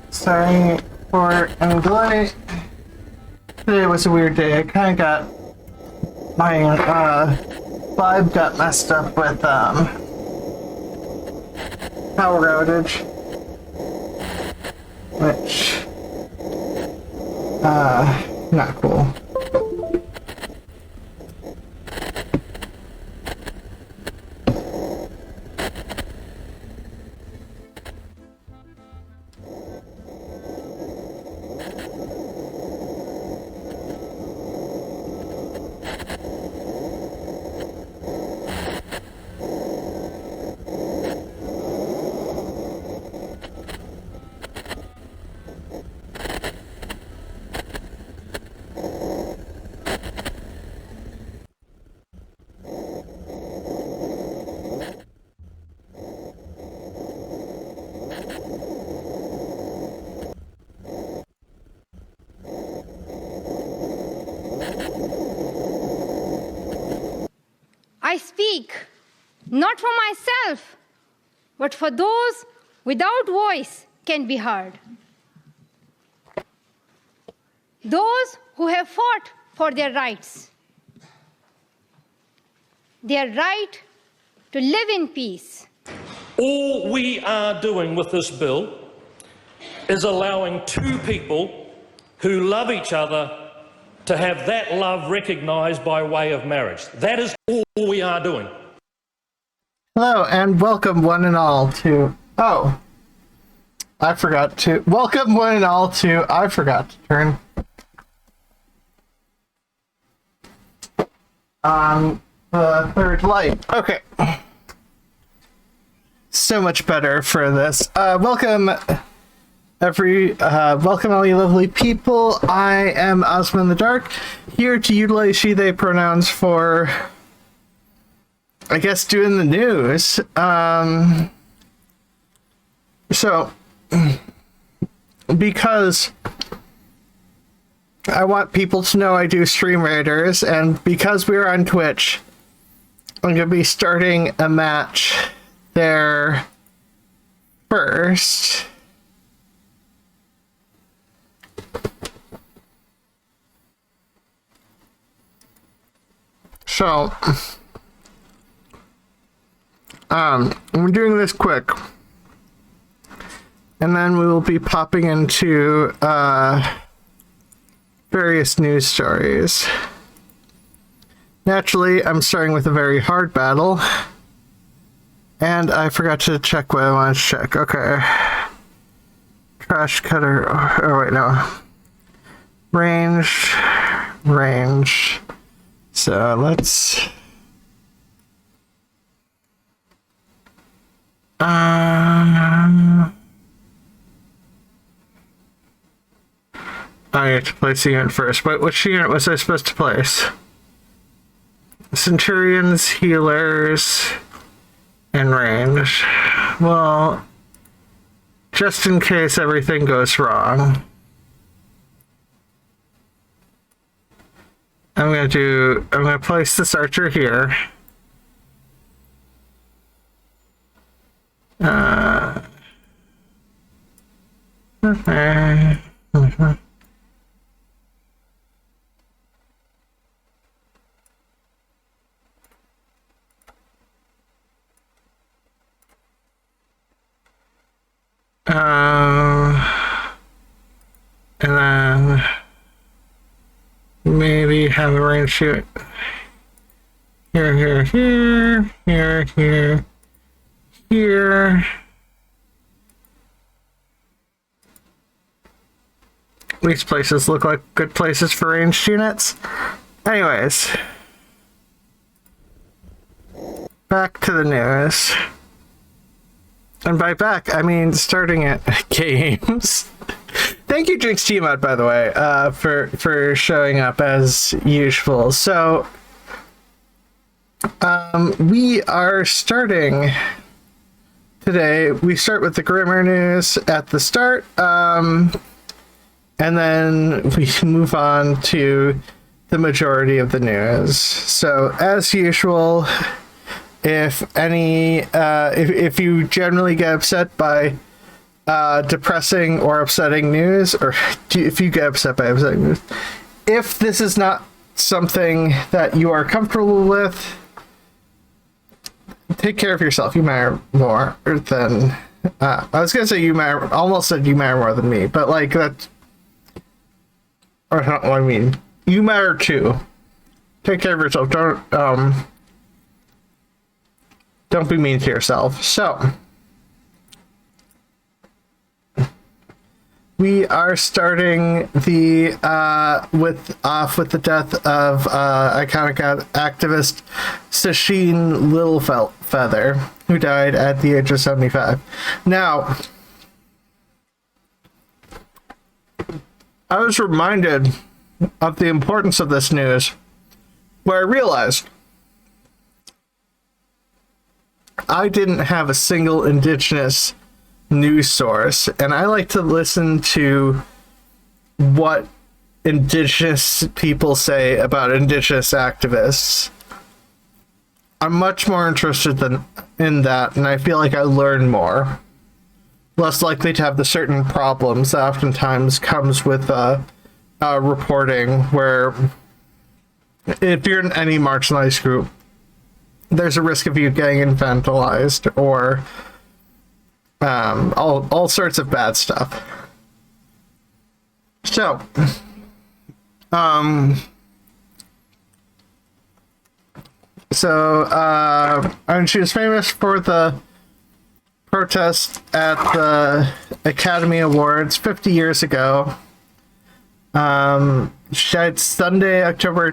Sorry for any delay. Today was a weird day. I kind of got my vibe got messed up with power outage, which not cool. I speak not for myself, but for those without voice can be heard. Those who have fought for their rights, their right to live in peace. All we are doing with this bill is allowing two people who love each other to have that love recognised by way of marriage. That is all we are doing. Hello, and welcome one and all to... Oh, I forgot to... Welcome one and all to... I forgot to turn on the third light. Okay. So much better for this. Welcome all you lovely people. I am Ozma in the Dark, here to utilize she, they pronouns for, I guess, doing the news. So, because I want people to know I do Stream Raiders, and because we're on Twitch, I'm going to be starting a match there first. So, we're doing this quick, and then we will be popping into various news stories. Naturally, I'm starting with a very hard battle, and I forgot to check what I wanted to check. Okay. Trash cutter. Oh wait, no. Range. So let's... I have to place the unit first. But which unit was I supposed to place? Centurions, healers, and range. Well, just in case everything goes wrong, I'm gonna place this archer here. Okay. And then maybe have a range shoot here. These places look like good places for ranged units. Anyways, back to the news. And by back, I mean starting at games. Thank you, Jinx Tmod, by the way, for showing up as usual. So, we are starting today. We start with the Grimmer news at the start, and then we move on to the majority of the news. So, as usual, if you generally get upset by depressing or upsetting news, or if you get upset by upsetting news, if this is not something that you are comfortable with, take care of yourself. You matter more than I was gonna say you matter, almost said you matter more than me, but like that, or not what I mean, you matter too. Take care of yourself. Don't be mean to yourself. So we are starting the with the death of iconic activist Sasheen Littlefeather, who died at the age of 75. Now, I was reminded of the importance of this news, where I realized I didn't have a single Indigenous news source, and I like to listen to what Indigenous people say about Indigenous activists. I'm much more interested in that, and I feel like I learn more. Less likely to have the certain problems that oftentimes comes with reporting, where if you're in any marginalized group, there's a risk of you getting infantilized or all sorts of bad stuff. So, and she was famous for the protest at the Academy Awards 50 years ago. She died Sunday, October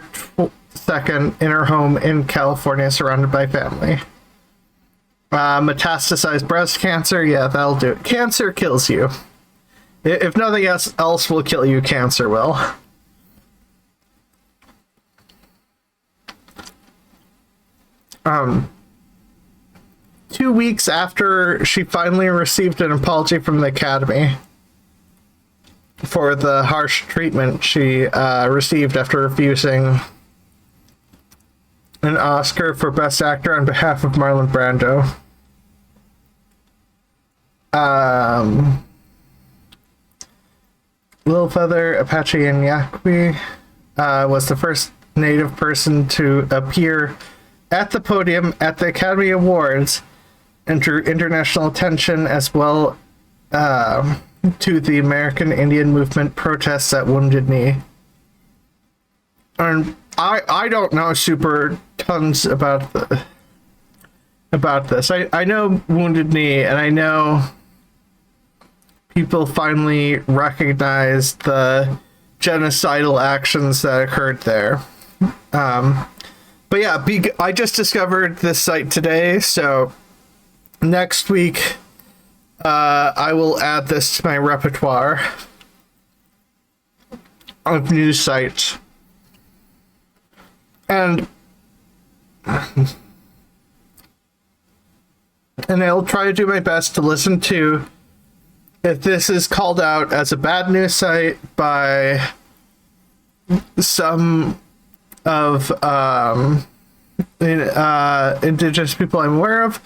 2nd, in her home in California, surrounded by family. Metastasized breast cancer, yeah, that'll do it. Cancer kills you. If nothing else will kill you, cancer will. Um, 2 weeks after she finally received an apology from the Academy for the harsh treatment she received after refusing an Oscar for Best Actor on behalf of Marlon Brando. Little Feather, Apache, and Yaqui was the first Native person to appear at the podium at the Academy Awards and drew international attention, as well to the American Indian movement protests at Wounded Knee. And I don't know super tons about this. I know Wounded Knee, and I know people finally recognized the genocidal actions that occurred there. But yeah, I just discovered this site today, so next week I will add this to my repertoire of news sites. And I'll try to do my best to listen to if this is called out as a bad news site by some of Indigenous people I'm aware of.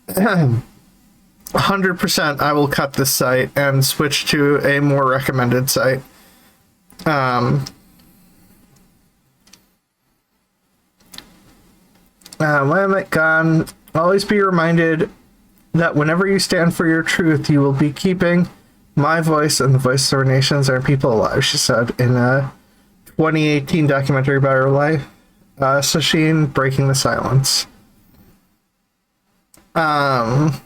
100% I will cut this site and switch to a more recommended site. When I'm gone, always be reminded that whenever you stand for your truth, you will be keeping my voice and the voice of our nations, our people alive, she said in a 2018 documentary about her life, Sasheen, Breaking the Silence. And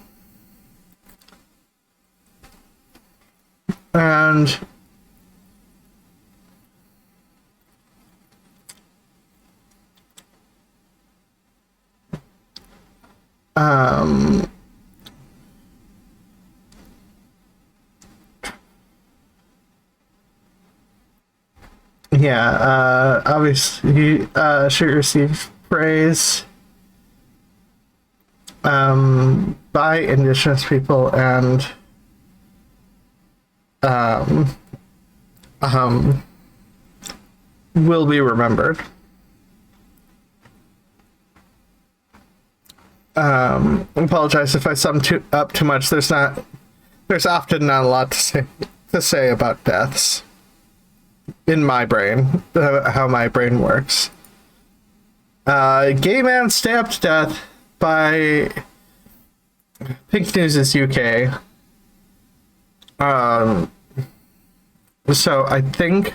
yeah, obviously, she received praise by Indigenous people and will be remembered. Apologize if I sum up too much. There's often not a lot to say about deaths in my brain, how my brain works. Gay man stabbed to death by Pink News' UK. So I think,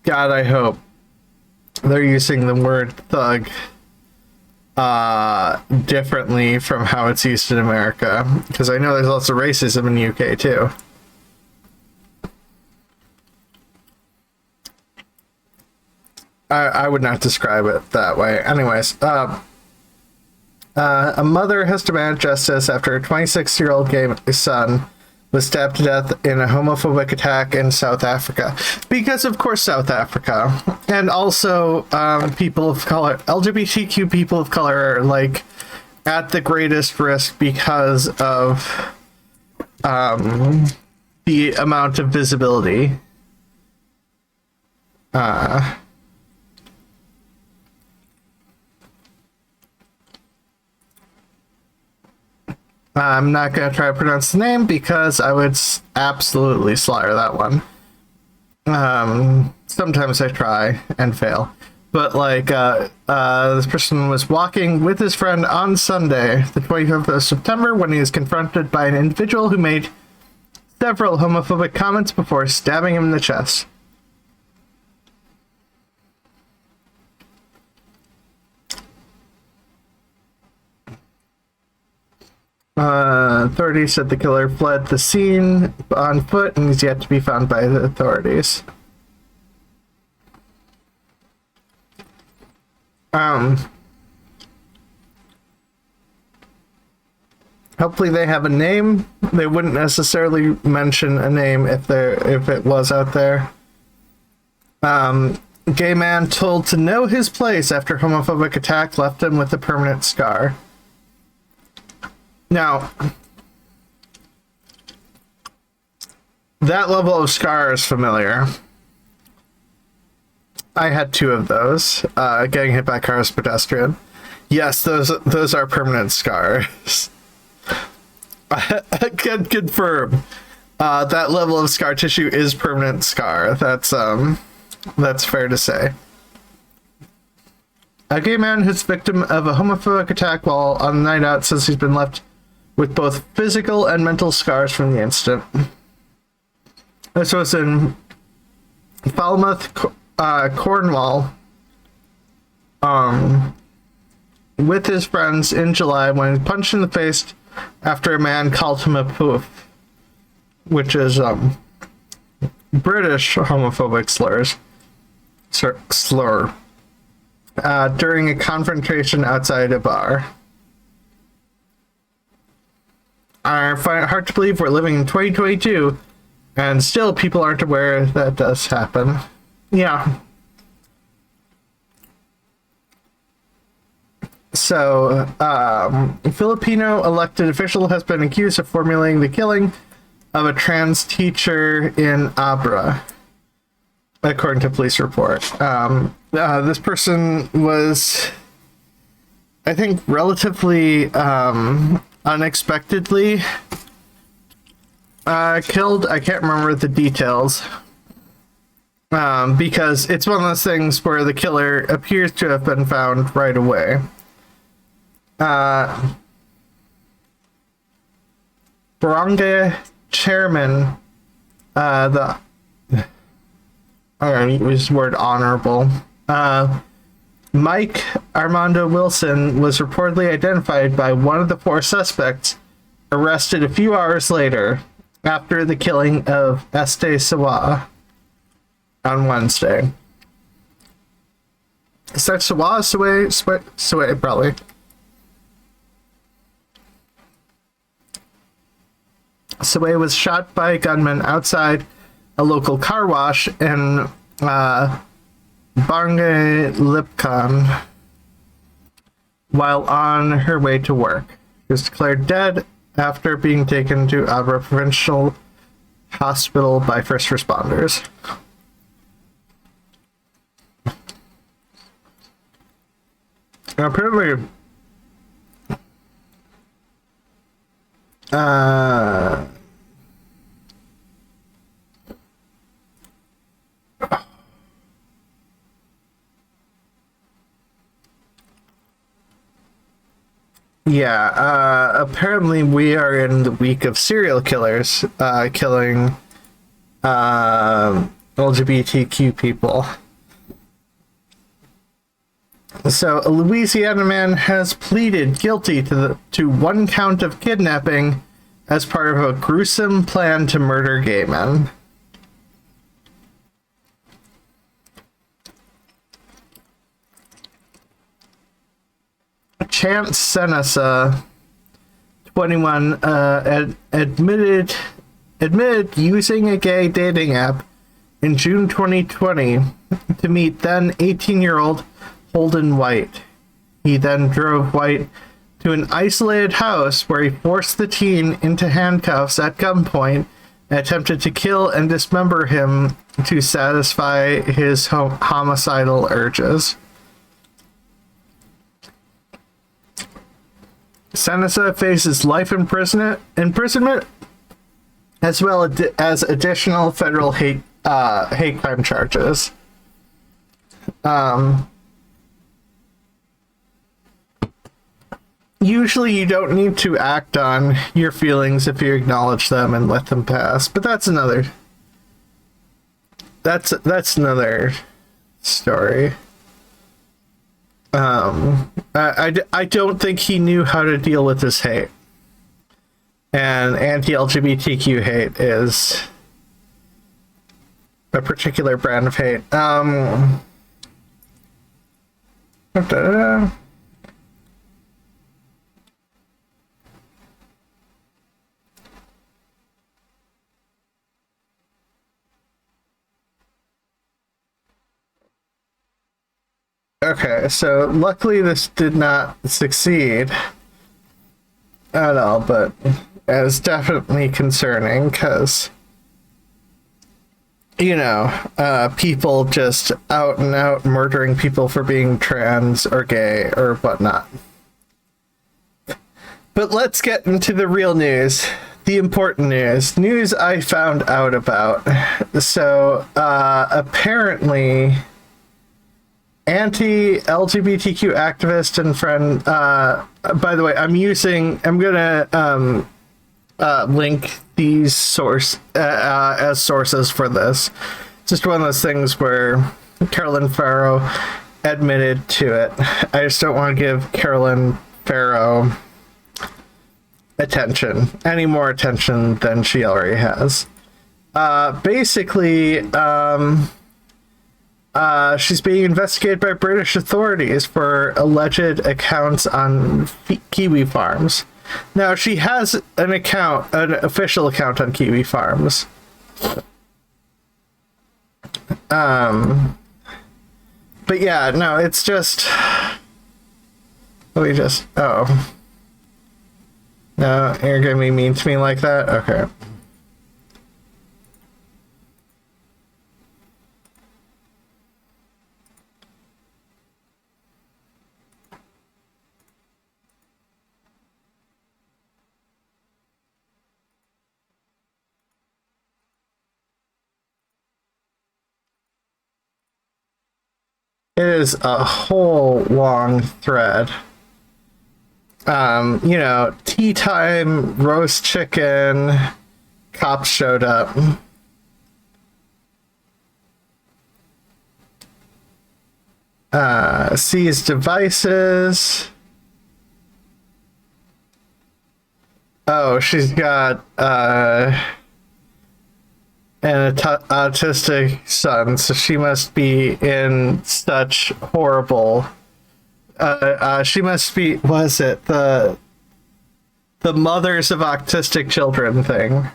God, I hope they're using the word thug differently from how it's used in America, because I know there's lots of racism in the UK too. I would not describe it that way. Anyways, a mother has demanded justice after her 26-year-old gay son was stabbed to death in a homophobic attack in South Africa. Because, of course, South Africa. And also, people of color, LGBTQ people of color are, like, at the greatest risk because of the amount of visibility. I'm not going to try to pronounce the name because I would absolutely slaughter that one. Sometimes I try and fail. But, like, this person was walking with his friend on Sunday, the 25th of September, when he was confronted by an individual who made several homophobic comments before stabbing him in the chest. Authorities said the killer fled the scene on foot and is yet to be found by the authorities. Hopefully they have a name. They wouldn't necessarily mention a name if it was out there. Gay man told to know his place after homophobic attack left him with a permanent scar. Now, that level of scar is familiar. I had 2 of those, getting hit by a car as pedestrian. Yes, those are permanent scars. I can confirm. That level of scar tissue is permanent scar. That's fair to say. A gay man who's victim of a homophobic attack while on a night out says he's been left with both physical and mental scars from the incident. This was in Falmouth, Cornwall, with his friends in July when he punched in the face after a man called him a poof, which is British homophobic slur, during a confrontation outside a bar. I find it hard to believe we're living in 2022 and still people aren't aware that does happen. Yeah. So, a Filipino elected official has been accused of formulating the killing of a trans teacher in Abra, according to police report. This person was, I think, relatively unexpectedly killed. I can't remember the details. Because it's one of those things where the killer appears to have been found right away. Barangay chairman, I'm gonna use the word honorable. Mike Armando Wilson was reportedly identified by one of the 4 suspects arrested a few hours later after the killing of Este Sawa on Wednesday. Is that Sawa? Sway, probably. Sway was shot by a gunman outside a local car wash in Barangay Lipcan while on her way to work. She was declared dead after being taken to Abra Provincial Hospital by first responders. Apparently, apparently we are in the week of serial killers killing LGBTQ people. So, a Louisiana man has pleaded guilty to 1 count of kidnapping as part of a gruesome plan to murder gay men. Chance Senessa, 21, admitted using a gay dating app in June 2020 to meet then 18-year-old Holden White. He then drove White to to an isolated house where he forced the teen into handcuffs at gunpoint and attempted to kill and dismember him to satisfy his homicidal urges. Senesa faces life imprisonment as well as additional federal hate crime charges. Usually you don't need to act on your feelings if you acknowledge them and let them pass, but that's another story. I don't think he knew how to deal with this hate. And anti-LGBTQ hate is a particular brand of hate. Okay, so luckily this did not succeed at all, but it's definitely concerning because, you know, people just out and out murdering people for being trans or gay or whatnot. But let's get into the real news, the important news I found out about. So apparently anti-LGBTQ activist and friend, by the way, I'm gonna link these as sources for this. Just one of those things where Carolyn Farrow admitted to it. I just don't want to give Carolyn Farrow any more attention than she already has. Basically, she's being investigated by British authorities for alleged accounts on kiwi farms. Now, she has an official account on kiwi farms. But yeah, no, it's just... Oh. No, you're gonna be mean to me like that? Okay. It is a whole long thread. You know, tea time, roast chicken, cops showed up. Seized devices. Oh, she's got an autistic son, so she must be in such horrible... she must be... Was it the Mothers of Autistic Children thing?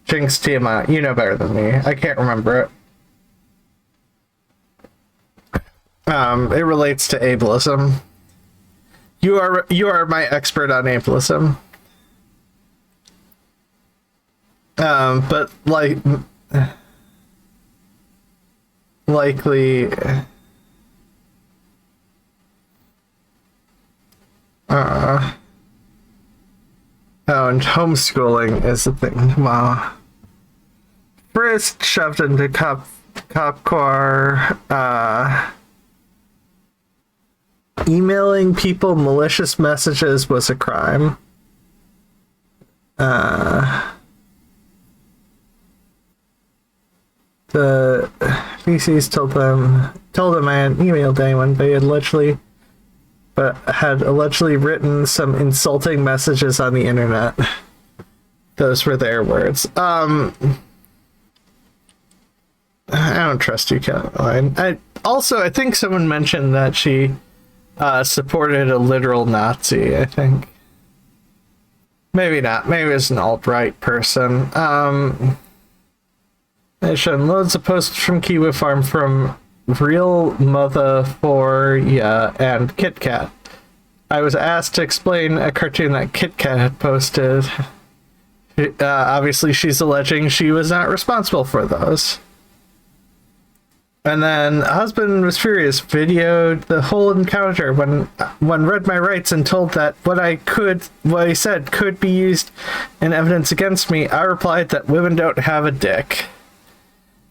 Jinx Tiamat, you know better than me. I can't remember it. It relates to ableism. You are my expert on ableism. But likely, oh, and homeschooling is the thing. Wow. First shoved into cop car, emailing people malicious messages was a crime. The VCs told him I hadn't emailed anyone, but had allegedly written some insulting messages on the internet. Those were their words. I don't trust you, Caroline. I think someone mentioned that she supported a literal Nazi, I think. Maybe not. Maybe it's an alt-right person. They showed loads of posts from Kiwi Farm from Real Mother for and Kit Kat. I was asked to explain a cartoon that Kit Kat had posted. Obviously, she's alleging she was not responsible for those. And then husband was furious, videoed the whole encounter when read my rights and told that what I said could be used in evidence against me. I replied that women don't have a dick.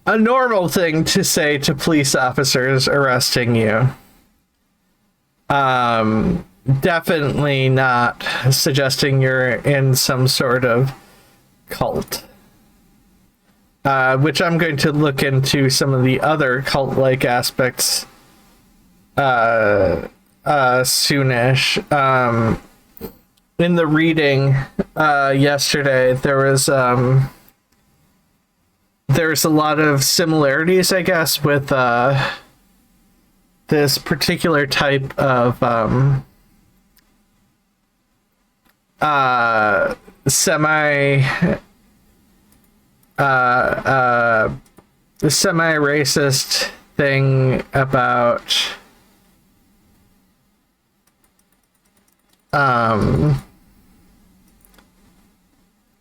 A normal thing to say to police officers arresting you. Definitely not suggesting you're in some sort of cult. Which I'm going to look into some of the other cult-like aspects soonish. In the reading yesterday, there's a lot of similarities, I guess, with this particular type of semi-racist thing about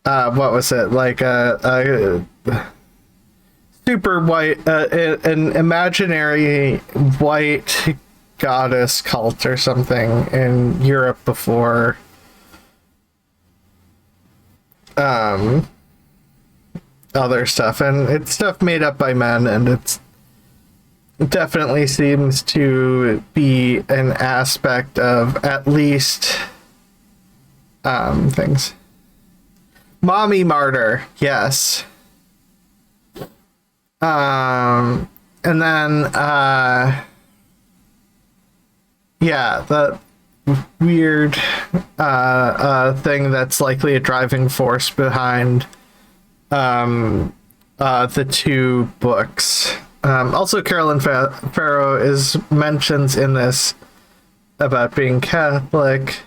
what was it, like a super white an imaginary white goddess cult or something in Europe before other stuff, and it's stuff made up by men, and it definitely seems to be an aspect of at least things. Mommy martyr, yes. And then yeah, the weird thing that's likely a driving force behind the two books. Also, Carolyn Farrow mentions in this about being Catholic.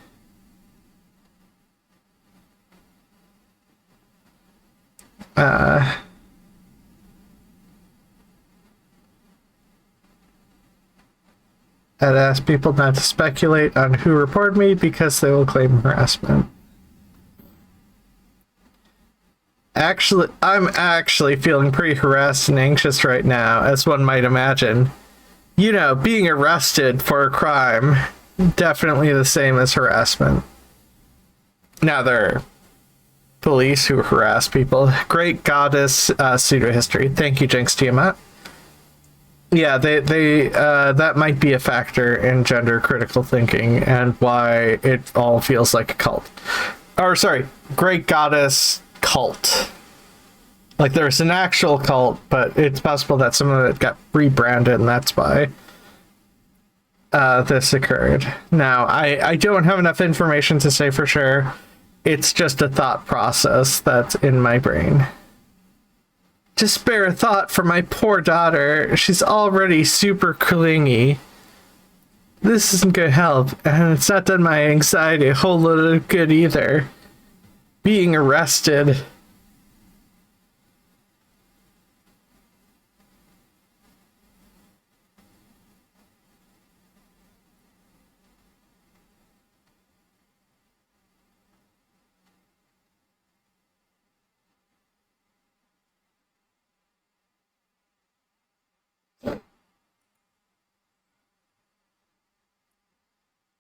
I'd ask people not to speculate on who reported me because they will claim harassment. Actually, I'm actually feeling pretty harassed and anxious right now, as one might imagine. You know, being arrested for a crime, definitely the same as harassment. Now, there are police who harass people. Great goddess pseudo history. Thank you, Jinx Tiamat. Yeah, they that might be a factor in gender critical thinking and why it all feels like a cult. Or sorry, great goddess cult. Like there's an actual cult, but it's possible that some of it got rebranded, and that's why this occurred. Now, I don't have enough information to say for sure. It's just a thought process that's in my brain. Just spare a thought for my poor daughter. She's already super clingy. This isn't gonna help, and it's not done my anxiety a whole lot of good either. Being arrested.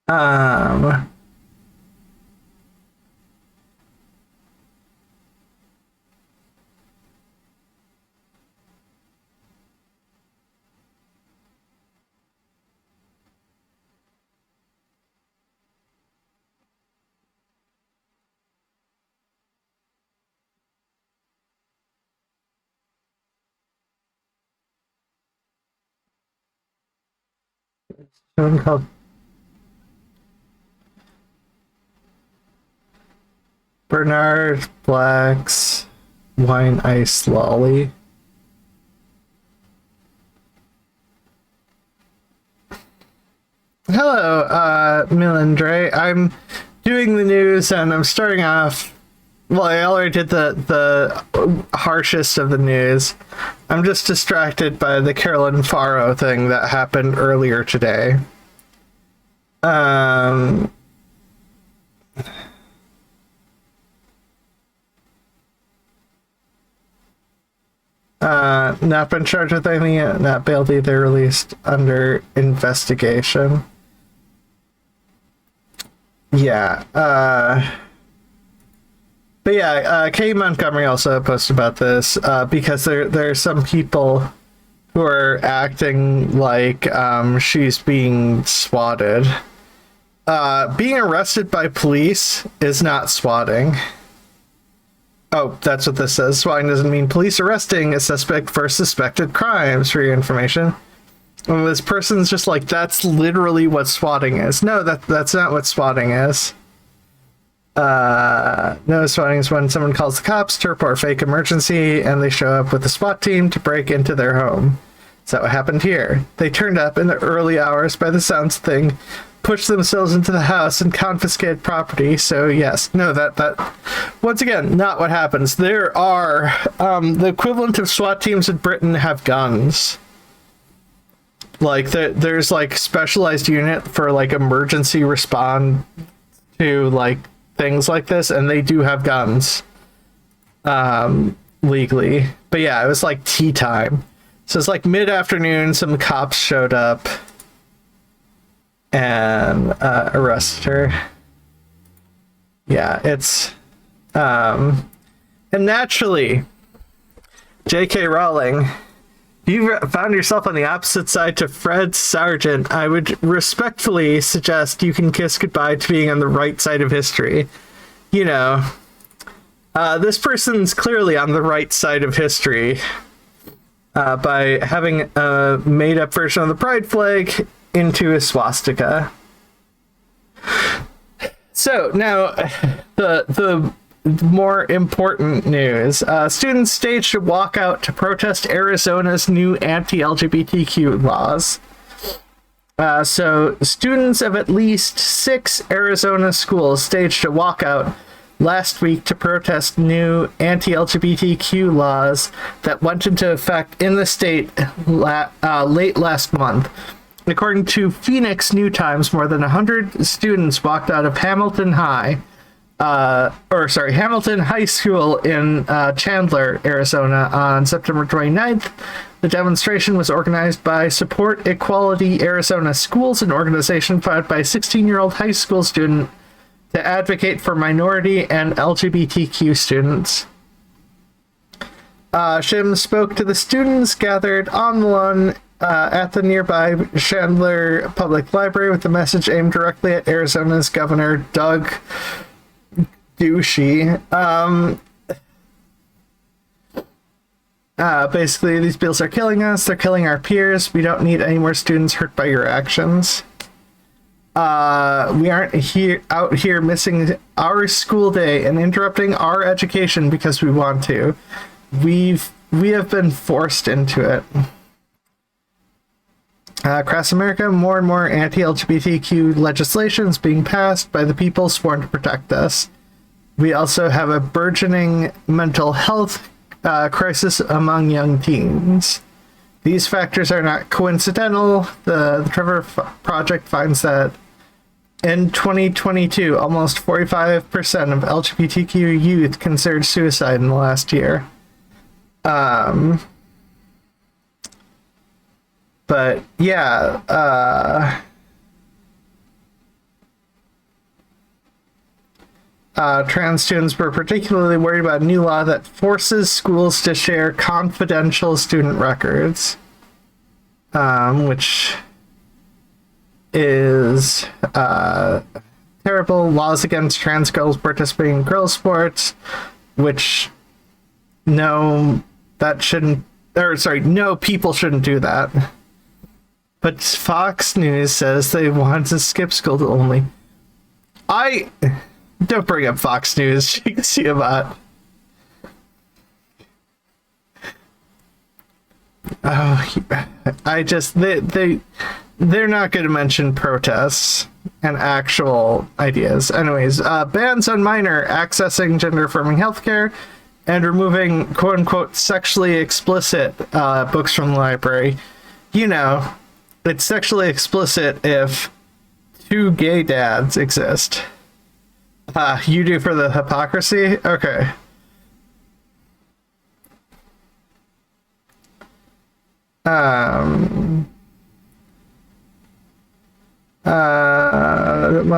Um, Someone called Bernard Black's Wine Ice Lolly. Hello, Milindre. I'm doing the news, and I'm starting off. Well, I already did the harshest of the news. I'm just distracted by the Carolyn Farrow thing that happened earlier today. Not been charged with anything yet, not bailed either, released under investigation. Yeah, but yeah, Kate Montgomery also posted about this, because there are some people who are acting like she's being swatted. Being arrested by police is not swatting. Oh, that's what this says. Swatting doesn't mean police arresting a suspect for suspected crimes, for your information. And this person's just like, that's literally what swatting is. No, that's not what swatting is. No, swatting is when someone calls the cops to report a fake emergency and they show up with a SWAT team to break into their home. Is that what happened here? They turned up in the early hours by the sounds of thing, pushed themselves into the house and confiscated property. So yes, no, that once again, not what happens. There are the equivalent of SWAT teams in Britain have guns. Like there's like specialized unit for like emergency respond to like things like this, and they do have guns legally. But yeah, it was like tea time, so it's like mid-afternoon. Some cops showed up and arrested her. Yeah, it's and naturally, J.K. Rowling, if you found yourself on the opposite side to Fred Sargent, I would respectfully suggest you can kiss goodbye to being on the right side of history. You know, this person's clearly on the right side of history by having a made-up version of the pride flag into a swastika. So now, the more important news. Students staged a walkout to protest Arizona's new anti-LGBTQ laws. So students of at least 6 Arizona schools staged a walkout last week to protest new anti-LGBTQ laws that went into effect in the state late last month. According to Phoenix New Times, more than 100 students walked out of Hamilton High School in Chandler, Arizona on September 29th. The demonstration was organized by Support Equality Arizona Schools, an organization founded by a 16-year-old high school student to advocate for minority and LGBTQ students. Shim spoke to the students gathered on the lawn at the nearby Chandler Public Library with a message aimed directly at Arizona's Governor Doug Ducey. Basically, these bills are killing us. They're killing our peers. We don't need any more students hurt by your actions. We aren't out here missing our school day and interrupting our education because we want to. We have been forced into it. Across America, more and more anti-LGBTQ legislation is being passed by the people sworn to protect us. We also have a burgeoning mental health crisis among young teens. These factors are not coincidental. The Trevor Project finds that in 2022, almost 45% of LGBTQ youth considered suicide in the last year. But yeah, trans students were particularly worried about a new law that forces schools to share confidential student records, which is terrible. Laws against trans girls participating in girls' sports, which no people shouldn't do that. But Fox News says they want to skip school only. Don't bring up Fox News. You can see about. They're not going to mention protests and actual ideas. Anyways, bans on minor accessing gender-affirming healthcare and removing quote-unquote sexually explicit books from the library. You know, it's sexually explicit if 2 gay dads exist. You do for the hypocrisy? Okay. One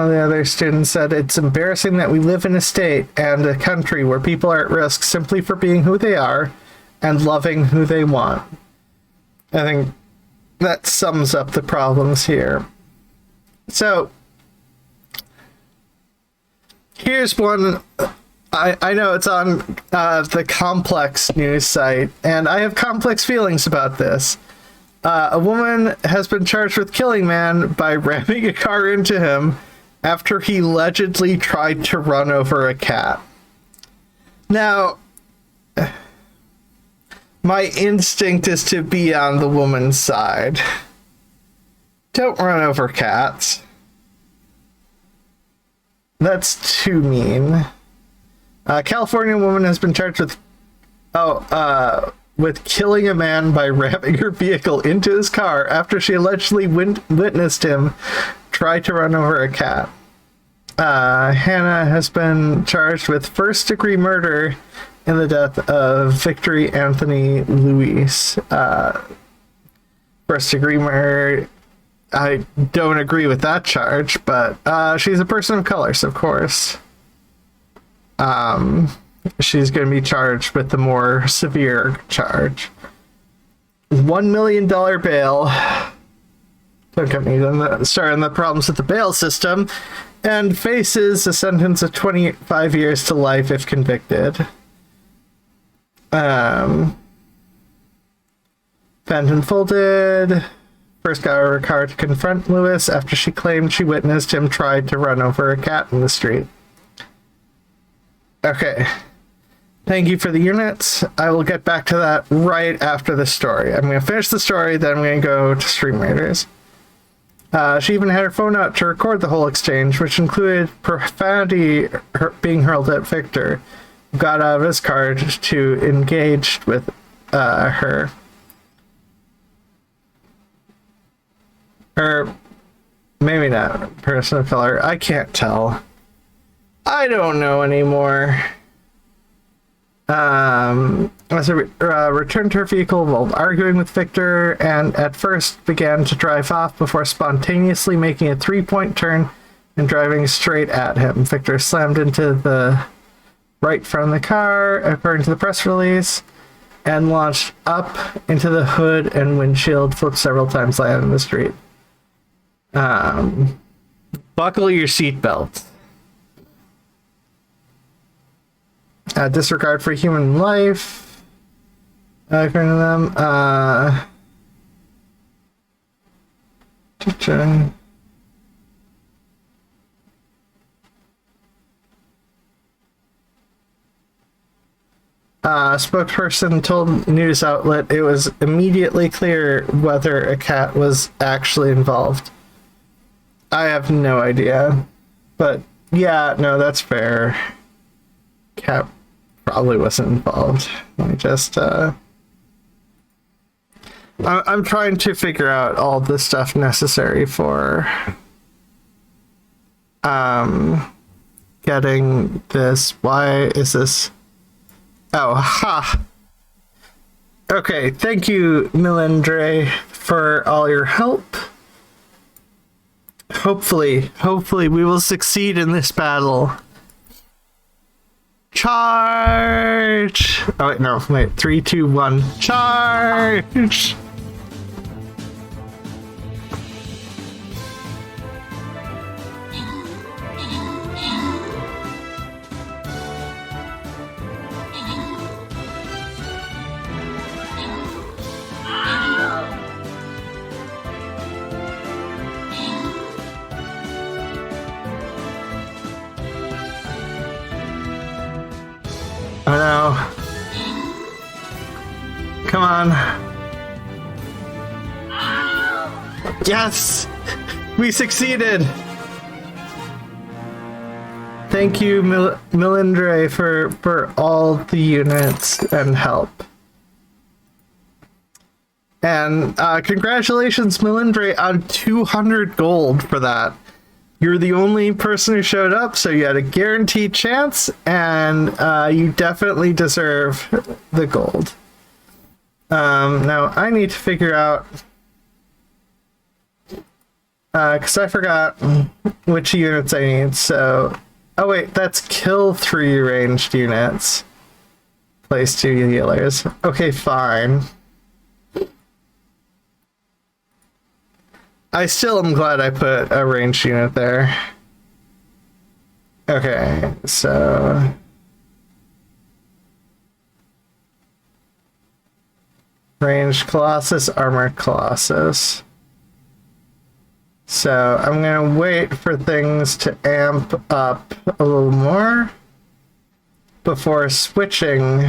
of the other students said, it's embarrassing that we live in a state and a country where people are at risk simply for being who they are and loving who they want. I think that sums up the problems here. So, here's one. I know it's on the Complex news site, and I have complex feelings about this. A woman has been charged with killing man by ramming a car into him after he allegedly tried to run over a cat. Now, my instinct is to be on the woman's side. Don't run over cats. That's too mean. A California woman has been charged with killing a man by ramming her vehicle into his car after she allegedly witnessed him try to run over a cat. Hannah has been charged with first-degree murder in the death of Victory Anthony Luis. First-degree murder, I don't agree with that charge, but she's a person of color, so of course. She's going to be charged with the more severe charge. $1 million bail. Don't get me started on the problems with the bail system. And faces a sentence of 25 years to life if convicted. Fenton folded. First got her car to confront Lewis after she claimed she witnessed him try to run over a cat in the street. Okay. Thank you for the units. I will get back to that right after the story. I'm going to finish the story, then I'm going to go to Stream Raiders. She even had her phone out to record the whole exchange, which included profanity being hurled at Victor, who got out of his car to engage with her. Or maybe not person of color. I can't tell. I don't know anymore. As a returned to her vehicle while arguing with Victor, and at first began to drive off before spontaneously making a 3-point turn and driving straight at him. Victor slammed into the right front of the car, according to the press release, and launched up into the hood and windshield, flipped several times, landing in the street. Buckle your seatbelt. Disregard for human life. According to them, spokesperson told news outlet it was immediately clear whether a cat was actually involved. I have no idea, but yeah, no, that's fair. Cat probably wasn't involved. Let me just I'm trying to figure out all the stuff necessary for getting this. Why is this? Oh, ha. Okay, thank you, Milendre, for all your help. Hopefully we will succeed in this battle. Charge! Oh, wait, no, wait. 3, 2, 1. Charge! Oh no. Come on. Yes! We succeeded! Thank you, Milindre, for all the units and help. And congratulations, Milindre, on 200 gold for that. You're the only person who showed up, so you had a guaranteed chance, and you definitely deserve the gold. Now I need to figure out, because I forgot which units I need. So, oh wait, that's kill 3 ranged units. Place 2 healers. Okay, fine. I still am glad I put a ranged unit there. Okay, so ranged Colossus, armored Colossus. So I'm gonna wait for things to amp up a little more before switching,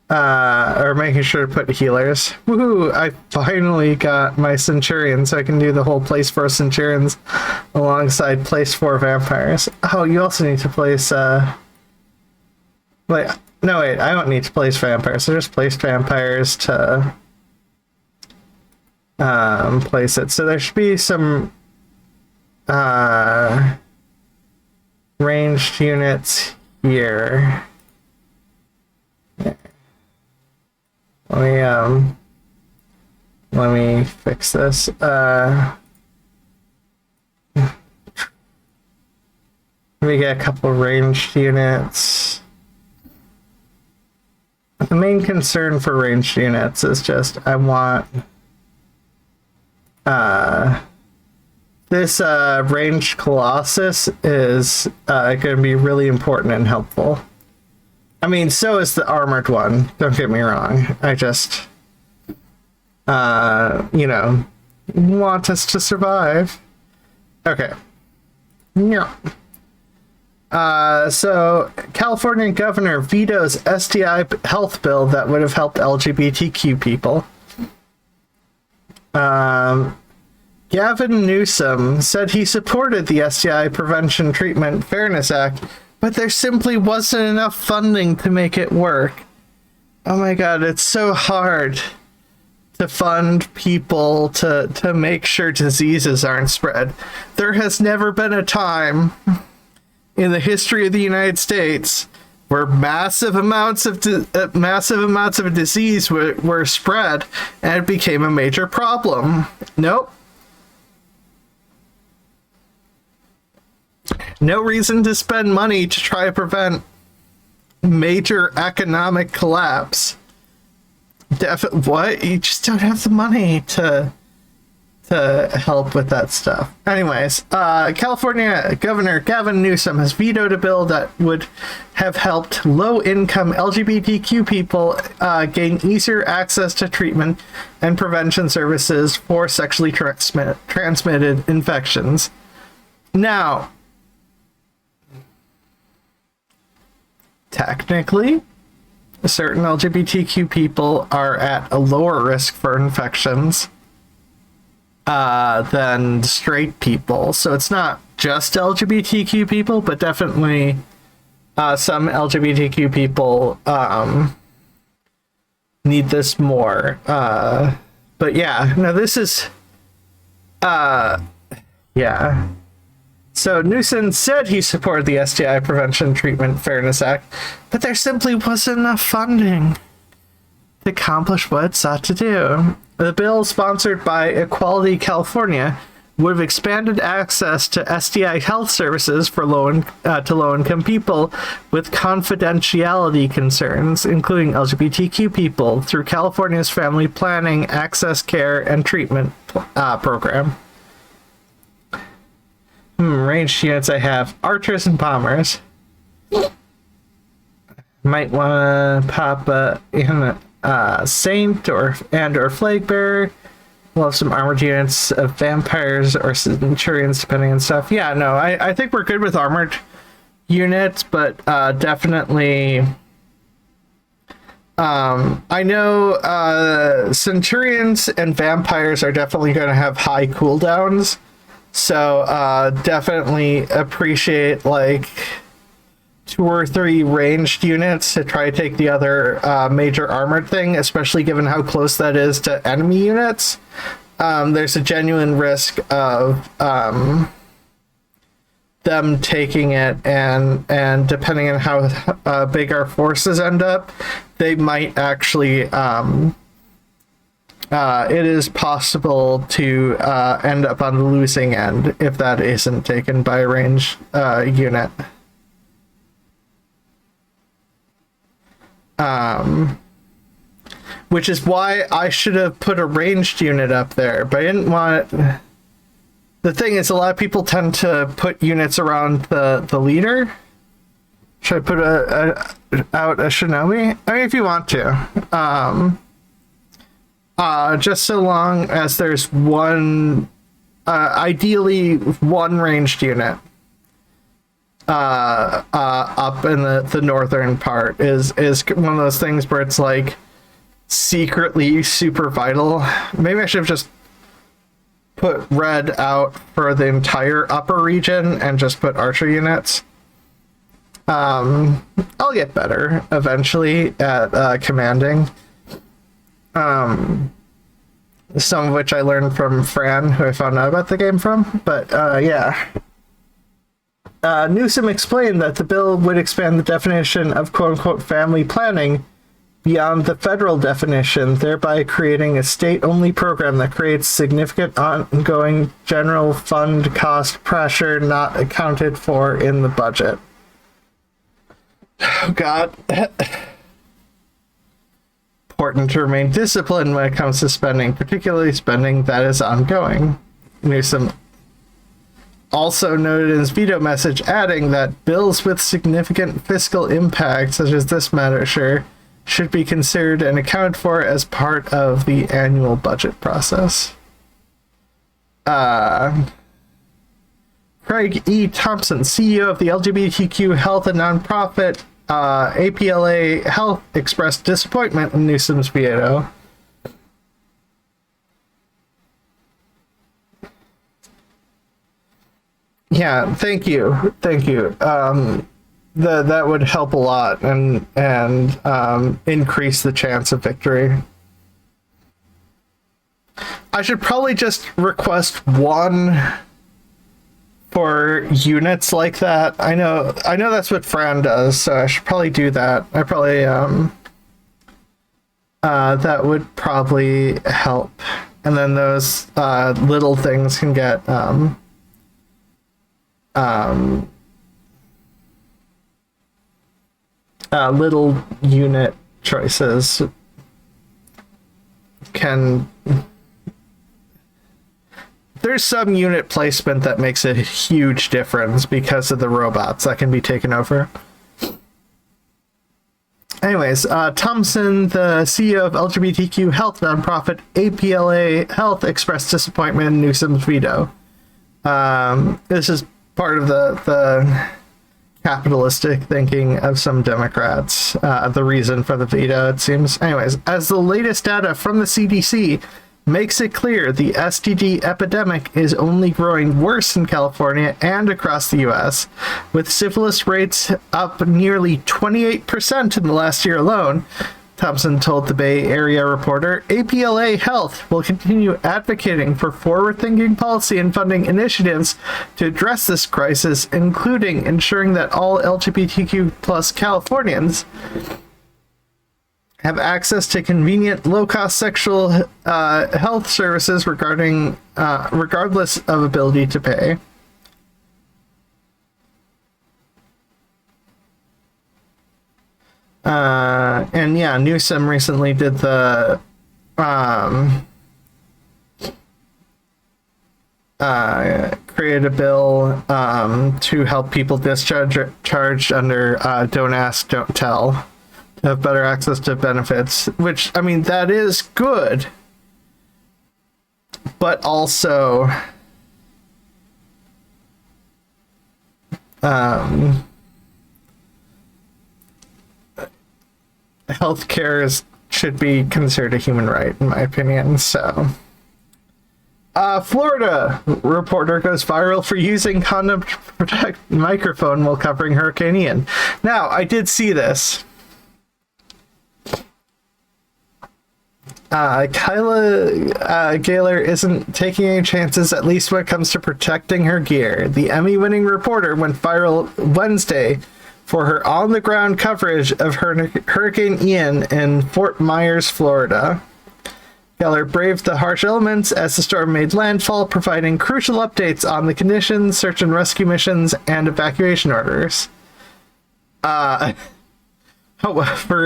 or making sure to put healers. Woohoo! I finally got my Centurion, so I can do the whole place 4 Centurions alongside place 4 vampires. Oh, you also need to place, wait, no wait, I don't need to place vampires. I just placed vampires to place it. So there should be some ranged units here. Let me fix this. Let me get a couple ranged units. The main concern for ranged units is just I want this ranged Colossus is going to be really important and helpful. I mean, so is the armored one. Don't get me wrong. I just, you know, want us to survive. Okay. Yeah. So California governor vetoes STI health bill that would have helped LGBTQ people. Gavin Newsom said he supported the STI Prevention Treatment Fairness Act, but there simply wasn't enough funding to make it work. Oh my god, it's so hard to fund people to make sure diseases aren't spread. There has never been a time in the history of the United States where massive amounts of disease were spread and it became a major problem. Nope. No reason to spend money to try to prevent major economic collapse. What? You just don't have the money to help with that stuff. Anyways, California Governor Gavin Newsom has vetoed a bill that would have helped low-income LGBTQ people gain easier access to treatment and prevention services for sexually transmitted infections. Now, technically, certain LGBTQ people are at a lower risk for infections than straight people. So it's not just LGBTQ people, but definitely some LGBTQ people need this more. But yeah, no, this is yeah. So Newsom said he supported the STI Prevention Treatment Fairness Act, but there simply wasn't enough funding to accomplish what it sought to do. The bill, sponsored by Equality California, would have expanded access to STI health services for low-income people with confidentiality concerns, including LGBTQ people, through California's Family Planning Access Care and Treatment program. Ranged units I have archers and bombers. Might want to pop in Saint or Flag Bearer. We'll have some armored units of vampires or centurions, depending on stuff. Yeah, no, I think we're good with armored units, but definitely. I know centurions and vampires are definitely going to have high cooldowns. So definitely appreciate like 2 or 3 ranged units to try to take the other major armored thing, especially given how close that is to enemy units. There's a genuine risk of them taking it, and depending on how big our forces end up, they might actually, it is possible to end up on the losing end if that isn't taken by a ranged unit. Which is why I should have put a ranged unit up there, but I didn't want it. The thing is, a lot of people tend to put units around the leader. Should I put out a Shinobi? I mean, if you want to. Just so long as there's one, ideally one ranged unit up in the northern part is one of those things where it's like secretly super vital. Maybe I should have just put red out for the entire upper region and just put archer units. I'll get better eventually at commanding. Some of which I learned from Fran, who I found out about the game from. But yeah. Newsom explained that the bill would expand the definition of quote-unquote family planning beyond the federal definition, thereby creating a state-only program that creates significant ongoing general fund cost pressure not accounted for in the budget. Oh, God. Important to remain disciplined when it comes to spending, particularly spending that is ongoing. Newsom also noted in his veto message, adding that bills with significant fiscal impact, such as this measure, should be considered and accounted for as part of the annual budget process. Craig E. Thompson, CEO of the LGBTQ health and nonprofit APLA Health, expressed disappointment in Newsom's veto. Yeah, thank you. That would help a lot and increase the chance of victory. I should probably just request one for units like that. I know that's what Fran does, so I should probably do that. I probably that would probably help. And then those little things can get little unit choices can. There's some unit placement that makes a huge difference because of the robots that can be taken over. Anyways, Thompson, the CEO of LGBTQ health nonprofit APLA Health, expressed disappointment in Newsom's veto. This is part of the capitalistic thinking of some Democrats, the reason for the veto, it seems. Anyways, as the latest data from the CDC makes it clear, the STD epidemic is only growing worse in California and across the U.S., with syphilis rates up nearly 28% in the last year alone. Thompson told the Bay Area Reporter, APLA Health will continue advocating for forward-thinking policy and funding initiatives to address this crisis, including ensuring that all LGBTQ plus Californians have access to convenient, low-cost sexual health services regardless of ability to pay. And yeah, Newsom recently did the created a bill to help people discharged under Don't Ask, Don't Tell, to have better access to benefits, which, I mean, that is good, but also healthcare should be considered a human right, in my opinion. So Florida reporter goes viral for using condom to protect microphone while covering Hurricane Ian. Now, I did see this. Kyla Gaylor isn't taking any chances, at least when it comes to protecting her gear. The Emmy-winning reporter went viral Wednesday for her on-the-ground coverage of Hurricane Ian in Fort Myers, Florida. Geller braved the harsh elements as the storm made landfall, providing crucial updates on the conditions, search and rescue missions, and evacuation orders. However,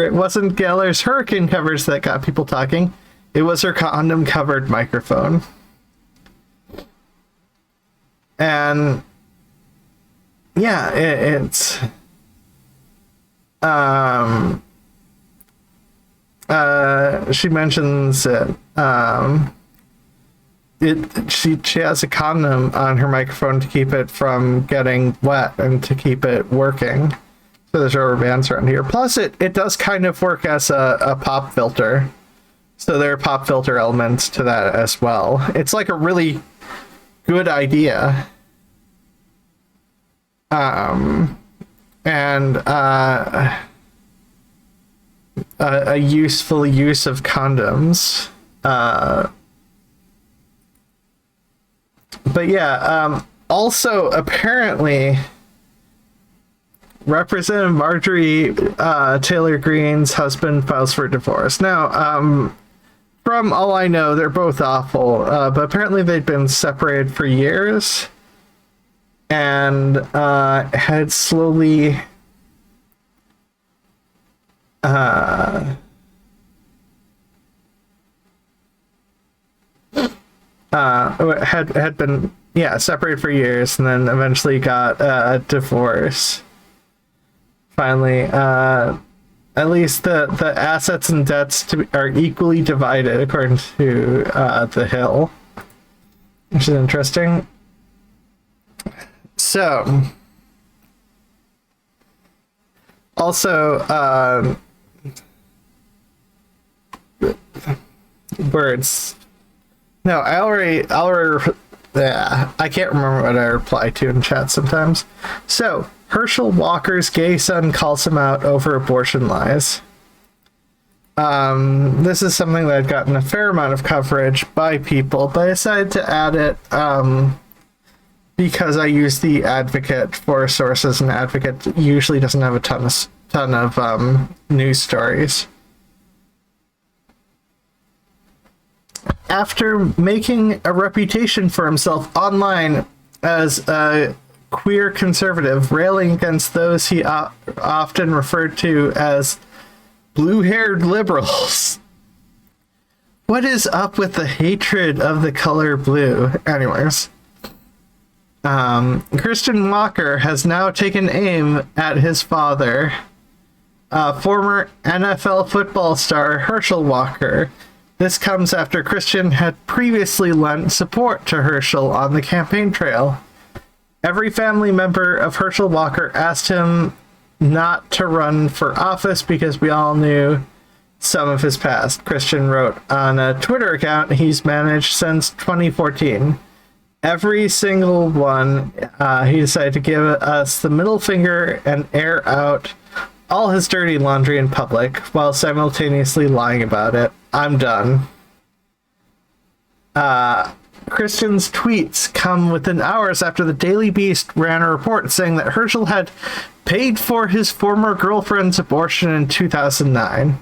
it wasn't Geller's hurricane coverage that got people talking. It was her condom-covered microphone. And yeah, it's she mentions it. She has a condom on her microphone to keep it from getting wet and to keep it working. So there's rubber bands around here. Plus, it does kind of work as a pop filter. So there are pop filter elements to that as well. It's like a really good idea. And a useful use of condoms. But yeah, also apparently Representative Marjorie Taylor Greene's husband files for divorce. Now, from all I know, they're both awful, but apparently they'd been separated for years and had slowly had been separated for years and then eventually got a divorce. Finally, at least the assets and debts are equally divided according to The Hill, which is interesting. So, also, words. No, I can't remember what I reply to in chat sometimes. So, Herschel Walker's gay son calls him out over abortion lies. This is something that had gotten a fair amount of coverage by people, but I decided to add it because I use the Advocate for sources, and Advocate usually doesn't have a ton of news stories. After making a reputation for himself online as a queer conservative, railing against those he often referred to as blue-haired liberals. What is up with the hatred of the color blue? Anyways, Christian Walker has now taken aim at his father, former NFL football star Herschel Walker. This comes after Christian had previously lent support to Herschel on the campaign trail. Every family member of Herschel Walker asked him not to run for office because we all knew some of his past, Christian wrote on a Twitter account he's managed since 2014. Every single one, he decided to give us the middle finger and air out all his dirty laundry in public while simultaneously lying about it. I'm done. Christian's tweets come within hours after the Daily Beast ran a report saying that Herschel had paid for his former girlfriend's abortion in 2009.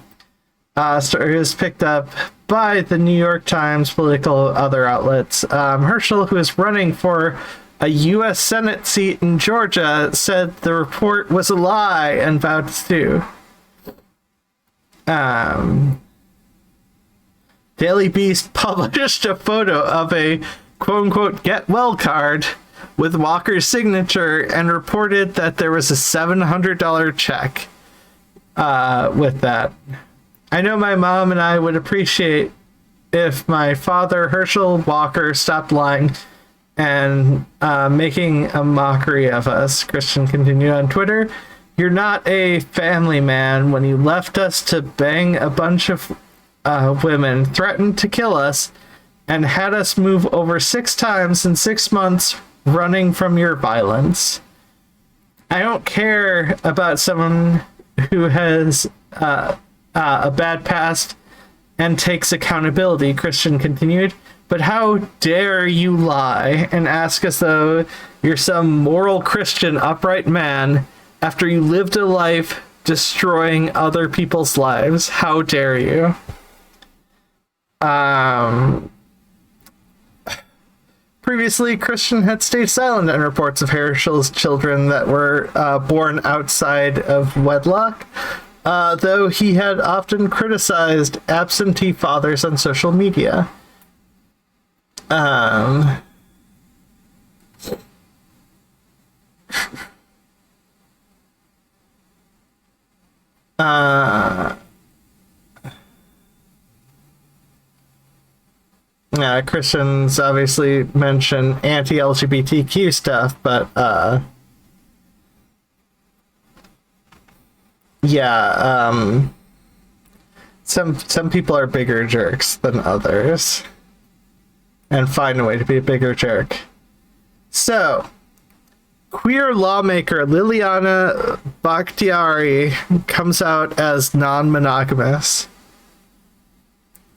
Story was picked up by the New York Times, political other outlets. Herschel, who is running for a U.S. Senate seat in Georgia, said the report was a lie and vowed to sue. Daily Beast published a photo of a quote-unquote get well card with Walker's signature and reported that there was a $700 check with that. I know my mom and I would appreciate if my father, Herschel Walker, stopped lying and making a mockery of us, Christian continued on Twitter. You're not a family man when you left us to bang a bunch of women, threatened to kill us, and had us move over 6 times in 6 months running from your violence. I don't care about someone who has a bad past and takes accountability, Christian continued, but how dare you lie and ask as though you're some moral Christian upright man after you lived a life destroying other people's lives. How dare you? Previously, Christian had stayed silent on reports of Herschel's children that were born outside of wedlock, though he had often criticized absentee fathers on social media. Christians obviously mention anti-LGBTQ stuff, but some people are bigger jerks than others and find a way to be a bigger jerk. So, queer lawmaker Liliana Bakhtiari comes out as non-monogamous.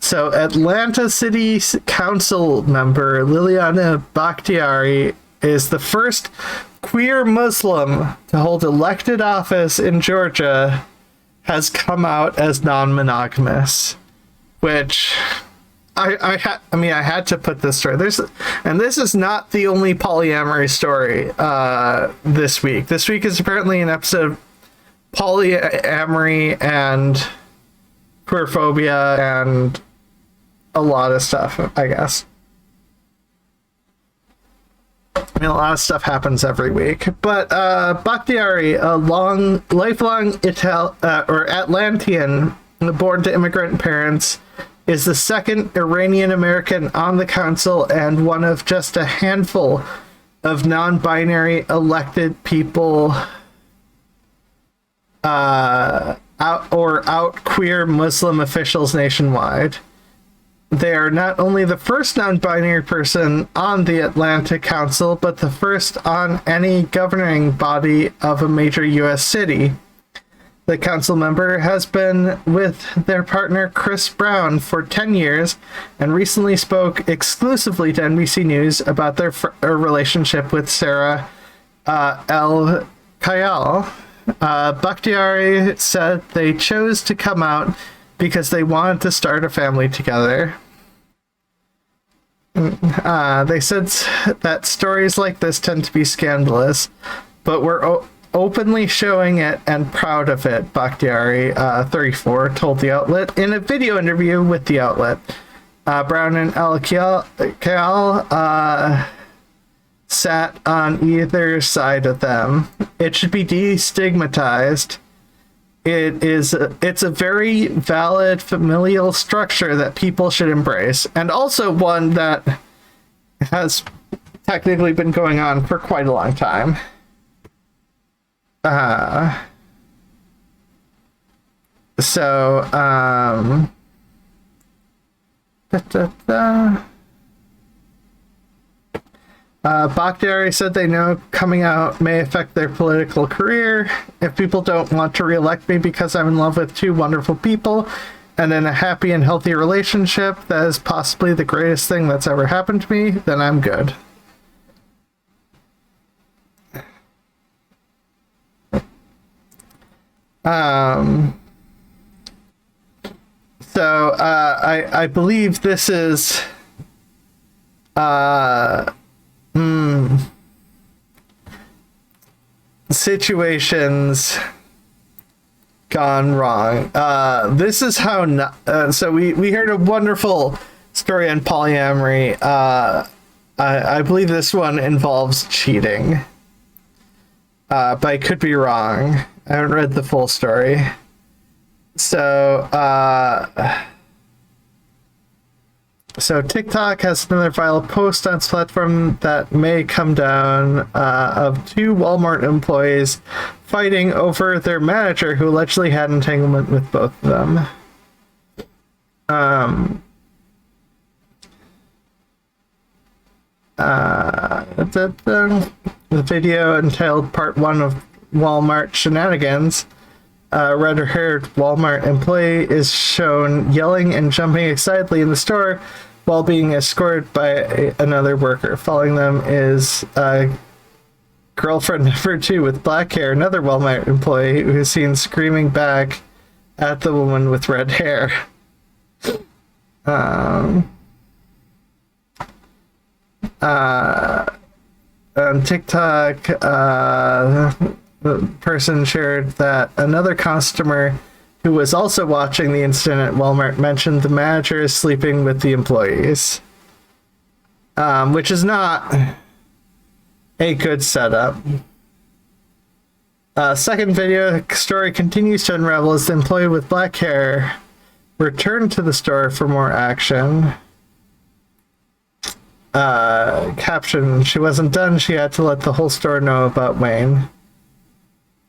So, Atlanta City Council member Liliana Bakhtiari is the first queer Muslim to hold elected office in Georgia, has come out as non-monogamous, which I had to put this story. And this is not the only polyamory story this week. This week is apparently an episode of polyamory and queerphobia and a lot of stuff, I guess. I mean, a lot of stuff happens every week. But Bakhtiari, a lifelong Atlantean born to immigrant parents, is the second Iranian American on the council and one of just a handful of non-binary elected people out queer Muslim officials nationwide. They are not only the first non-binary person on the Atlanta Council, but the first on any governing body of a major U.S. city. The council member has been with their partner Chris Brown for 10 years and recently spoke exclusively to NBC News about their relationship with Sarah El Kayal. Bakhtiari said they chose to come out because they wanted to start a family together. They said that stories like this tend to be scandalous, but we're openly showing it and proud of it, Bakhtiari, 34, told the outlet in a video interview with the outlet. Brown and El Kayal sat on either side of them. It should be destigmatized. It's a very valid familial structure that people should embrace, and also one that has technically been going on for quite a long time. Bakhtiari said they know coming out may affect their political career. If people don't want to reelect me because I'm in love with two wonderful people and in a happy and healthy relationship that is possibly the greatest thing that's ever happened to me, then I'm good. I believe this is situations gone wrong. This is how so we heard a wonderful story on polyamory. I believe this one involves cheating, but I could be wrong. I haven't read the full story. So TikTok has another viral post on its platform that may come down of two Walmart employees fighting over their manager who allegedly had entanglement with both of them. The video entitled Part 1 of Walmart Shenanigans. A red-haired Walmart employee is shown yelling and jumping excitedly in the store while being escorted by another worker. Following them is girlfriend number 2 with black hair, another Walmart employee who is seen screaming back at the woman with red hair. On TikTok, the person shared that another customer who was also watching the incident at Walmart mentioned the manager is sleeping with the employees, which is not a good setup. Second video story continues to unravel as the employee with black hair returned to the store for more action. Caption, she wasn't done. She had to let the whole store know about Wayne.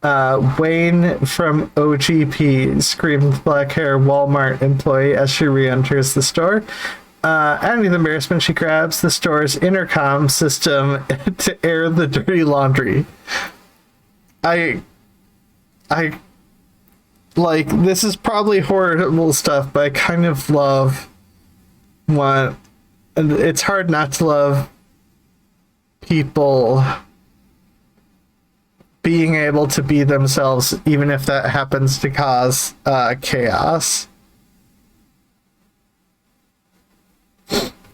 Wayne from OGP, screamed black hair Walmart employee as she re-enters the store. Adding to the embarrassment, she grabs the store's intercom system to air the dirty laundry. I like, this is probably horrible stuff, but I kind of love what, and it's hard not to love people being able to be themselves, even if that happens to cause chaos.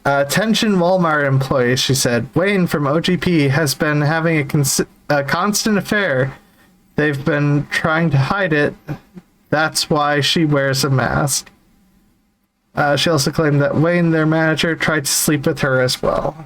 Attention Walmart employees, she said. Wayne from OGP has been having a constant affair. They've been trying to hide it. That's why she wears a mask. She also claimed that Wayne, their manager, tried to sleep with her as well.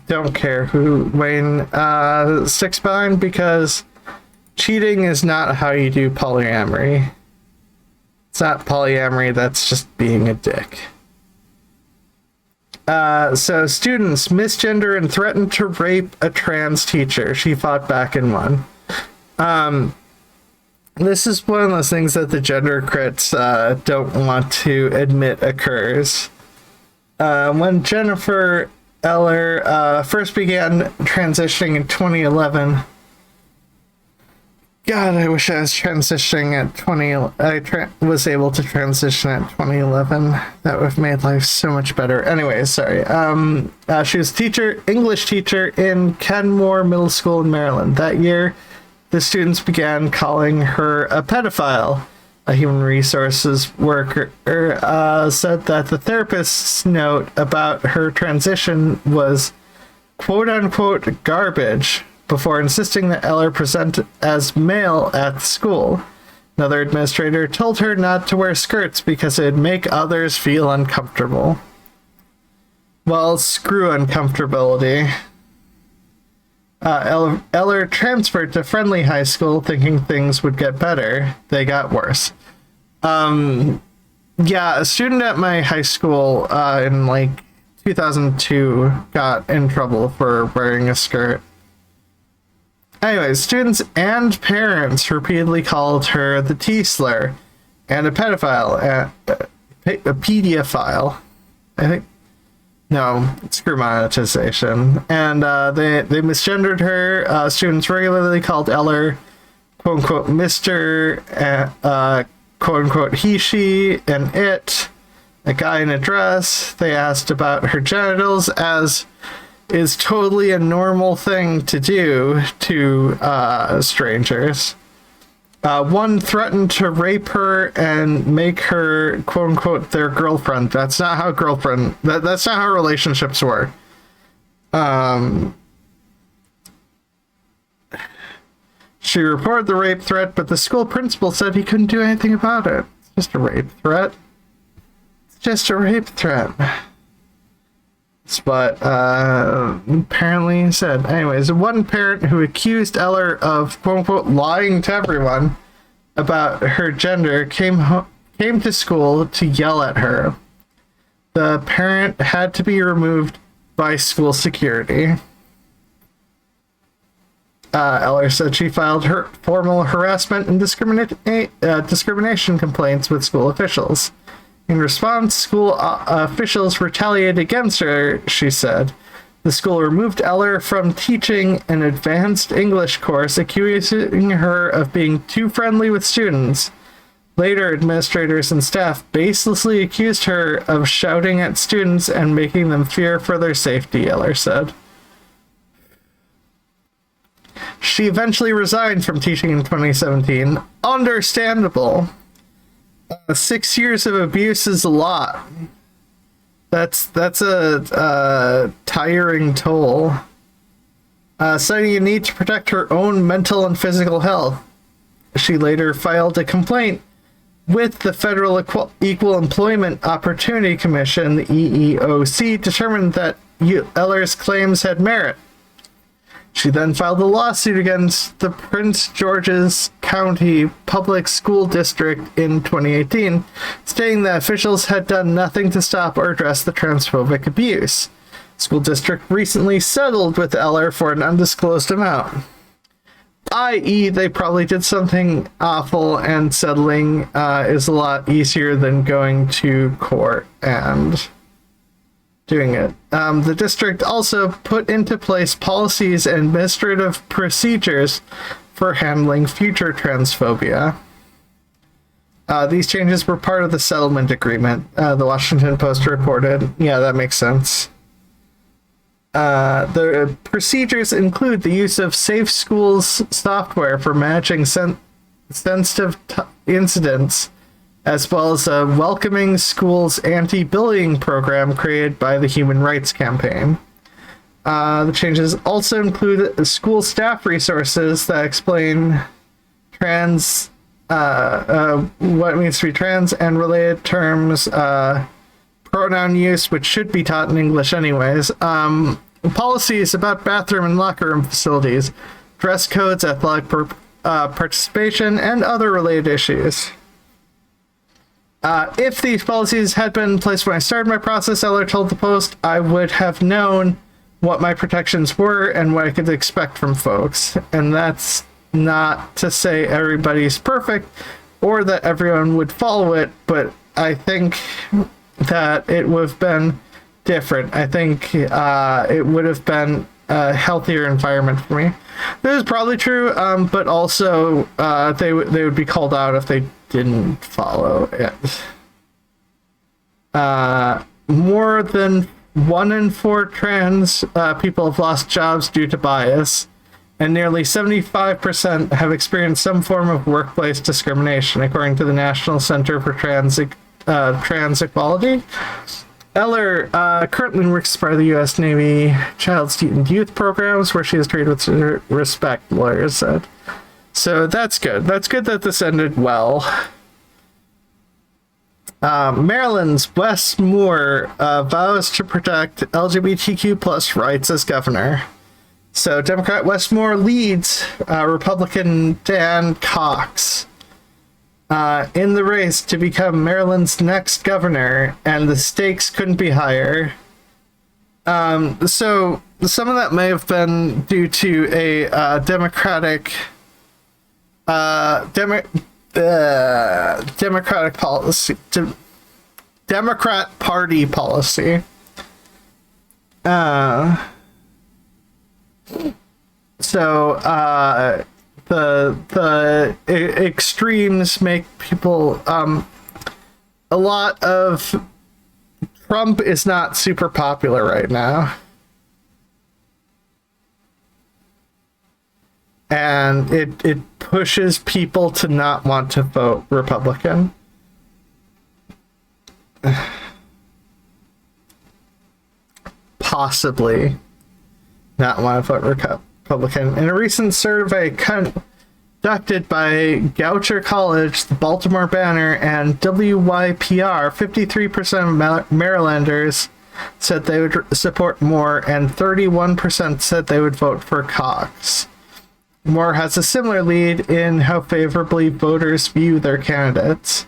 Don't care who Wayne sticks behind, because cheating is not how you do polyamory. It's not polyamory, that's just being a dick. So students misgender and threatened to rape a trans teacher. She fought back and won. This is one of those things that the gender crits don't want to admit occurs. When Jennifer Eller first began transitioning in 2011. God, I wish I was transitioning at 20. Was able to transition at 2011. That would have made life so much better. Anyways, sorry. She was English teacher in Kenmore Middle School in Maryland. That year, the students began calling her a pedophile. A human resources worker said that the therapist's note about her transition was quote-unquote garbage, before insisting that Eller present as male at school. Another administrator told her not to wear skirts because it'd make others feel uncomfortable. Well, screw uncomfortability. Eller transferred to Friendly High School thinking things would get better. They got worse. A student at my high school in like 2002 got in trouble for wearing a skirt. Anyways, students and parents repeatedly called her the T-slur and a pedophile, a pediophile. I think. No, screw monetization. And they misgendered her. Students regularly called Eller, quote unquote, Mr., quote unquote, he, she, and it, a guy in a dress. They asked about her genitals, as is totally a normal thing to do to strangers. One threatened to rape her and make her, quote unquote, their girlfriend. That's not how that's not how relationships work. She reported the rape threat, but the school principal said he couldn't do anything about it. It's just a rape threat. It's just a rape threat. That's what apparently he said. Anyways, one parent who accused Eller of, quote unquote, lying to everyone about her gender came to school to yell at her. The parent had to be removed by school security. Eller said she filed her formal harassment and discrimination complaints with school officials. In response, school officials retaliated against her, she said. The school removed Eller from teaching an advanced English course, accusing her of being too friendly with students. Later, administrators and staff baselessly accused her of shouting at students and making them fear for their safety, Eller said. She eventually resigned from teaching in 2017. Understandable. 6 years of abuse is a lot. That's a tiring toll. Citing a need to protect her own mental and physical health. She later filed a complaint with the Federal Equal Employment Opportunity Commission, the EEOC, determined that Eller's claims had merit. She then filed a lawsuit against the Prince George's County Public School District in 2018, stating that officials had done nothing to stop or address the transphobic abuse. The school district recently settled with Eller for an undisclosed amount. I.e., they probably did something awful, and settling is a lot easier than going to court and doing it. The district also put into place policies and administrative procedures for handling future transphobia. These changes were part of the settlement agreement, the Washington Post reported. Yeah, that makes sense. The procedures include the use of Safe Schools software for managing sensitive incidents, as well as a Welcoming Schools anti-bullying program created by the Human Rights Campaign. The changes also include school staff resources that explain what it means to be trans and related terms, pronoun use, which should be taught in English anyways, policies about bathroom and locker room facilities, dress codes, athletic participation, and other related issues. If these policies had been in place when I started my process, Eller told the Post, I would have known what my protections were and what I could expect from folks. And that's not to say everybody's perfect or that everyone would follow it, but I think that it would have been different. I think it would have been a healthier environment for me. This is probably true, but also they would be called out if they didn't follow it. More than 1 in 4 trans people have lost jobs due to bias, and nearly 75% have experienced some form of workplace discrimination, according to the National Center for Trans Equality. Eller currently works for the U.S. Navy Child Student Youth Programs, where she is treated with respect, lawyers said. So that's good. That's good that this ended well. Maryland's Wes Moore vows to protect LGBTQ plus rights as governor. So Democrat Wes Moore leads Republican Dan Cox in the race to become Maryland's next governor, and the stakes couldn't be higher. So some of that may have been due to a Democratic policy, Democrat Party policy. The extremes make people a lot of Trump is not super popular right now, and it pushes people to not want to vote Republican. Possibly not want to vote Republican. In a recent survey conducted by Goucher College, the Baltimore Banner, and WYPR, 53% of Marylanders said they would support Moore, and 31% said they would vote for Cox. Moore has a similar lead in how favorably voters view their candidates.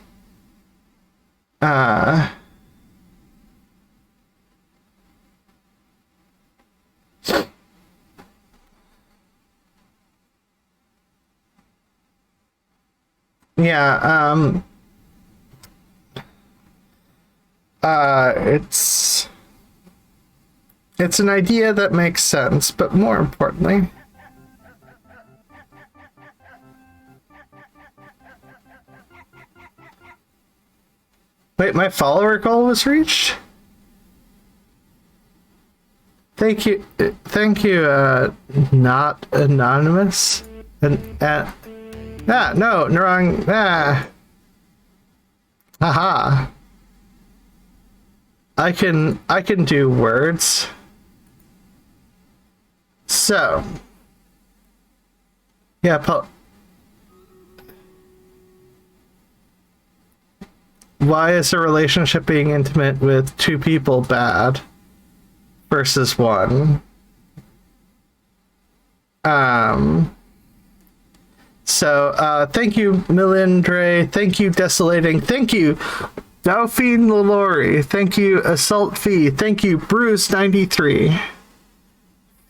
It's an idea that makes sense, but more importantly, wait, my follower goal was reached? Thank you, not anonymous. No, wrong, haha. I can do words. So, yeah, why is a relationship being intimate with two people bad versus one? So, thank you, Milindre. Thank you, Desolating. Thank you, Dauphine Lalori. Thank you, Assault Fee. Thank you, Bruce93.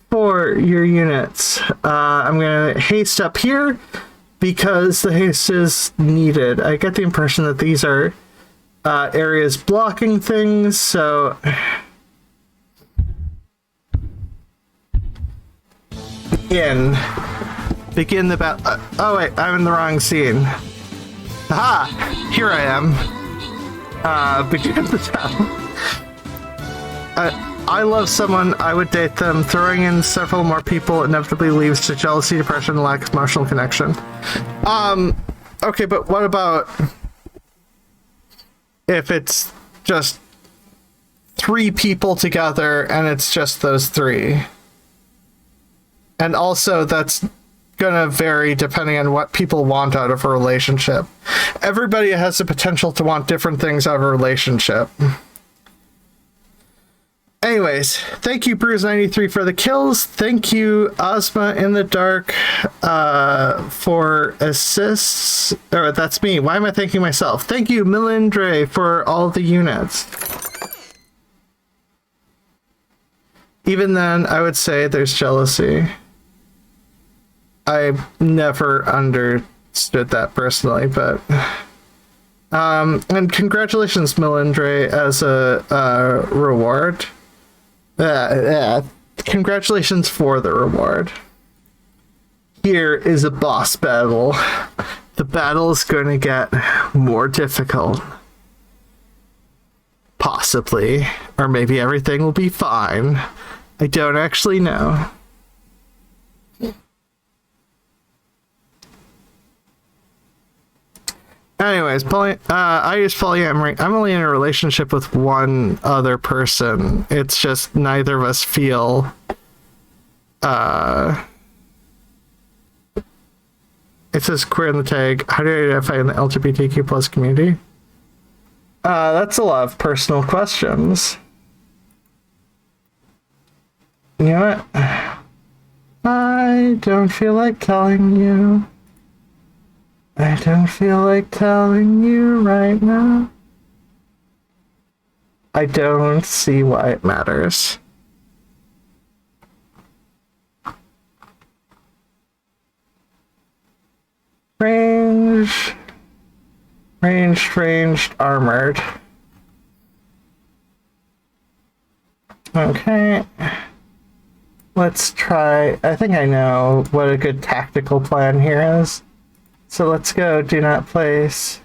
For your units. I'm gonna haste up here because the haste is needed. I get the impression that these are areas blocking things, so begin the battle. Oh wait, I'm in the wrong scene. Aha! Here I am. Begin the battle. I love someone, I would date them. Throwing in several more people inevitably leads to jealousy, depression, and lack of emotional connection. Okay, but what about if it's just 3 people together and it's just those 3? And also that's gonna vary depending on what people want out of a relationship. Everybody has the potential to want different things out of a relationship. Anyways, thank you, Bruce93, for the kills. Thank you, Ozma in the Dark, for assists. Oh, that's me. Why am I thanking myself? Thank you, Milindre, for all the units. Even then, I would say there's jealousy. I never understood that personally, but... and congratulations, Milindre, as a reward. Congratulations for the reward. Here is a boss battle. The battle is going to get more difficult. Possibly. Or maybe everything will be fine. I don't actually know. Anyways, I use polyamory. I'm only in a relationship with one other person. It's just neither of us feel it says queer in the tag. How do you identify in the LGBTQ plus community? That's a lot of personal questions. You know what? I don't feel like telling you. I don't feel like telling you right now. I don't see why it matters. Ranged, armored. Okay. Let's try. I think I know what a good tactical plan here is. So let's go, do not place.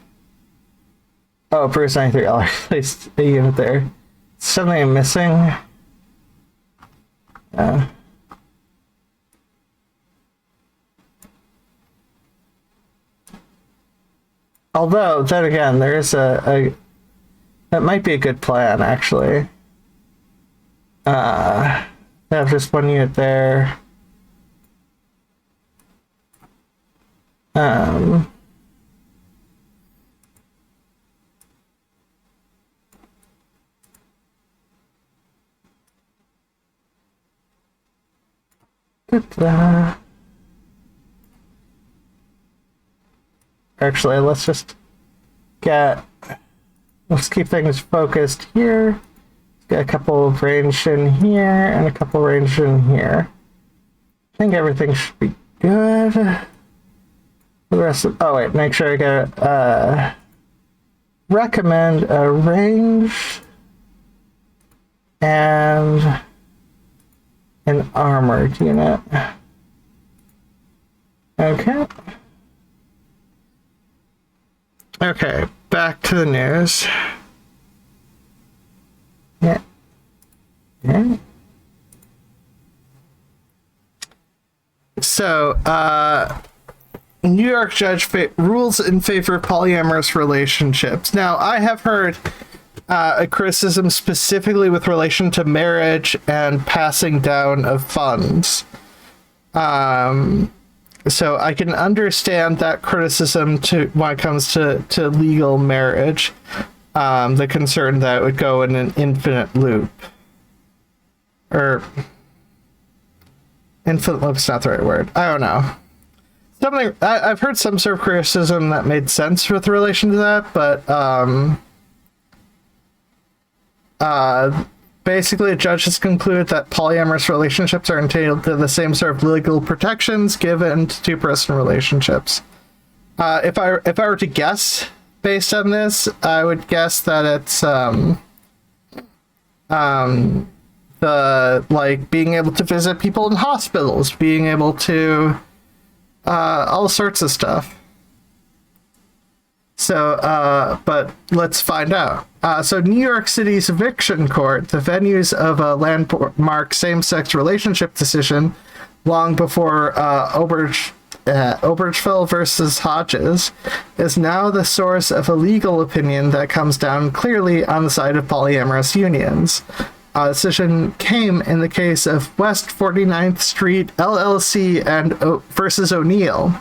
Oh, Bruce 93, I placed a unit there. Something I'm missing. Although, then again, there is that might be a good plan, actually. Have just one unit there. Actually, let's keep things focused here. Get a couple of range in here and a couple range in here. I think everything should be good. For the rest of, oh wait, make sure I get recommend a range and an armored unit. Okay. Okay, back to the news. Yeah. Yeah. So, New York judge rules in favor of polyamorous relationships. Now, I have heard a criticism specifically with relation to marriage and passing down of funds. So I can understand that criticism when it comes to legal marriage, the concern that it would go in an infinite loop. Or, infinite loop's not the right word. I don't know. I've heard some sort of criticism that made sense with relation to that, but basically, a judge has concluded that polyamorous relationships are entitled to the same sort of legal protections given to two-person relationships. If I were to guess based on this, I would guess that it's the being able to visit people in hospitals, being able to all sorts of stuff. So, but let's find out. So New York City's eviction court, the venues of a landmark same-sex relationship decision long before Obergefell versus Hodges, is now the source of a legal opinion that comes down clearly on the side of polyamorous unions. A decision came in the case of West 49th Street LLC and versus O'Neill,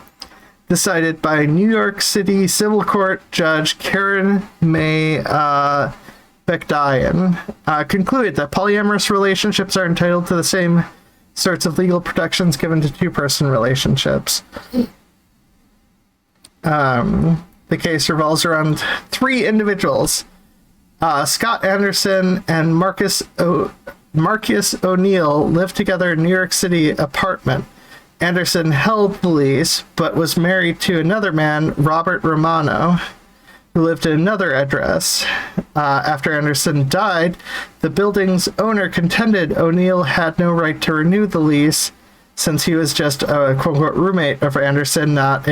decided by New York City Civil Court Judge Karen May Bekdayan, concluded that polyamorous relationships are entitled to the same sorts of legal protections given to two-person relationships. The case revolves around three individuals, Scott Anderson and Marcus O'Neill lived together in New York City apartment. Anderson held the lease, but was married to another man, Robert Romano, who lived at another address. After Anderson died, the building's owner contended O'Neill had no right to renew the lease since he was just a quote-unquote roommate of Anderson, not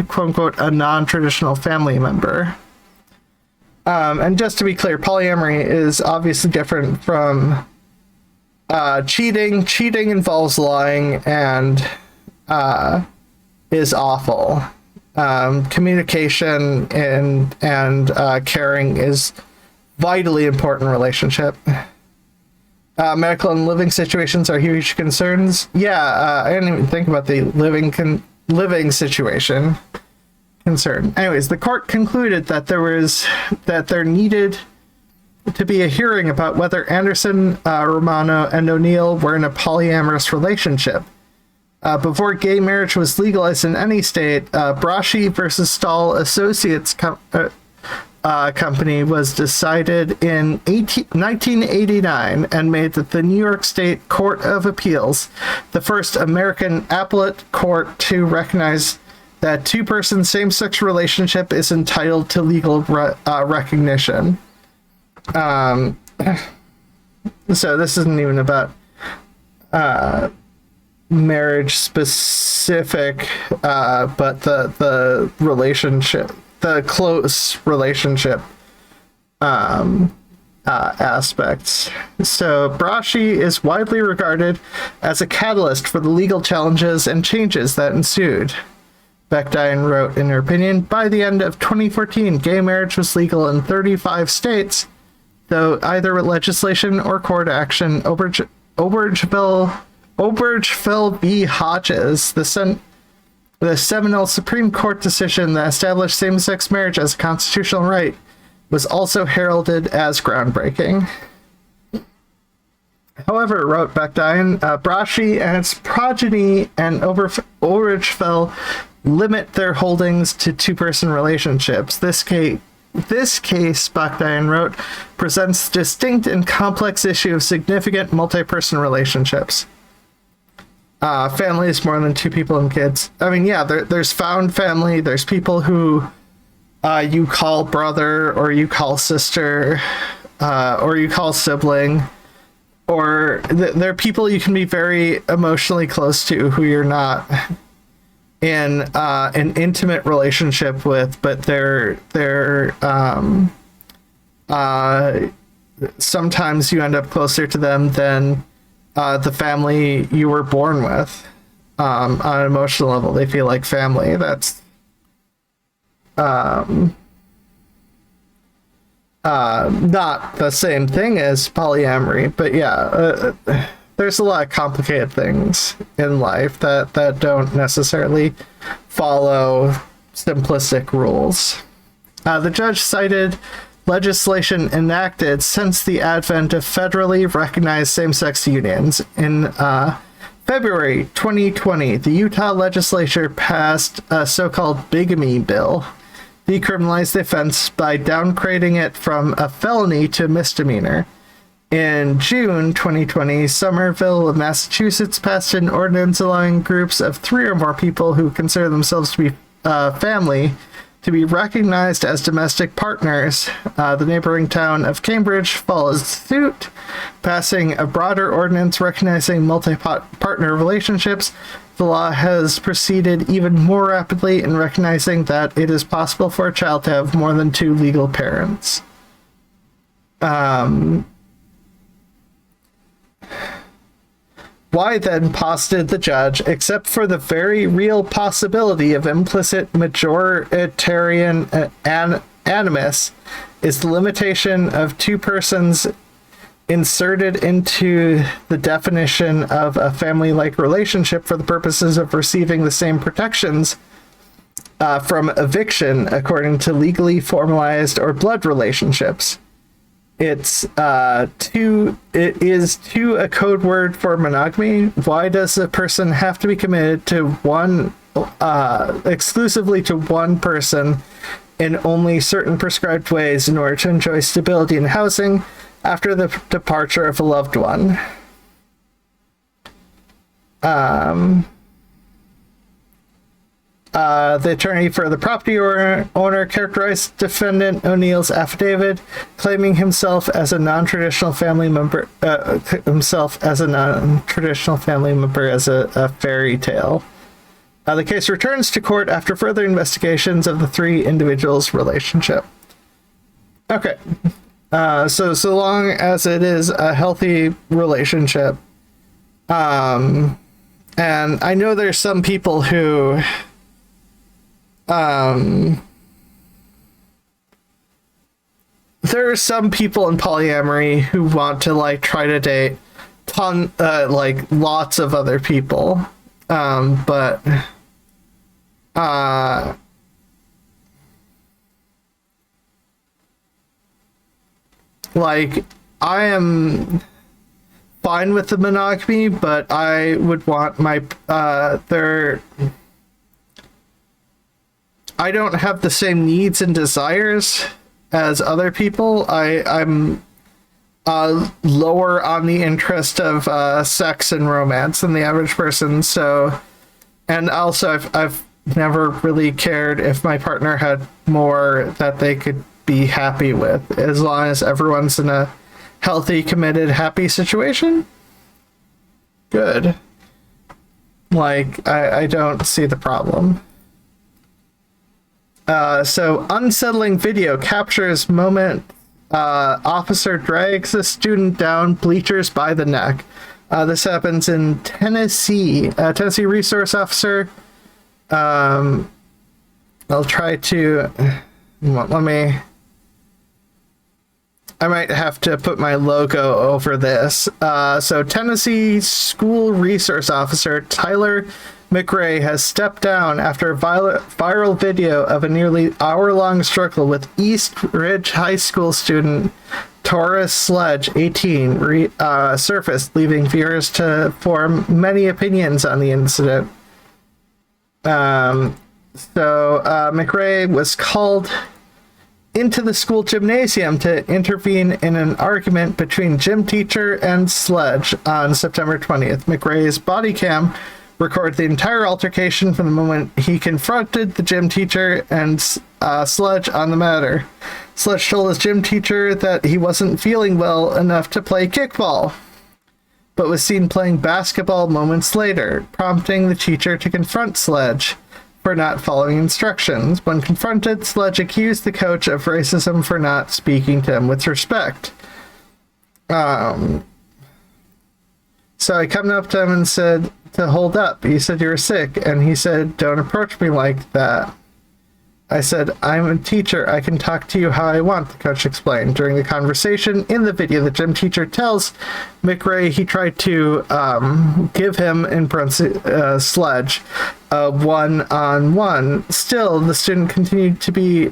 quote-unquote a non-traditional family member. And just to be clear, polyamory is obviously different from cheating. Cheating involves lying and is awful. Communication and caring is vitally important relationship. Medical and living situations are huge concerns. Yeah, I didn't even think about the living situation concern. Anyways, the court concluded that there needed to be a hearing about whether Anderson, Romano, and O'Neill were in a polyamorous relationship. Before gay marriage was legalized in any state, Braschi versus Stahl Associates Company was decided in 1989 and made the New York State Court of Appeals the first American appellate court to recognize that two-person same-sex relationship is entitled to legal recognition. So this isn't even about marriage specific, but the relationship, the close relationship aspects. So Braschi is widely regarded as a catalyst for the legal challenges and changes that ensued. Bekdayan wrote in her opinion, by the end of 2014, gay marriage was legal in 35 states, though either with legislation or court action. Obergefell v. Hodges, the seminal Supreme Court decision that established same-sex marriage as a constitutional right, was also heralded as groundbreaking. However, wrote Bekdayan, Braschi and its progeny and Obergefell limit their holdings to two-person relationships. This case, Bekdayan wrote, presents distinct and complex issue of significant multi-person relationships. Families more than two people and kids. I mean, yeah, there's found family. There's people who you call brother or you call sister or you call sibling. or there are people you can be very emotionally close to who you're not in an intimate relationship with, but they're sometimes you end up closer to them than the family you were born with. On an emotional level, they feel like family. That's not the same thing as polyamory, but yeah, there's a lot of complicated things in life that don't necessarily follow simplistic rules. The judge cited legislation enacted since the advent of federally recognized same-sex unions. In February 2020, the Utah legislature passed a so-called bigamy bill, decriminalized the offense by downgrading it from a felony to a misdemeanor. In June 2020, Somerville, Massachusetts passed an ordinance allowing groups of 3 or more people who consider themselves to be family to be recognized as domestic partners. The neighboring town of Cambridge follows suit, passing a broader ordinance recognizing multi-partner relationships. The law has proceeded even more rapidly in recognizing that it is possible for a child to have more than 2 legal parents. Why then, posited the judge, except for the very real possibility of implicit majoritarian animus, is the limitation of 2 persons inserted into the definition of a family-like relationship for the purposes of receiving the same protections from eviction according to legally formalized or blood relationships. It is a code word for monogamy. Why does a person have to be committed to exclusively to one person in only certain prescribed ways in order to enjoy stability and housing after the departure of a loved one? The attorney for the property owner characterized defendant O'Neill's affidavit, claiming himself as a non-traditional family member, as a fairy tale. The case returns to court after further investigations of the 3 individuals' relationship. Okay, so long as it is a healthy relationship, and I know there's some people who there are some people in polyamory who want to like try to date lots of other people, but like I am fine with the monogamy, but I would want my I don't have the same needs and desires as other people. I'm lower on the interest of sex and romance than the average person. So, and also I've never really cared if my partner had more that they could be happy with, as long as everyone's in a healthy, committed, happy situation. Good. Like, I don't see the problem. So unsettling video captures moment officer drags a student down bleachers by the neck. This happens in Tennessee. Tennessee resource officer. I'll try to. I might have to put my logo over this. So Tennessee school resource officer Tyler McRae has stepped down after a viral video of a nearly hour-long struggle with East Ridge High School student Taurus Sledge, 18, surfaced, leaving viewers to form many opinions on the incident. McRae was called into the school gymnasium to intervene in an argument between gym teacher and Sledge on September 20th. McRae's body cam recorded the entire altercation from the moment he confronted the gym teacher and Sledge on the matter. Sledge told his gym teacher that he wasn't feeling well enough to play kickball. but was seen playing basketball moments later, prompting the teacher to confront Sledge for not following instructions. When confronted, Sledge accused the coach of racism for not speaking to him with respect. So I come up to him and said to hold up. He said, "You're sick." And he said, "Don't approach me like that." I said, "I'm a teacher. I can talk to you how I want," the coach explained. During the conversation in the video, the gym teacher tells McRae he tried to give him, in Sledge, a one-on-one. Still, the student continued to be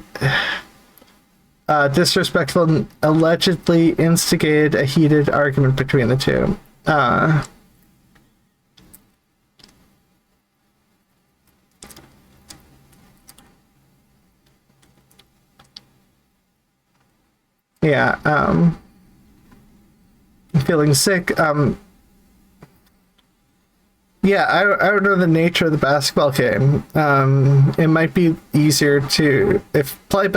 disrespectful and allegedly instigated a heated argument between the two. Yeah, I'm feeling sick. Yeah, I don't know the nature of the basketball game. It might be easier to, if playing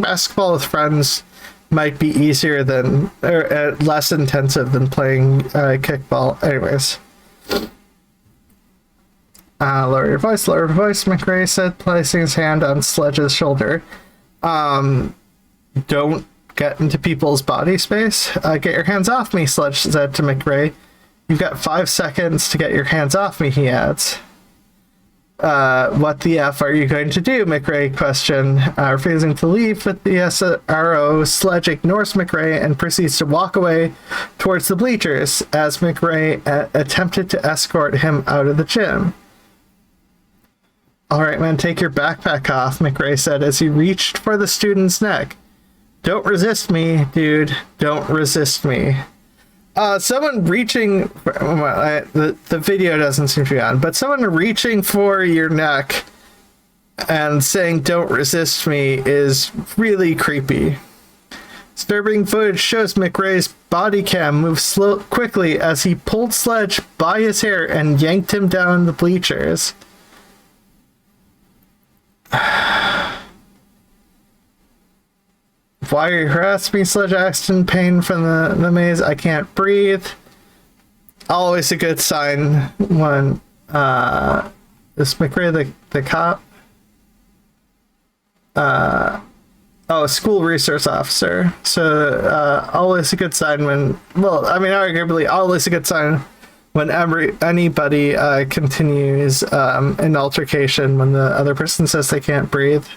basketball with friends might be easier than, or less intensive than playing kickball. Anyways. Lower your voice, McRae said, placing his hand on Sledge's shoulder. Don't get into people's body space. Get your hands off me, Sledge said to McRae. "You've got 5 seconds to get your hands off me," he adds. "What the F are you going to do?" McRae questioned. Refusing to leave with the SRO, Sledge ignores McRae and proceeds to walk away towards the bleachers as McRae attempted to escort him out of the gym. "All right, man, take your backpack off," McRae said as he reached for the student's neck. "Don't resist me, dude. Don't resist me." Someone reaching, the video doesn't seem to be on, but someone reaching for your neck and saying "don't resist me" is really creepy. Disturbing footage shows McRae's body cam move quickly as he pulled Sledge by his hair and yanked him down the bleachers. "Why are you harassing me?" Sledge asked in pain from the maze. "I can't breathe." Always a good sign when is McRae the cop? School resource officer. So always a good sign when, well, I mean, arguably always a good sign when anybody continues an altercation when the other person says they can't breathe.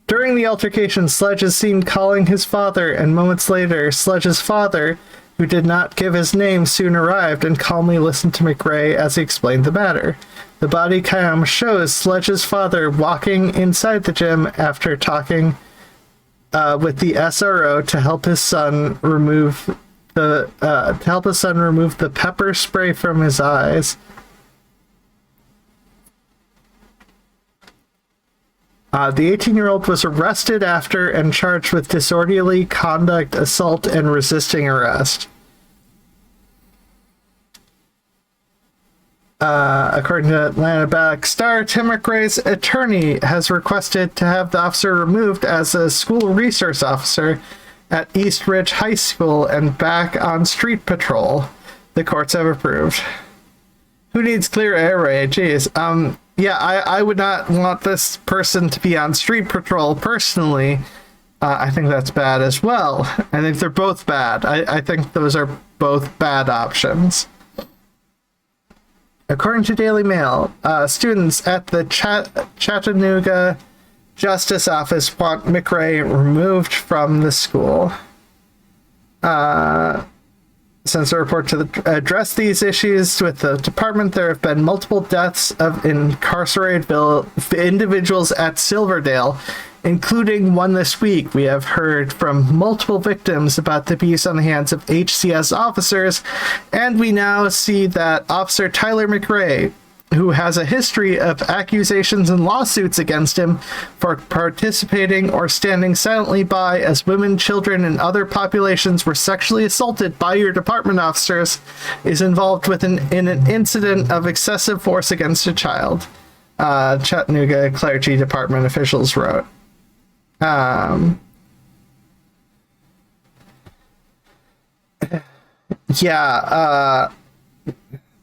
During the altercation, Sledge is seen calling his father, and moments later, Sledge's father, who did not give his name, soon arrived and calmly listened to McRae as he explained the matter. The body cam shows Sledge's father walking inside the gym after talking with the SRO to help his son remove the pepper spray from his eyes. The 18-year-old was arrested after and charged with disorderly conduct, assault, and resisting arrest. According to Atlanta Back Star, Tim McRae's attorney has requested to have the officer removed as a school resource officer at East Ridge High School and back on street patrol. The courts have approved. Who needs clear airway? Jeez. Yeah, I would not want this person to be on street patrol personally. I think that's bad as well. I think they're both bad. I think those are both bad options. According to Daily Mail, students at the Chattanooga Justice Office want McRae removed from the school. Since a report to address these issues with the department, there have been multiple deaths of incarcerated individuals at Silverdale, including one this week. We have heard from multiple victims about the abuse on the hands of HCS officers, and we now see that Officer Tyler McRae, who has a history of accusations and lawsuits against him for participating or standing silently by as women, children, and other populations were sexually assaulted by your department officers, is involved in an incident of excessive force against a child. Chattanooga Clergy Department officials wrote. Yeah,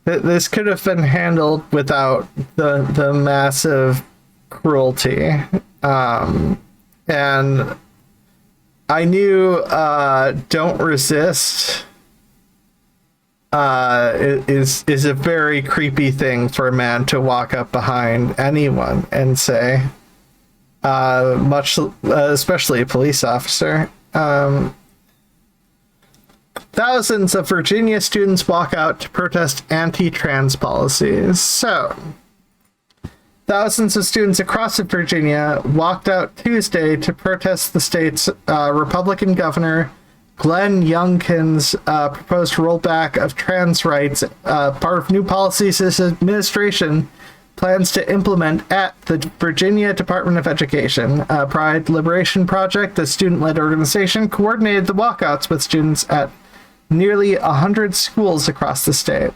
this could have been handled without the massive cruelty. And I knew "Don't Resist" is a very creepy thing for a man to walk up behind anyone and say, especially a police officer. Thousands of Virginia students walk out to protest anti-trans policies. So, thousands of students across Virginia walked out Tuesday to protest the state's Republican governor Glenn Youngkin's proposed rollback of trans rights, part of new policies his administration plans to implement at the Virginia Department of Education. Pride Liberation Project, the student-led organization, coordinated the walkouts with students at nearly 100 schools across the state.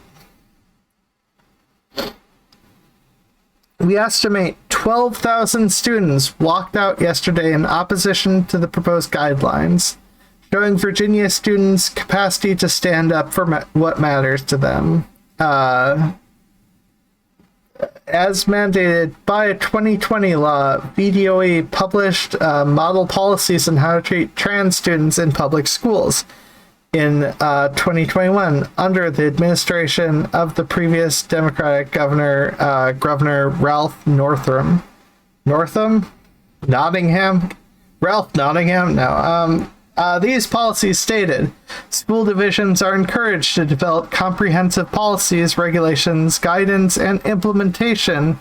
We estimate 12,000 students walked out yesterday in opposition to the proposed guidelines, showing Virginia students' capacity to stand up for what matters to them. As mandated by a 2020 law, VDOE published model policies on how to treat trans students in public schools in 2021 under the administration of the previous Democratic Governor Ralph Northam. Nottingham? Ralph Nottingham? No. These policies stated, school divisions are encouraged to develop comprehensive policies, regulations, guidance, and implementation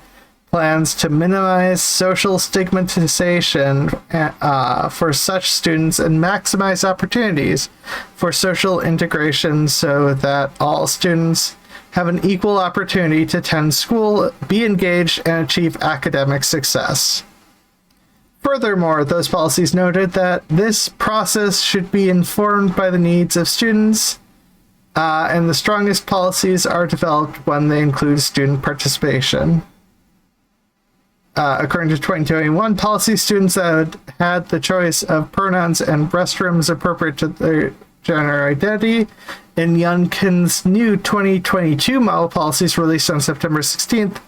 plans to minimize social stigmatization for such students and maximize opportunities for social integration so that all students have an equal opportunity to attend school, be engaged, and achieve academic success. Furthermore, those policies noted that this process should be informed by the needs of students, and the strongest policies are developed when they include student participation. According to 2021 policy, students that had the choice of pronouns and restrooms appropriate to their gender identity in Youngkin's new 2022 model policies released on September 16th,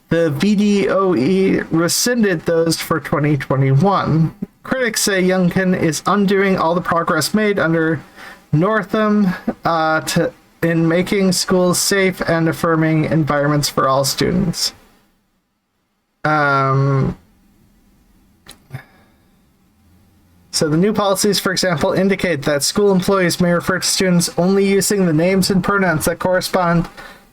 the VDOE rescinded those for 2021. Critics say Youngkin is undoing all the progress made under Northam in making schools safe and affirming environments for all students. So the new policies, for example, indicate that school employees may refer to students only using the names and pronouns that correspond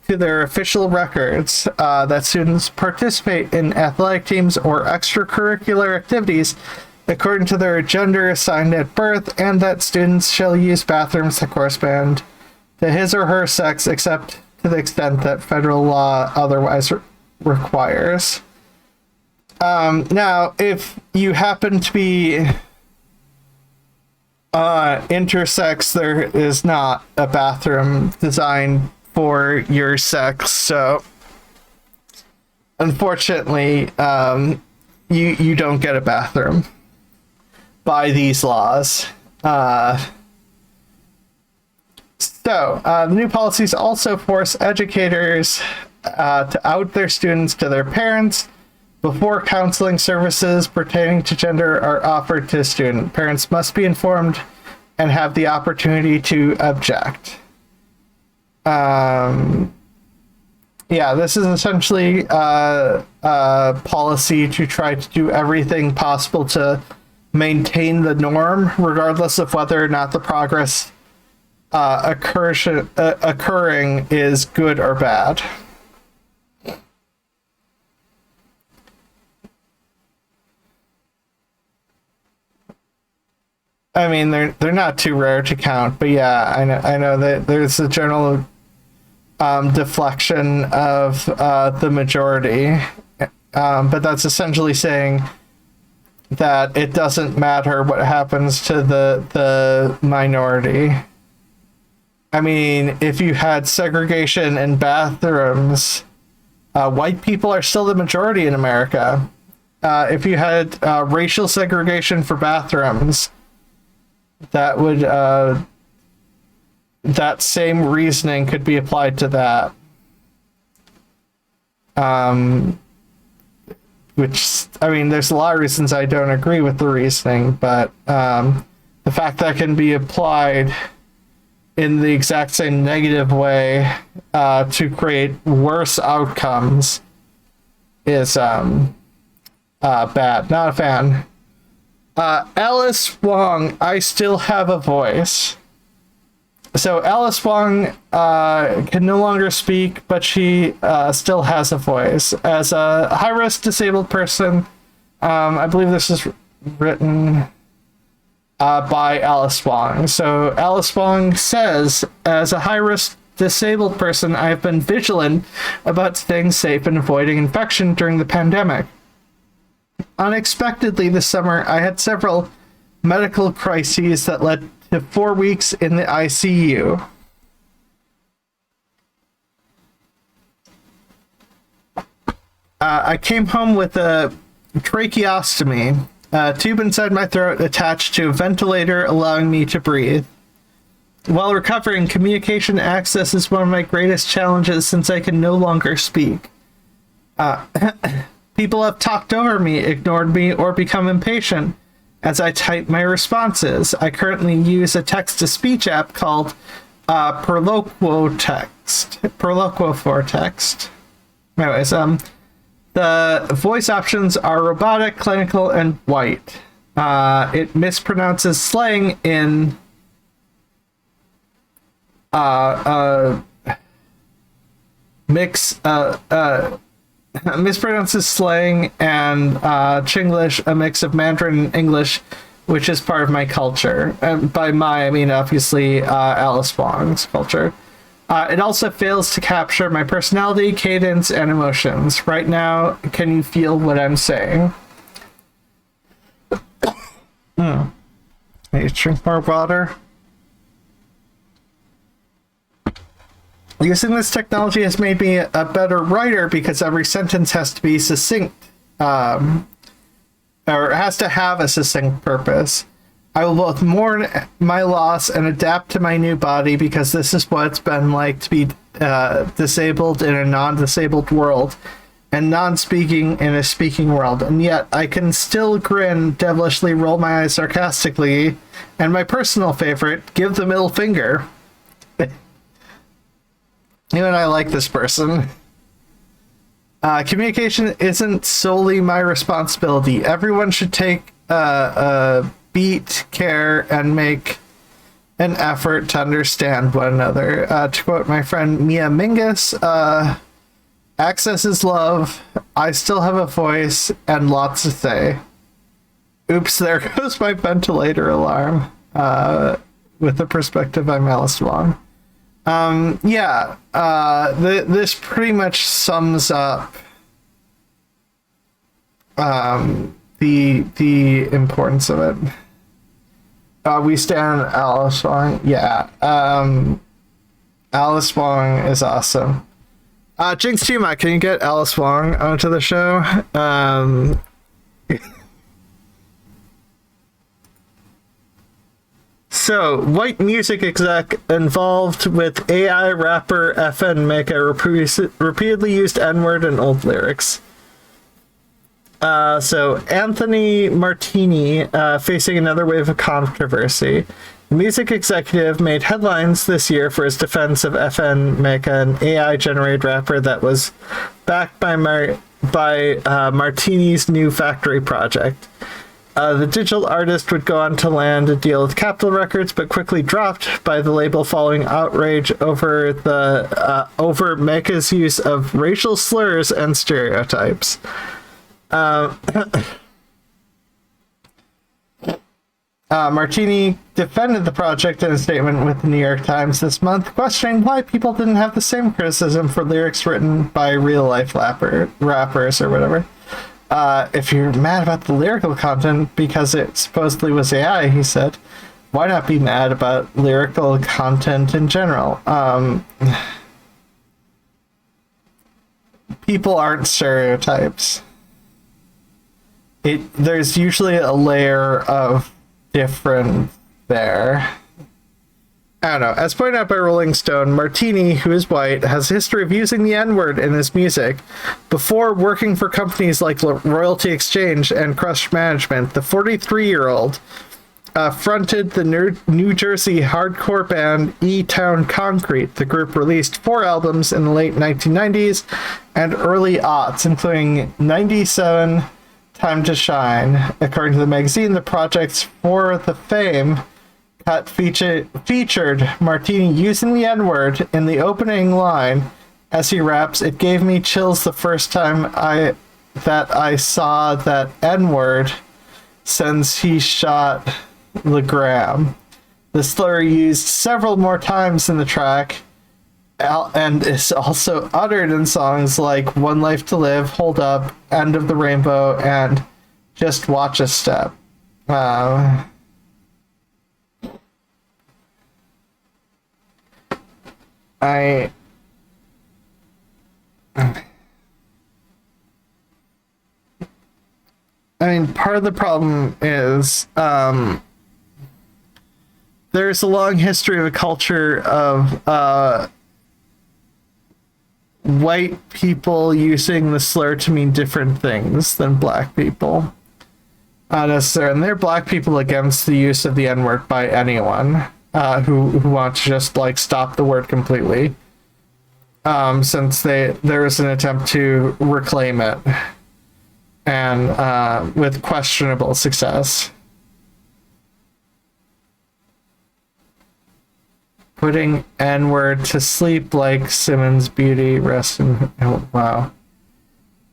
to their official records, that students participate in athletic teams or extracurricular activities according to their gender assigned at birth, and that students shall use bathrooms that correspond to his or her sex except to the extent that federal law otherwise requires. Now, if you happen to be intersex, there is not a bathroom designed for your sex, so unfortunately, you don't get a bathroom by these laws. The new policies also force educators to out their students to their parents before counseling services pertaining to gender are offered to a student. Parents must be informed and have the opportunity to object. This is essentially a policy to try to do everything possible to maintain the norm, regardless of whether or not the progress occurring is good or bad. I mean, they're not too rare to count, but yeah, I know that there's a general deflection of the majority, but that's essentially saying that it doesn't matter what happens to the minority. I mean, if you had segregation in bathrooms, white people are still the majority in America. If you had racial segregation for bathrooms, that would that same reasoning could be applied to that. Which, I mean, there's a lot of reasons I don't agree with the reasoning, but the fact that it can be applied in the exact same negative way to create worse outcomes is bad. Not a fan. Alice Wong, I still have a voice. So Alice Wong can no longer speak, but she still has a voice. As a high-risk disabled person, I believe this is written by Alice Wong. So Alice Wong says, as a high-risk disabled person, I have been vigilant about staying safe and avoiding infection during the pandemic. Unexpectedly this summer, I had several medical crises that led to 4 weeks in the ICU. I came home with a tracheostomy, a tube inside my throat attached to a ventilator allowing me to breathe. While recovering, communication access is one of my greatest challenges since I can no longer speak. People have talked over me, ignored me, or become impatient as I type my responses. I currently use a text-to-speech app called Perloquo for Text. Anyways, the voice options are robotic, clinical, and white. It mispronounces slang in mispronounces slang and Chinglish, a mix of Mandarin and English, which is part of my culture. By my, I mean obviously Alice Wong's culture. It also fails to capture my personality, cadence, and emotions. Right now, can you feel what I'm saying? I need to drink more water. Using this technology has made me a better writer because every sentence has to be succinct, or has to have a succinct purpose. I will both mourn my loss and adapt to my new body because this is what it's been like to be disabled in a non-disabled world and non-speaking in a speaking world. And yet I can still grin, devilishly roll my eyes sarcastically, and my personal favorite, give the middle finger. You and I like this person. Communication isn't solely my responsibility. Everyone should take a beat, care, and make an effort to understand one another. To quote my friend Mia Mingus, access is love, I still have a voice, and lots to say. Oops, there goes my ventilator alarm. With the perspective, I'm Alice Wong. This pretty much sums up the importance of it. We stand Alice Wong. Yeah. Alice Wong is awesome. Jinx Tuma, can you get Alice Wong onto the show? So, white music exec involved with AI rapper FN Meka repeatedly used N-word in old lyrics. So, Anthony Martini facing another wave of controversy. The music executive made headlines this year for his defense of FN Meka, an AI-generated rapper that was backed by Martini's new factory project. The digital artist would go on to land a deal with Capitol Records, but quickly dropped by the label following outrage over Meka's use of racial slurs and stereotypes. Martini defended the project in a statement with the New York Times this month, questioning why people didn't have the same criticism for lyrics written by real-life rappers or whatever. If you're mad about the lyrical content because it supposedly was AI, he said, why not be mad about lyrical content in general? People aren't stereotypes. There's usually a layer of difference there. I don't know. As pointed out by Rolling Stone, Martini, who is white, has a history of using the N-word in his music. Before working for companies like Royalty Exchange and Crush Management, the 43-year-old fronted the New Jersey hardcore band E-Town Concrete. The group released 4 albums in the late 1990s and early aughts, including 97 Time to Shine. According to the magazine, the project's For the Fame cut featured Martini using the N-word in the opening line as he raps, "It gave me chills the first time I saw that N-word since he shot LeGram." The slur used several more times in the track and is also uttered in songs like One Life to Live, Hold Up, End of the Rainbow, and Just Watch a Step. I mean, part of the problem is there's a long history of a culture of white people using the slur to mean different things than black people. Not necessarily. And there are black people against the use of the N-word by anyone who want to just like stop the word completely. Since there was an attempt to reclaim it, and with questionable success. Putting N-word to sleep like Simmons Beauty, rest in... Oh, wow.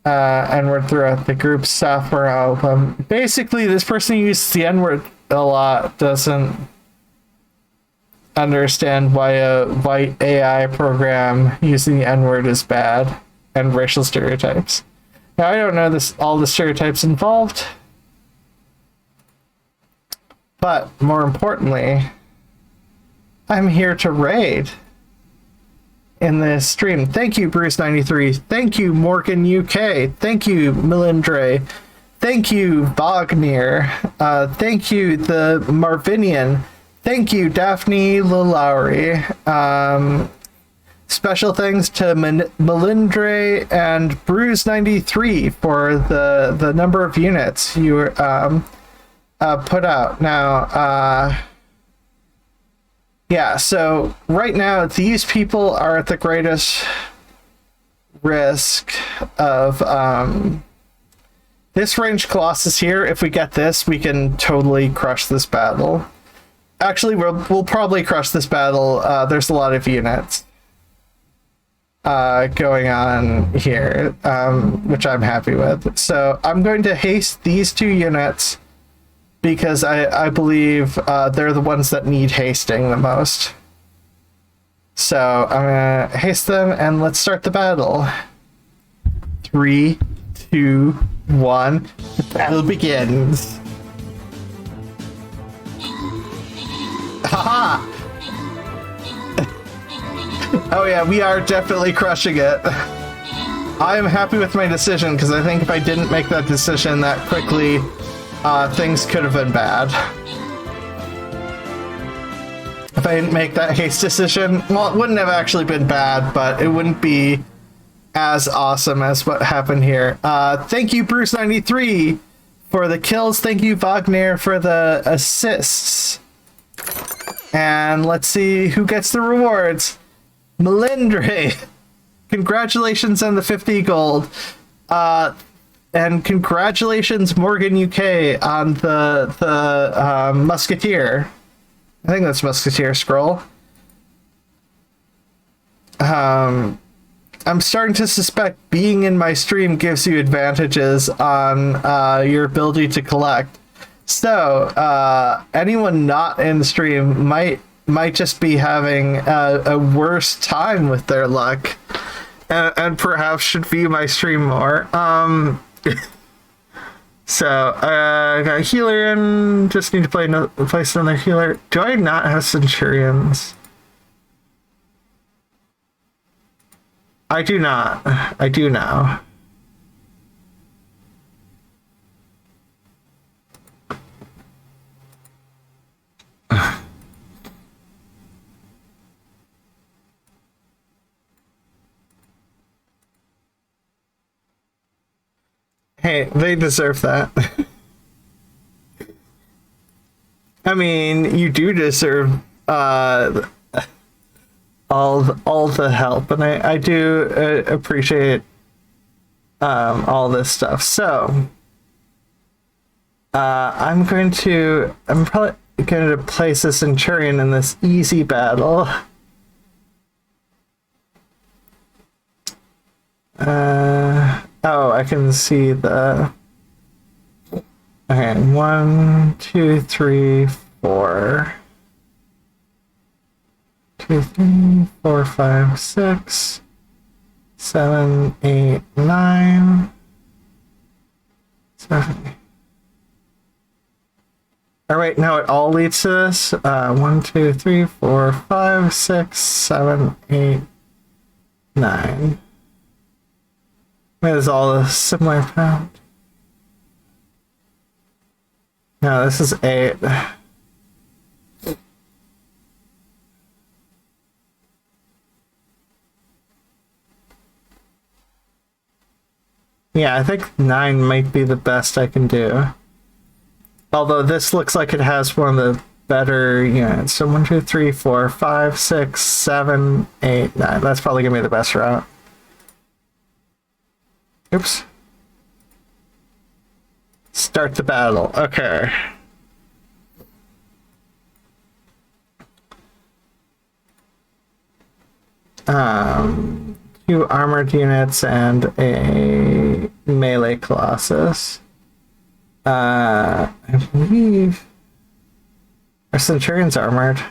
N-word throughout the group's sophomore album. Basically, this person who uses the N-word a lot doesn't understand why a white AI program using the N-word is bad, and racial stereotypes. Now, I don't know all the stereotypes involved, but more importantly, I'm here to raid in this stream. Thank you, Bruce93. Thank you, Morgan UK. Thank you, Melindre. Thank you, Wagner. Thank you, the Marvinian. Thank you, Daphne Lalaurie. Special thanks to Melindre and Bruce93 for the number of units you put out. Now, yeah, so right now these people are at the greatest risk of this ranged Colossus here. If we get this, we can totally crush this battle. Actually, we'll probably crush this battle. There's a lot of units going on here, which I'm happy with. So I'm going to haste these 2 units because I believe they're the ones that need hasting the most. So I'm gonna haste them and let's start the battle. 3, 2, 1. The battle begins. Haha! Oh yeah, we are definitely crushing it. I am happy with my decision because I think if I didn't make that decision that quickly, things could have been bad. If I didn't make that haste decision, well, it wouldn't have actually been bad, but it wouldn't be as awesome as what happened here. Thank you, Bruce93, for the kills. Thank you, Wagner, for the assists. And let's see who gets the rewards. Melindre, congratulations on the 50 gold. And congratulations, Morgan UK, on the Musketeer. I think that's Musketeer scroll. I'm starting to suspect being in my stream gives you advantages on your ability to collect. So anyone not in the stream might just be having a worse time with their luck, and perhaps should view my stream more. So, got a healer in, just need to place another healer. Do I not have Centurions? I do not. I do now. Hey, they deserve that. I mean, you do deserve all the help, and I do appreciate all this stuff. So I'm probably going to place a Centurion in this easy battle. Oh, I can see the... Okay, 1, 2, 3, 4. 2, 3, 4, 5, 6, 7, 8, 9. 7. All right, now it all leads to this. 1, 2, 3, 4, 5, 6, 7, 8, 9. It is all a similar path. No, this is 8. Yeah, I think 9 might be the best I can do. Although this looks like it has one of the better units. So 1, 2, 3, 4, 5, 6, 7, 8, 9. That's probably going to be the best route. Oops. Start the battle. Okay. Two armored units and a melee colossus. I believe our Centurion's armored.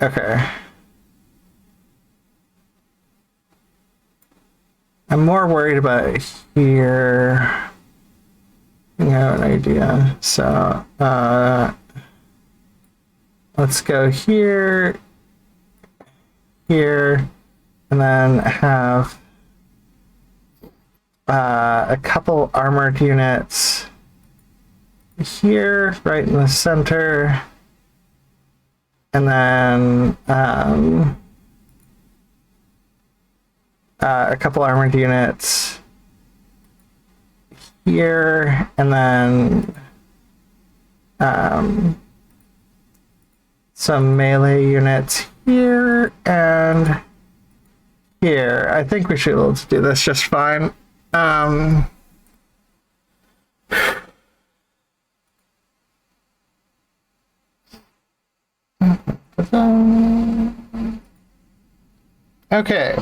Okay. I'm more worried about here. I have an idea. So, let's go here, here, and then have a couple armored units here, right in the center, and then a couple armored units here, and then some melee units here and here. I think we should be able to do this just fine. Okay.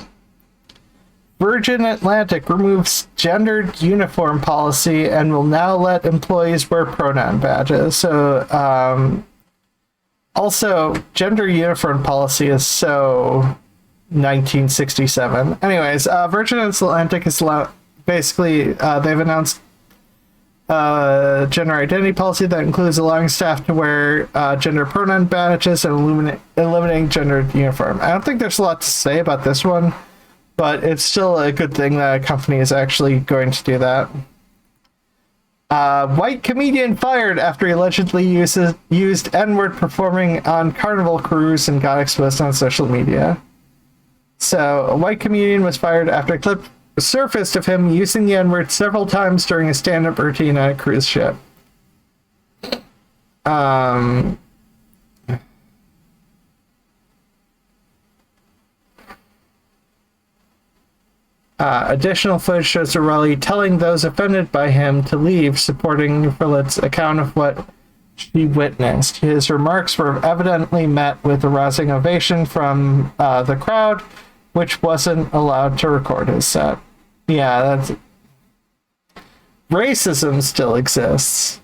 Virgin Atlantic removes gendered uniform policy and will now let employees wear pronoun badges. So, also, gender uniform policy is so 1967. Anyways, Virgin Atlantic is basically, they've announced gender identity policy that includes allowing staff to wear gender pronoun badges and eliminating gendered uniform. I don't think there's a lot to say about this one, but it's still a good thing that a company is actually going to do that. White comedian fired after he allegedly used N-word performing on Carnival cruise and got exposed on social media. So, a white comedian was fired after a clip surfaced of him using the N-word several times during a stand-up routine on a cruise ship. Additional footage shows O'Reilly telling those offended by him to leave, supporting Frillett's account of what she witnessed. His remarks were evidently met with a rousing ovation from the crowd, which wasn't allowed to record his set. Yeah, that's... Racism still exists.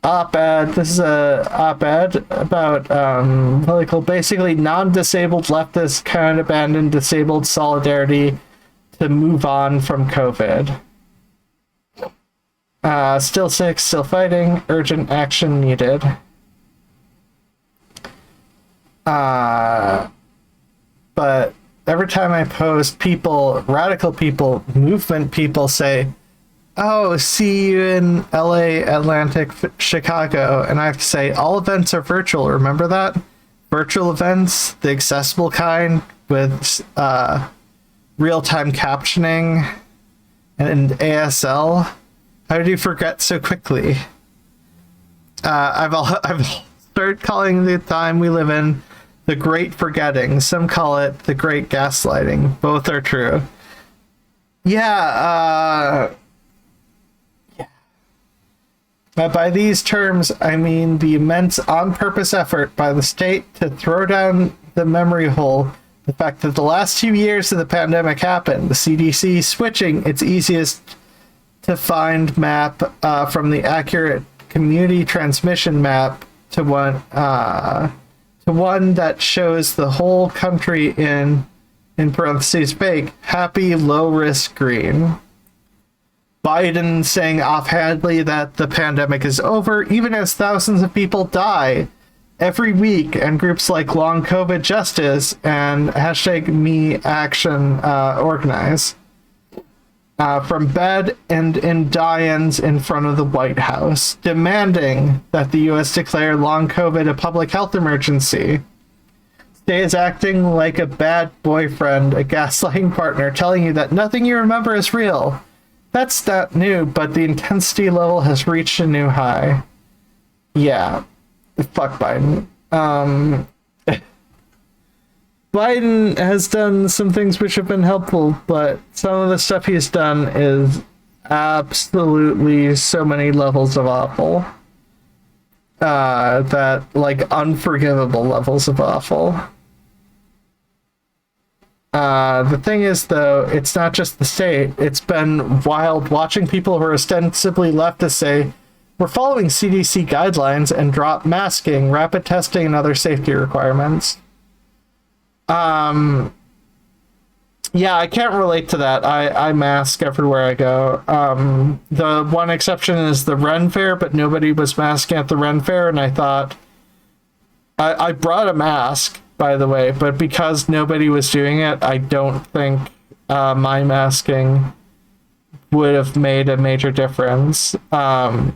Op-ed. This is a op-ed about basically non-disabled leftists can't abandon disabled solidarity to move on from COVID. Still sick, still fighting, urgent action needed. But every time I post, radical people, movement people say, oh, see you in LA, Atlantic, Chicago. And I have to say, all events are virtual. Remember that? Virtual events, the accessible kind with real-time captioning and ASL. How did you forget so quickly? I've started calling the time we live in the Great Forgetting. Some call it the Great Gaslighting. Both are true. Yeah. By these terms, I mean the immense on-purpose effort by the state to throw down the memory hole. The fact that the last 2 years of the pandemic happened, the CDC switching its easiest to find map from the accurate community transmission map to one that shows the whole country in parentheses fake happy low risk green. Biden saying offhandedly that the pandemic is over, even as thousands of people die every week, and groups like Long COVID Justice and hashtag Me Action organize from bed and in die-ins in front of the White House, demanding that the U.S. declare Long COVID a public health emergency. Stay is acting like a bad boyfriend, a gaslighting partner, telling you that nothing you remember is real. That's not new, but the intensity level has reached a new high. Yeah. Fuck Biden. Biden has done some things which have been helpful, but some of the stuff he's done is absolutely so many levels of awful. That, like, unforgivable levels of awful. The thing is, though, it's not just the state. It's been wild watching people who are ostensibly leftists say, we're following CDC guidelines and drop masking, rapid testing, and other safety requirements. Yeah, I can't relate to that. I mask everywhere I go. The one exception is the Ren Fair, but nobody was masking at the Ren Fair, and I thought... I brought a mask, by the way, but because nobody was doing it, I don't think my masking would have made a major difference. A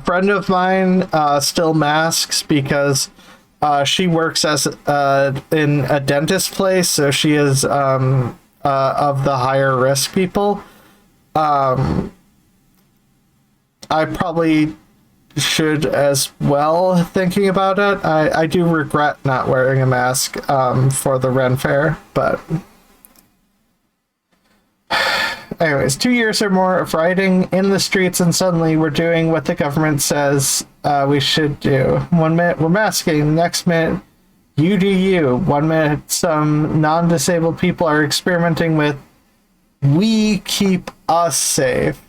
friend of mine still masks because she works as in a dentist place, so she is of the higher risk people. I probably should as well, thinking about it. I do regret not wearing a mask for the Ren Fair, but anyways, 2 years or more of rioting in the streets, and suddenly we're doing what the government says we should do. 1 minute we're masking, the next minute you do you. 1 minute some non-disabled people are experimenting with we keep us safe.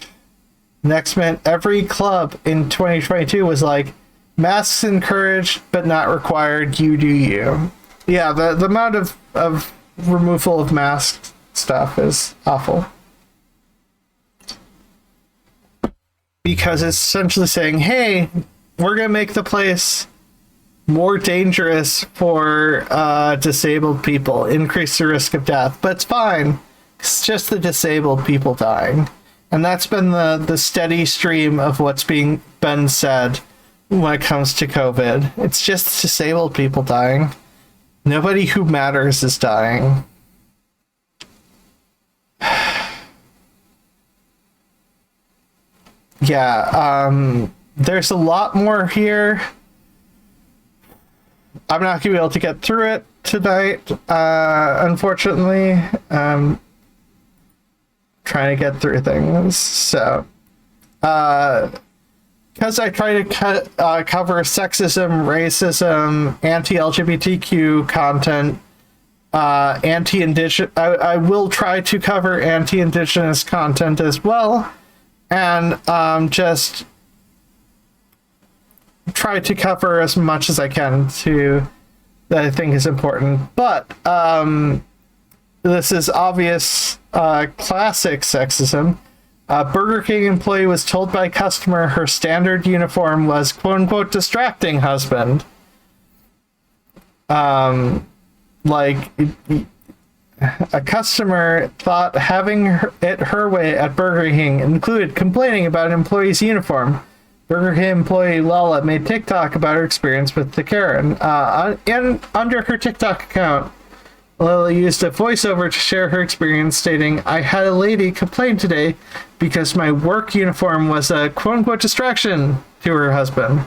Next minute every club in 2022 was like masks encouraged but not required, you do you. Yeah, the amount of removal of mask stuff is awful. Because it's essentially saying, hey, we're going to make the place more dangerous for disabled people, increase the risk of death. But it's fine. It's just the disabled people dying. And that's been the steady stream of what's been said when it comes to COVID. It's just disabled people dying. Nobody who matters is dying. Yeah, there's a lot more here. I'm not going to be able to get through it tonight, unfortunately. Trying to get through things, so because I try to cover sexism, racism, anti-LGBTQ content, anti-indigenous, I will try to cover anti-indigenous content as well, and just try to cover as much as I can to that I think is important. But this is obvious classic sexism. A Burger King employee was told by a customer her standard uniform was quote-unquote distracting husband. Like, a customer thought having it her way at Burger King included complaining about an employee's uniform. Burger King employee Lala made TikTok about her experience with the Karen. And under her TikTok account, Lila used a voiceover to share her experience, stating, "I had a lady complain today because my work uniform was a quote-unquote distraction," to her husband.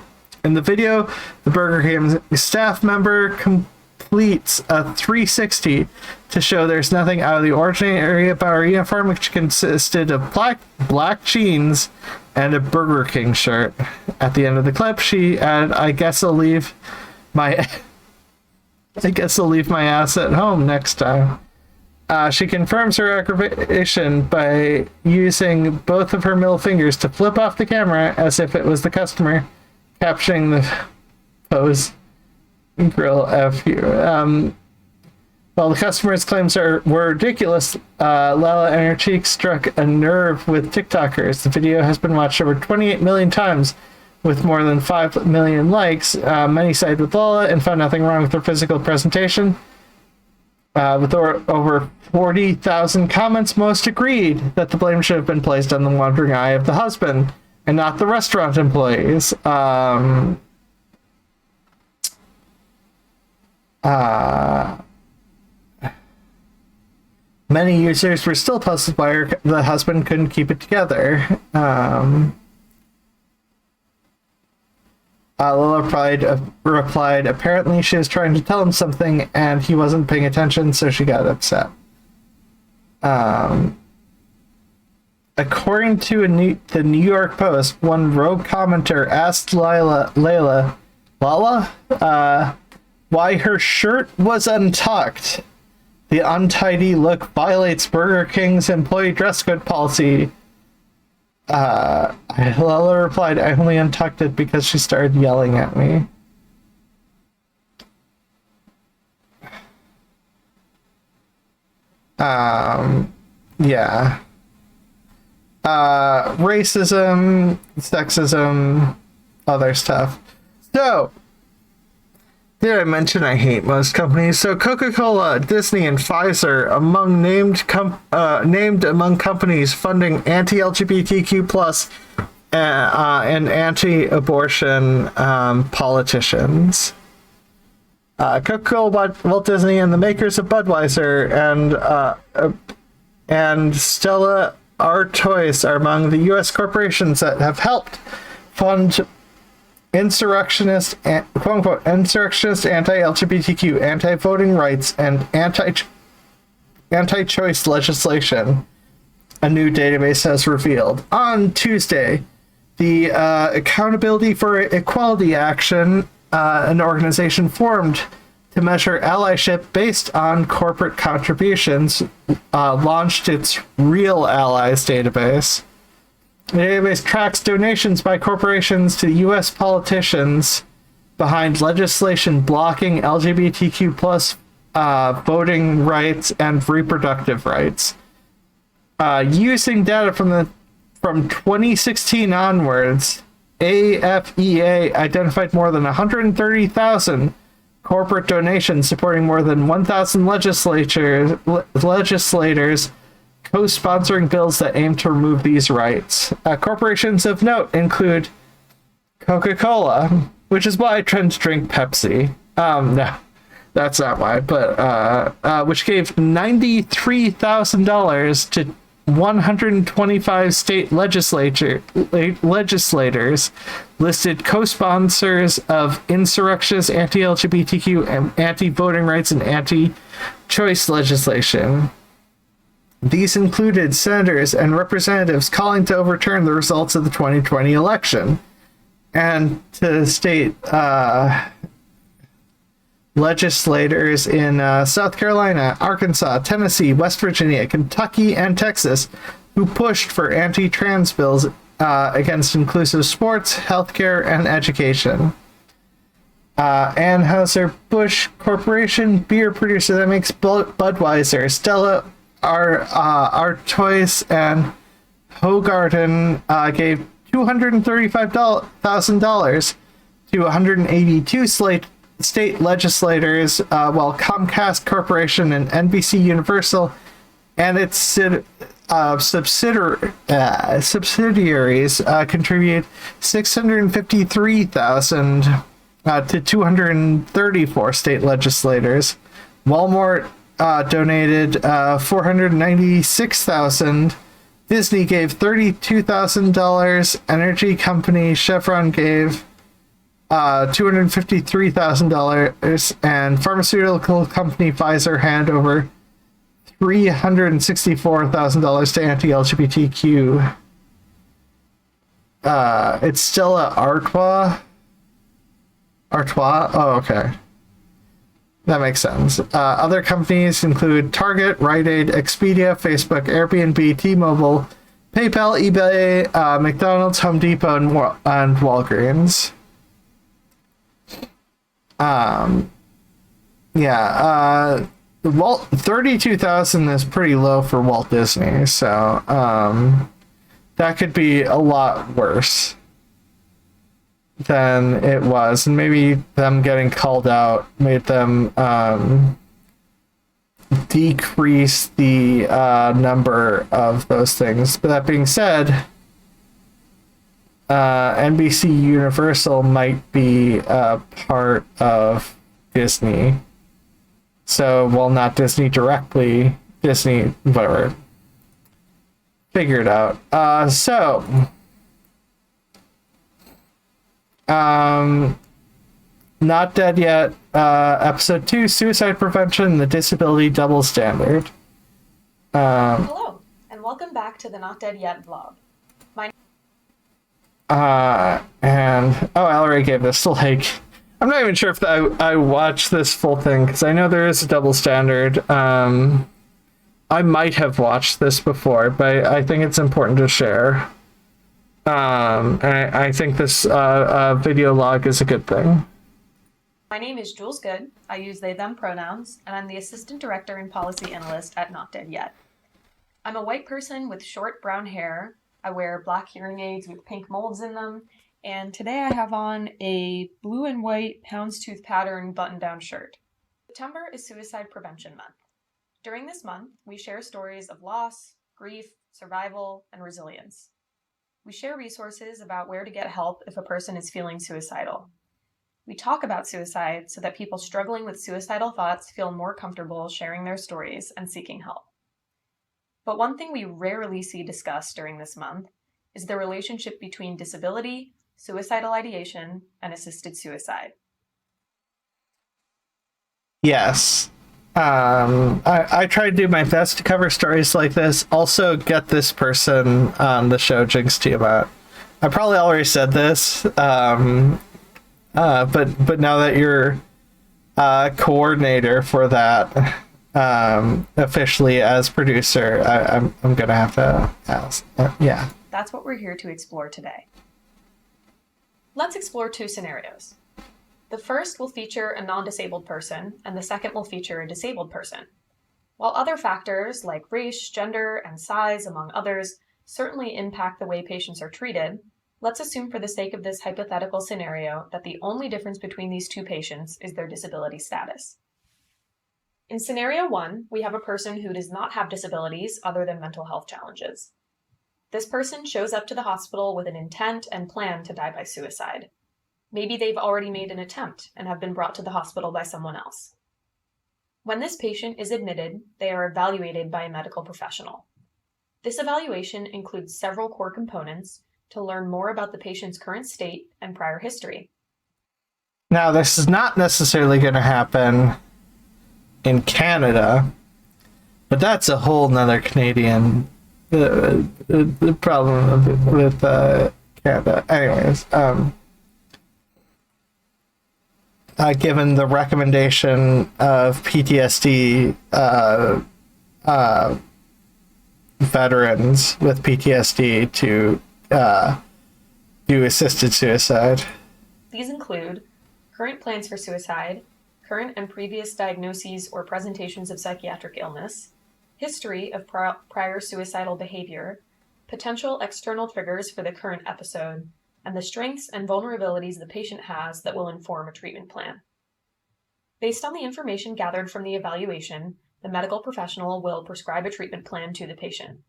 In the video, the Burger King staff member completes a 360 to show there's nothing out of the ordinary about her uniform, which consisted of black jeans and a Burger King shirt. At the end of the clip, she added, I guess I'll leave my ass at home next time." She confirms her aggravation by using both of her middle fingers to flip off the camera as if it was the customer, captioning the pose, "Grill F you." While the customer's claims were ridiculous, Lala and her cheek struck a nerve with TikTokers. The video has been watched over 28 million times with more than 5 million likes. Many sided with Lala and found nothing wrong with her physical presentation. With over 40,000 comments, most agreed that the blame should have been placed on the wandering eye of the husband and not the restaurant employees. Many users were still puzzled why the husband couldn't keep it together. Lila replied, apparently she was trying to tell him something and he wasn't paying attention, so she got upset. According to the New York Post, one rogue commenter asked Lala, why her shirt was untucked. The untidy look violates Burger King's employee dress code policy. Lala replied, I only untucked it because she started yelling at me. Yeah. Racism, sexism, other stuff. So, did I mention I hate most companies? So Coca-Cola, Disney, and Pfizer named among companies funding anti-LGBTQ plus and anti-abortion politicians. Coca-Cola, Walt Disney, and the makers of Budweiser and Stella Artois are among the U.S. corporations that have helped fund insurrectionist, quote-unquote, insurrectionist, anti-LGBTQ, anti-voting rights, and anti-choice legislation, a new database has revealed. On Tuesday, the Accountability for Equality Action, an organization formed to measure allyship based on corporate contributions, launched its Real Allies database. The database tracks donations by corporations to U.S. politicians behind legislation blocking LGBTQ plus voting rights and reproductive rights. Using data from 2016 onwards, AFEA identified more than 130,000 corporate donations supporting more than 1,000 legislators co-sponsoring bills that aim to remove these rights. Corporations of note include Coca-Cola, which is why I tend to drink Pepsi. No, that's not why, but which gave $93,000 to 125 state legislators listed co-sponsors of insurrectionist, anti-LGBTQ, and anti-voting rights and anti-choice legislation. These included senators and representatives calling to overturn the results of the 2020 election, and to state legislators in South Carolina, Arkansas, Tennessee, West Virginia, Kentucky, and Texas who pushed for anti-trans bills against inclusive sports, healthcare, and education. Anheuser-Busch Corporation, beer producer that makes Budweiser, Stella Artois, and Hogarten gave $235,000 to 182 state legislators, while Comcast Corporation and NBC Universal and its subsidiaries contribute $653,000 to 234 state legislators. Walmart donated $496,000. Disney gave $32,000. Energy company Chevron gave $253,000, and pharmaceutical company Pfizer handed over $364,000 to anti-LGBTQ. It's still at Artois. Oh, okay. That makes sense. Other companies include Target, Rite Aid, Expedia, Facebook, Airbnb, T-Mobile, PayPal, eBay, McDonald's, Home Depot, and Walgreens. Walt 32,000 is pretty low for Walt Disney, so that could be a lot worse than it was, and maybe them getting called out made them decrease the number of those things. But that being said, NBC Universal might be part of Disney. So, while not Disney directly, Disney, whatever. Figure it out. Not Dead Yet, episode 2, Suicide Prevention, the Disability Double Standard. Hello, and welcome back to the Not Dead Yet vlog. Ellery gave this, like, I'm not even sure if I watched this full thing, because I know there is a double standard. I might have watched this before, but I think it's important to share. I think this video log is a good thing. My name is Jules Good. I use they, them pronouns, and I'm the Assistant Director and Policy Analyst at Not Dead Yet. I'm a white person with short brown hair. I wear black hearing aids with pink molds in them, and today I have on a blue and white houndstooth pattern button-down shirt. September is Suicide Prevention Month. During this month, we share stories of loss, grief, survival, and resilience. We share resources about where to get help if a person is feeling suicidal. We talk about suicide so that people struggling with suicidal thoughts feel more comfortable sharing their stories and seeking help. But one thing we rarely see discussed during this month is the relationship between disability, suicidal ideation, and assisted suicide. Yes. I try to do my best to cover stories like this. Also, get this person on the show, Jinx Tiamat. I probably already said this, but now that you're coordinator for that, officially as producer, I'm gonna have to ask. Yeah. That's what we're here to explore today. Let's explore two scenarios. The first will feature a non-disabled person, and the second will feature a disabled person. While other factors like race, gender, and size, among others, certainly impact the way patients are treated, let's assume for the sake of this hypothetical scenario that the only difference between these two patients is their disability status. In scenario 1, we have a person who does not have disabilities other than mental health challenges. This person shows up to the hospital with an intent and plan to die by suicide. Maybe they've already made an attempt and have been brought to the hospital by someone else. When this patient is admitted, they are evaluated by a medical professional. This evaluation includes several core components to learn more about the patient's current state and prior history. Now, this is not necessarily going to happen in Canada, but that's a whole nother Canadian the problem with Canada. Anyways, given the recommendation of PTSD veterans with PTSD to do assisted suicide. These include current plans for suicide, current and previous diagnoses or presentations of psychiatric illness, history of prior suicidal behavior, potential external triggers for the current episode, and the strengths and vulnerabilities the patient has that will inform a treatment plan. Based on the information gathered from the evaluation, the medical professional will prescribe a treatment plan to the patient.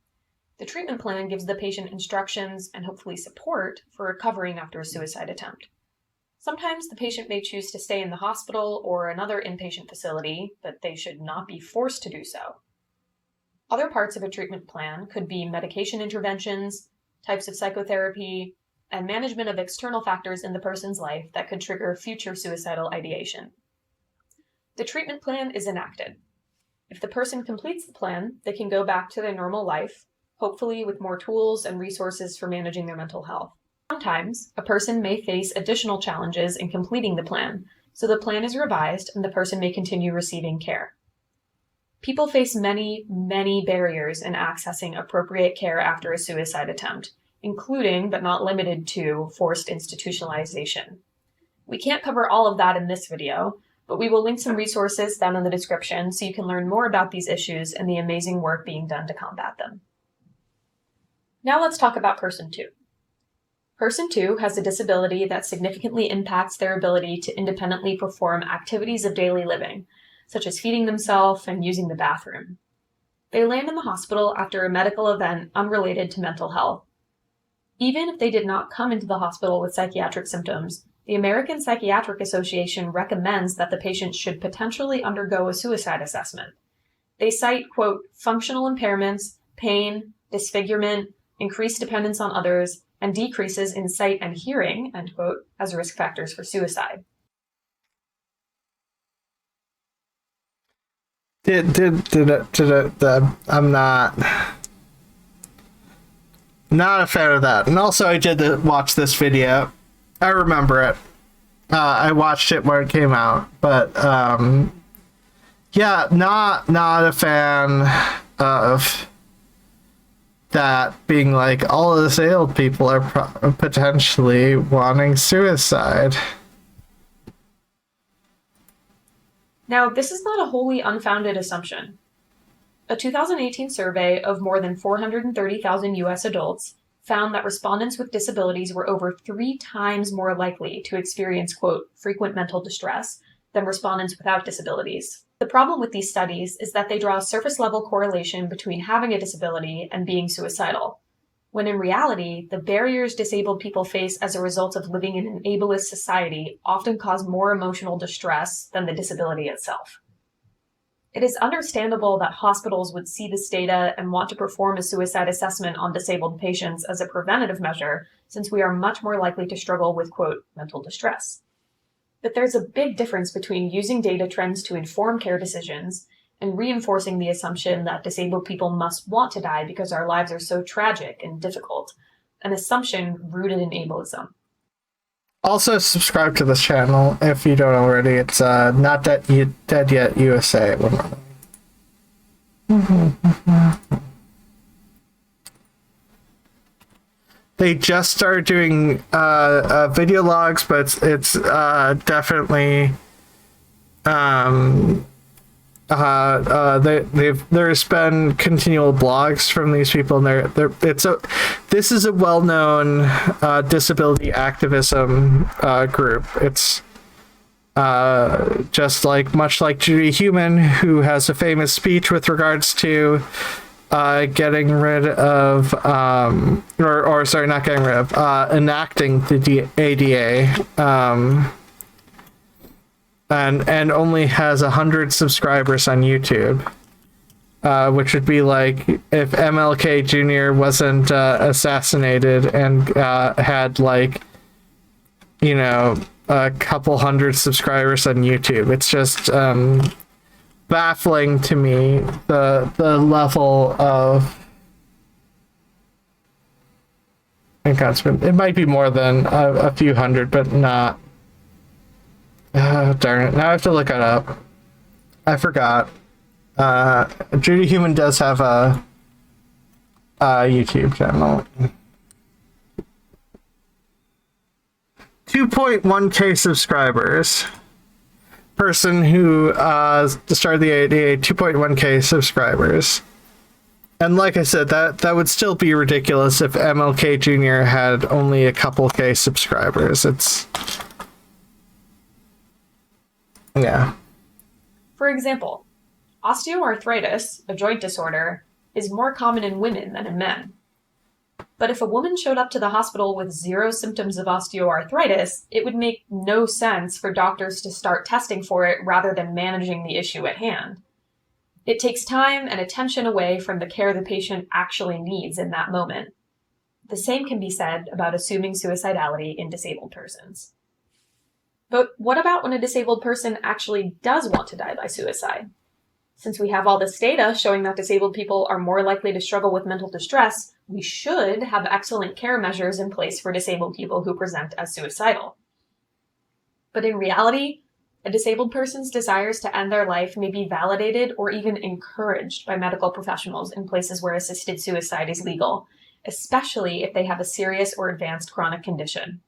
The treatment plan gives the patient instructions and hopefully support for recovering after a suicide attempt. Sometimes the patient may choose to stay in the hospital or another inpatient facility, but they should not be forced to do so. Other parts of a treatment plan could be medication interventions, types of psychotherapy, and management of external factors in the person's life that could trigger future suicidal ideation. The treatment plan is enacted. If the person completes the plan, they can go back to their normal life, hopefully with more tools and resources for managing their mental health. Sometimes, a person may face additional challenges in completing the plan, so the plan is revised and the person may continue receiving care. People face many, many barriers in accessing appropriate care after a suicide attempt, including, but not limited to, forced institutionalization. We can't cover all of that in this video, but we will link some resources down in the description so you can learn more about these issues and the amazing work being done to combat them. Now let's talk about Person 2. Person 2 has a disability that significantly impacts their ability to independently perform activities of daily living, such as feeding themselves and using the bathroom. They land in the hospital after a medical event unrelated to mental health. Even if they did not come into the hospital with psychiatric symptoms, the American Psychiatric Association recommends that the patient should potentially undergo a suicide assessment. They cite, quote, functional impairments, pain, disfigurement, increased dependence on others, and decreases in sight and hearing, end quote, as risk factors for suicide. I'm not a fan of that. And also, I did watch this video. I remember it. I watched it when it came out, but yeah, not a fan of that being like all of the disabled people are potentially wanting suicide. Now, this is not a wholly unfounded assumption. A 2018 survey of more than 430,000 US adults found that respondents with disabilities were over 3 times more likely to experience, quote, frequent mental distress than respondents without disabilities. The problem with these studies is that they draw a surface-level correlation between having a disability and being suicidal, when in reality, the barriers disabled people face as a result of living in an ableist society often cause more emotional distress than the disability itself. It is understandable that hospitals would see this data and want to perform a suicide assessment on disabled patients as a preventative measure, since we are much more likely to struggle with, quote, mental distress. But there's a big difference between using data trends to inform care decisions and reinforcing the assumption that disabled people must want to die because our lives are so tragic and difficult, an assumption rooted in ableism. Also, subscribe to this channel if you don't already. It's Not Dead Yet USA. They just started doing video logs, but it's definitely there's been continual blogs from these people, and this is a well-known disability activism group. It's just much like Judy Human, who has a famous speech with regards to getting rid of not getting rid of enacting the ADA, and only has 100 subscribers on YouTube, which would be like if MLK Jr. wasn't assassinated and had a couple hundred subscribers on YouTube. It's just baffling to me the level of engagement. It might be more than a few hundred, but not. Darn it! Now I have to look it up. I forgot. Judy Human does have a YouTube channel. 2.1k subscribers. Person who started the ADA, 2.1k subscribers. And like I said, that would still be ridiculous if MLK Jr. had only a couple K subscribers. It's... yeah. For example, osteoarthritis, a joint disorder, is more common in women than in men. But if a woman showed up to the hospital with 0 symptoms of osteoarthritis, it would make no sense for doctors to start testing for it rather than managing the issue at hand. It takes time and attention away from the care the patient actually needs in that moment. The same can be said about assuming suicidality in disabled persons. But what about when a disabled person actually does want to die by suicide? Since we have all this data showing that disabled people are more likely to struggle with mental distress, we should have excellent care measures in place for disabled people who present as suicidal. But in reality, a disabled person's desires to end their life may be validated or even encouraged by medical professionals in places where assisted suicide is legal, especially if they have a serious or advanced chronic condition.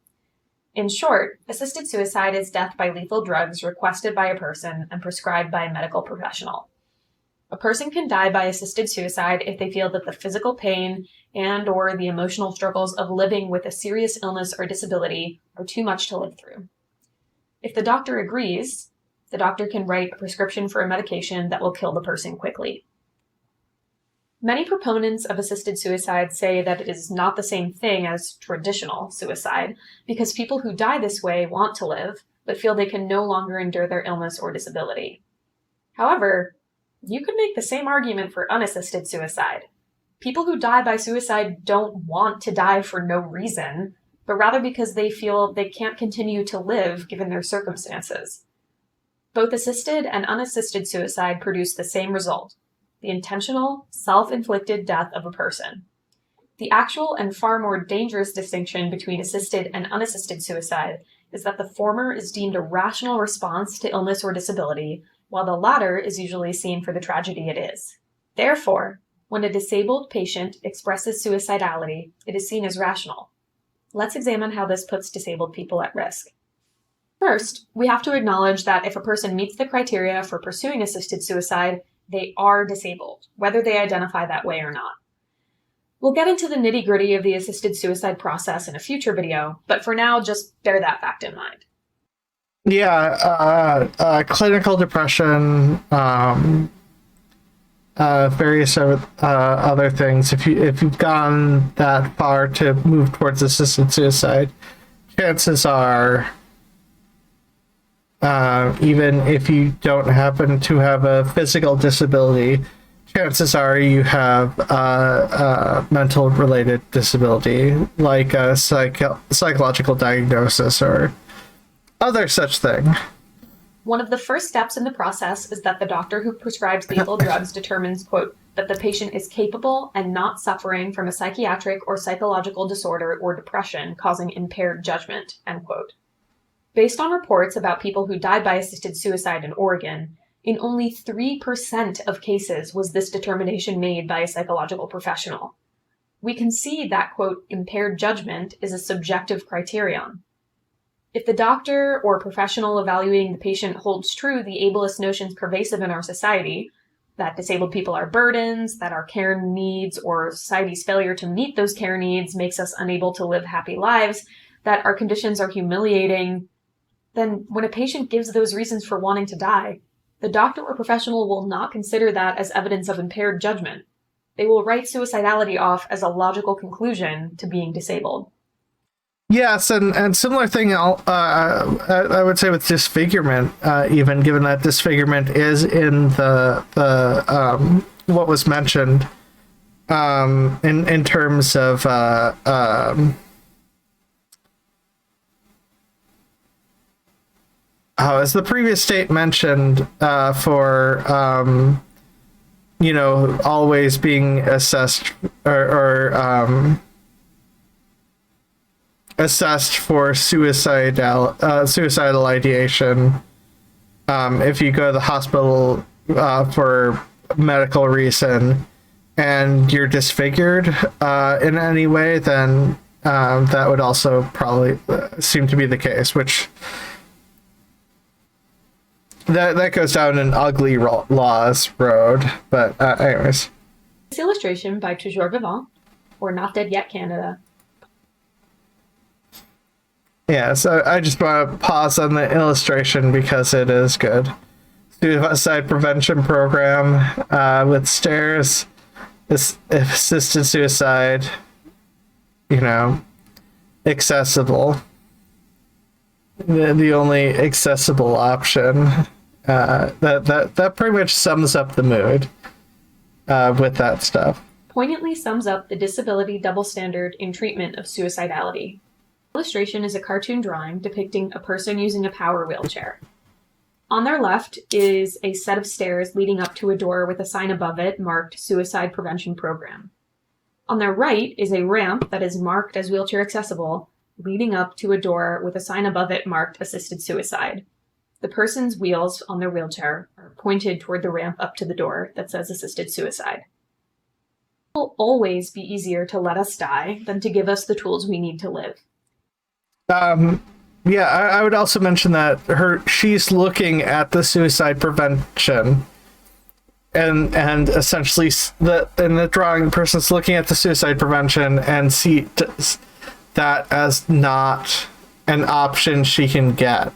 In short, assisted suicide is death by lethal drugs requested by a person and prescribed by a medical professional. A person can die by assisted suicide if they feel that the physical pain and/or the emotional struggles of living with a serious illness or disability are too much to live through. If the doctor agrees, the doctor can write a prescription for a medication that will kill the person quickly. Many proponents of assisted suicide say that it is not the same thing as traditional suicide because people who die this way want to live, but feel they can no longer endure their illness or disability. However, you could make the same argument for unassisted suicide. People who die by suicide don't want to die for no reason, but rather because they feel they can't continue to live given their circumstances. Both assisted and unassisted suicide produce the same result: the intentional, self-inflicted death of a person. The actual and far more dangerous distinction between assisted and unassisted suicide is that the former is deemed a rational response to illness or disability, while the latter is usually seen for the tragedy it is. Therefore, when a disabled patient expresses suicidality, it is seen as rational. Let's examine how this puts disabled people at risk. First, we have to acknowledge that if a person meets the criteria for pursuing assisted suicide, they are disabled, whether they identify that way or not. We'll get into the nitty-gritty of the assisted suicide process in a future video, but for now, just bear that fact in mind. Yeah, clinical depression, various other things. If you've gone that far to move towards assisted suicide, chances are, even if you don't happen to have a physical disability, chances are you have a mental related disability, like a psychological diagnosis or other such thing. One of the first steps in the process is that the doctor who prescribes lethal drugs determines, quote, that the patient is capable and not suffering from a psychiatric or psychological disorder or depression causing impaired judgment, end quote. Based on reports about people who died by assisted suicide in Oregon, in only 3% of cases was this determination made by a psychological professional. We can see that, quote, impaired judgment is a subjective criterion. If the doctor or professional evaluating the patient holds true the ableist notions pervasive in our society, that disabled people are burdens, that our care needs or society's failure to meet those care needs makes us unable to live happy lives, that our conditions are humiliating, then when a patient gives those reasons for wanting to die, the doctor or professional will not consider that as evidence of impaired judgment. They will write suicidality off as a logical conclusion to being disabled. Yes, and similar thing, I would say with disfigurement, even given that disfigurement is in the what was mentioned in terms of as the previous state mentioned, for always being assessed or assessed for suicidal ideation. If you go to the hospital for medical reason and you're disfigured in any way, then that would also probably seem to be the case, which that goes down an ugly laws road. But anyways. This illustration by Toujours Vivant, or Not Dead Yet Canada. Yeah, so I just want to pause on the illustration because it is good. Suicide prevention program with stairs, assisted suicide, accessible. The only accessible option. That pretty much sums up the mood with that stuff. Poignantly sums up the disability double standard in treatment of suicidality. Illustration is a cartoon drawing depicting a person using a power wheelchair. On their left is a set of stairs leading up to a door with a sign above it marked Suicide Prevention Program. On their right is a ramp that is marked as wheelchair accessible, leading up to a door with a sign above it marked Assisted Suicide. The person's wheels on their wheelchair are pointed toward the ramp up to the door that says Assisted Suicide. It will always be easier to let us die than to give us the tools we need to live. Yeah, I would also mention that she's looking at the suicide prevention, and essentially in the drawing, the person's looking at the suicide prevention and see that as not an option she can get.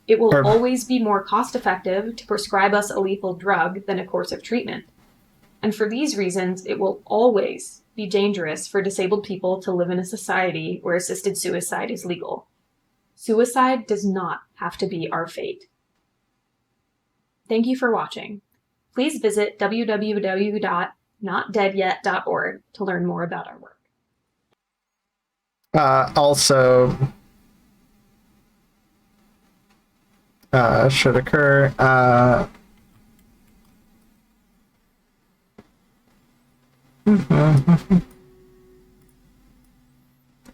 It will always be more cost-effective to prescribe us a lethal drug than a course of treatment. And for these reasons, it will always be dangerous for disabled people to live in a society where assisted suicide is legal. Suicide does not have to be our fate. Thank you for watching. Please visit www.notdeadyet.org to learn more about our work. Also, should occur.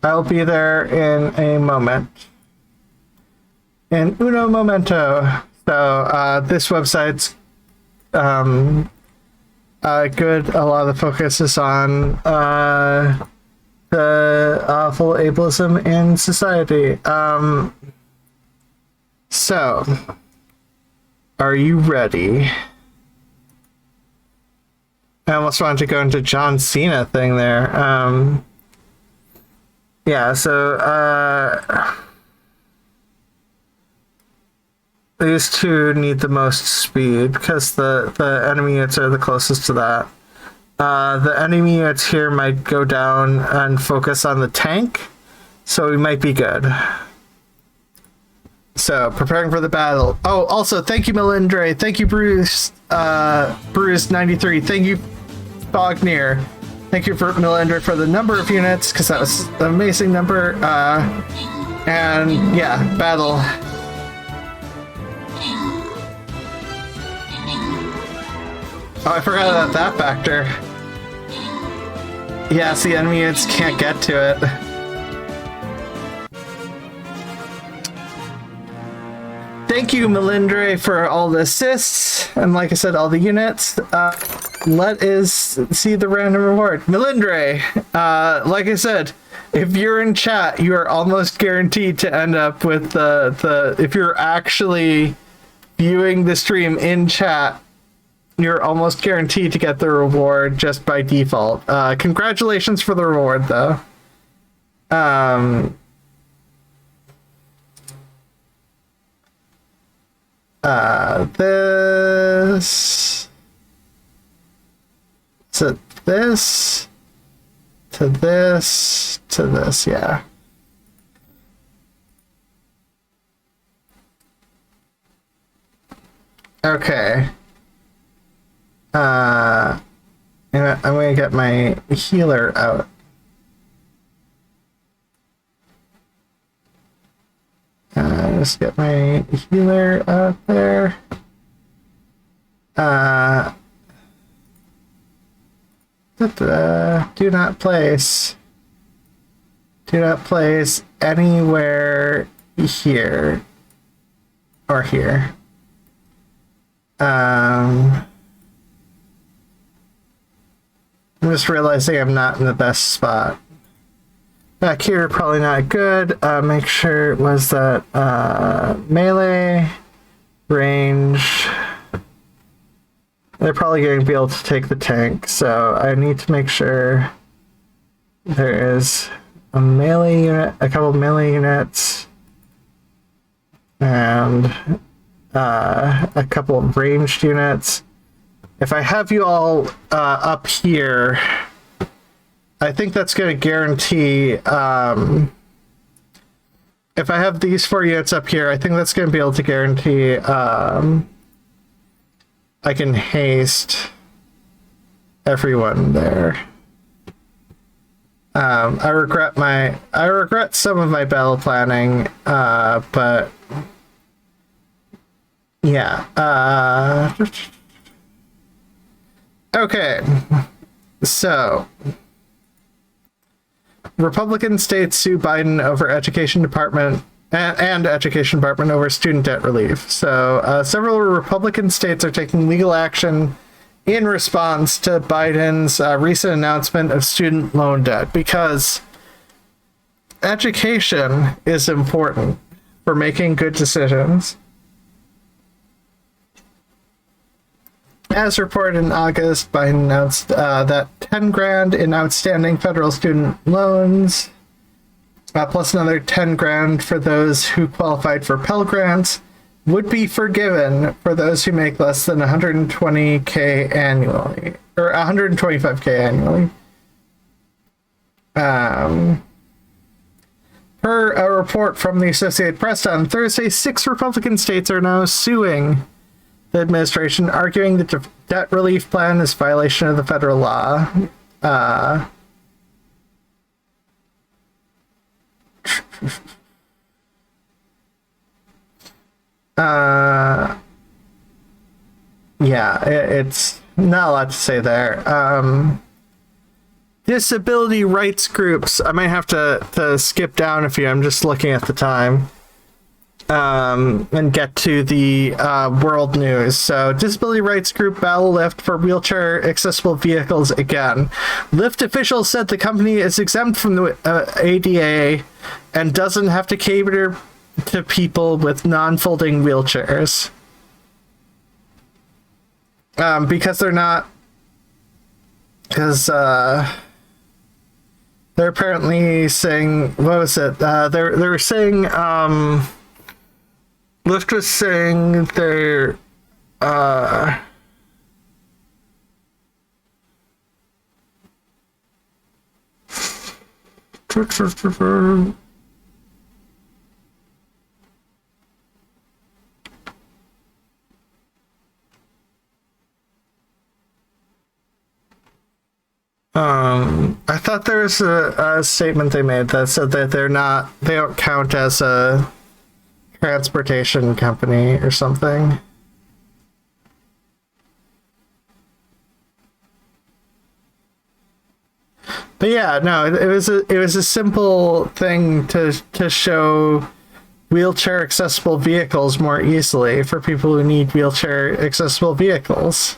I'll be there in a moment. In uno momento. So this website's good. A lot of the focus is on the awful ableism in society. So, are you ready? I almost wanted to go into John Cena thing there. Yeah, so these two need the most speed because the enemy units are the closest to that. The enemy units here might go down and focus on the tank, so we might be good. So, preparing for the battle. Oh, also, thank you, Melindre. Thank you, Bruce. Bruce93. Thank you, Bogneer. Thank you for Melindre for the number of units, because that was an amazing number. And yeah, battle. Oh, I forgot about that factor. Yeah, see, enemy units can't get to it. Thank you, Melindre, for all the assists, and like I said, all the units. Let us see the random reward. Melindre, like I said, if you're in chat, you are almost guaranteed to end up with the if you're actually viewing the stream in chat, you're almost guaranteed to get the reward just by default. Congratulations for the reward, though. This to this to this to this, yeah. Okay. I'm gonna get my healer out. Just get my healer out there. Do not place. Do not place anywhere here or here. I'm just realizing I'm not in the best spot. Back here, probably not good. Make sure it was that melee, range. They're probably going to be able to take the tank, so I need to make sure there is a melee unit, a couple of melee units, and a couple of ranged units, if I have you all up here, I think that's going to guarantee, if I have these 4 units up here, I think that's going to be able to guarantee I can haste everyone there. I regret some of my battle planning, but yeah. Okay, so Republican states sue Biden over Education Department and Education Department over student debt relief. So several Republican states are taking legal action in response to Biden's recent announcement of student loan debt, because education is important for making good decisions. As reported in August, Biden announced that $10,000 in outstanding federal student loans, plus another $10,000 for those who qualified for Pell Grants, would be forgiven for those who make less than $120K annually, or $125K annually. Per a report from the Associated Press on Thursday, 6 Republican states are now suing the administration, arguing the debt relief plan is violation of the federal law. Yeah, it's not a lot to say there. Disability rights groups, I might have to skip down a few, I'm just looking at the time. And get to the world news. So, disability rights group battle Lyft for wheelchair accessible vehicles again. Lyft officials said the company is exempt from the ADA and doesn't have to cater to people with non-folding wheelchairs. Because they're not... Because, they're apparently saying... What was it? They were saying, Lyft was saying they're, I thought there was a statement they made that said that they don't count as a transportation company or something. But yeah, no, it was a simple thing to show wheelchair accessible vehicles more easily for people who need wheelchair accessible vehicles.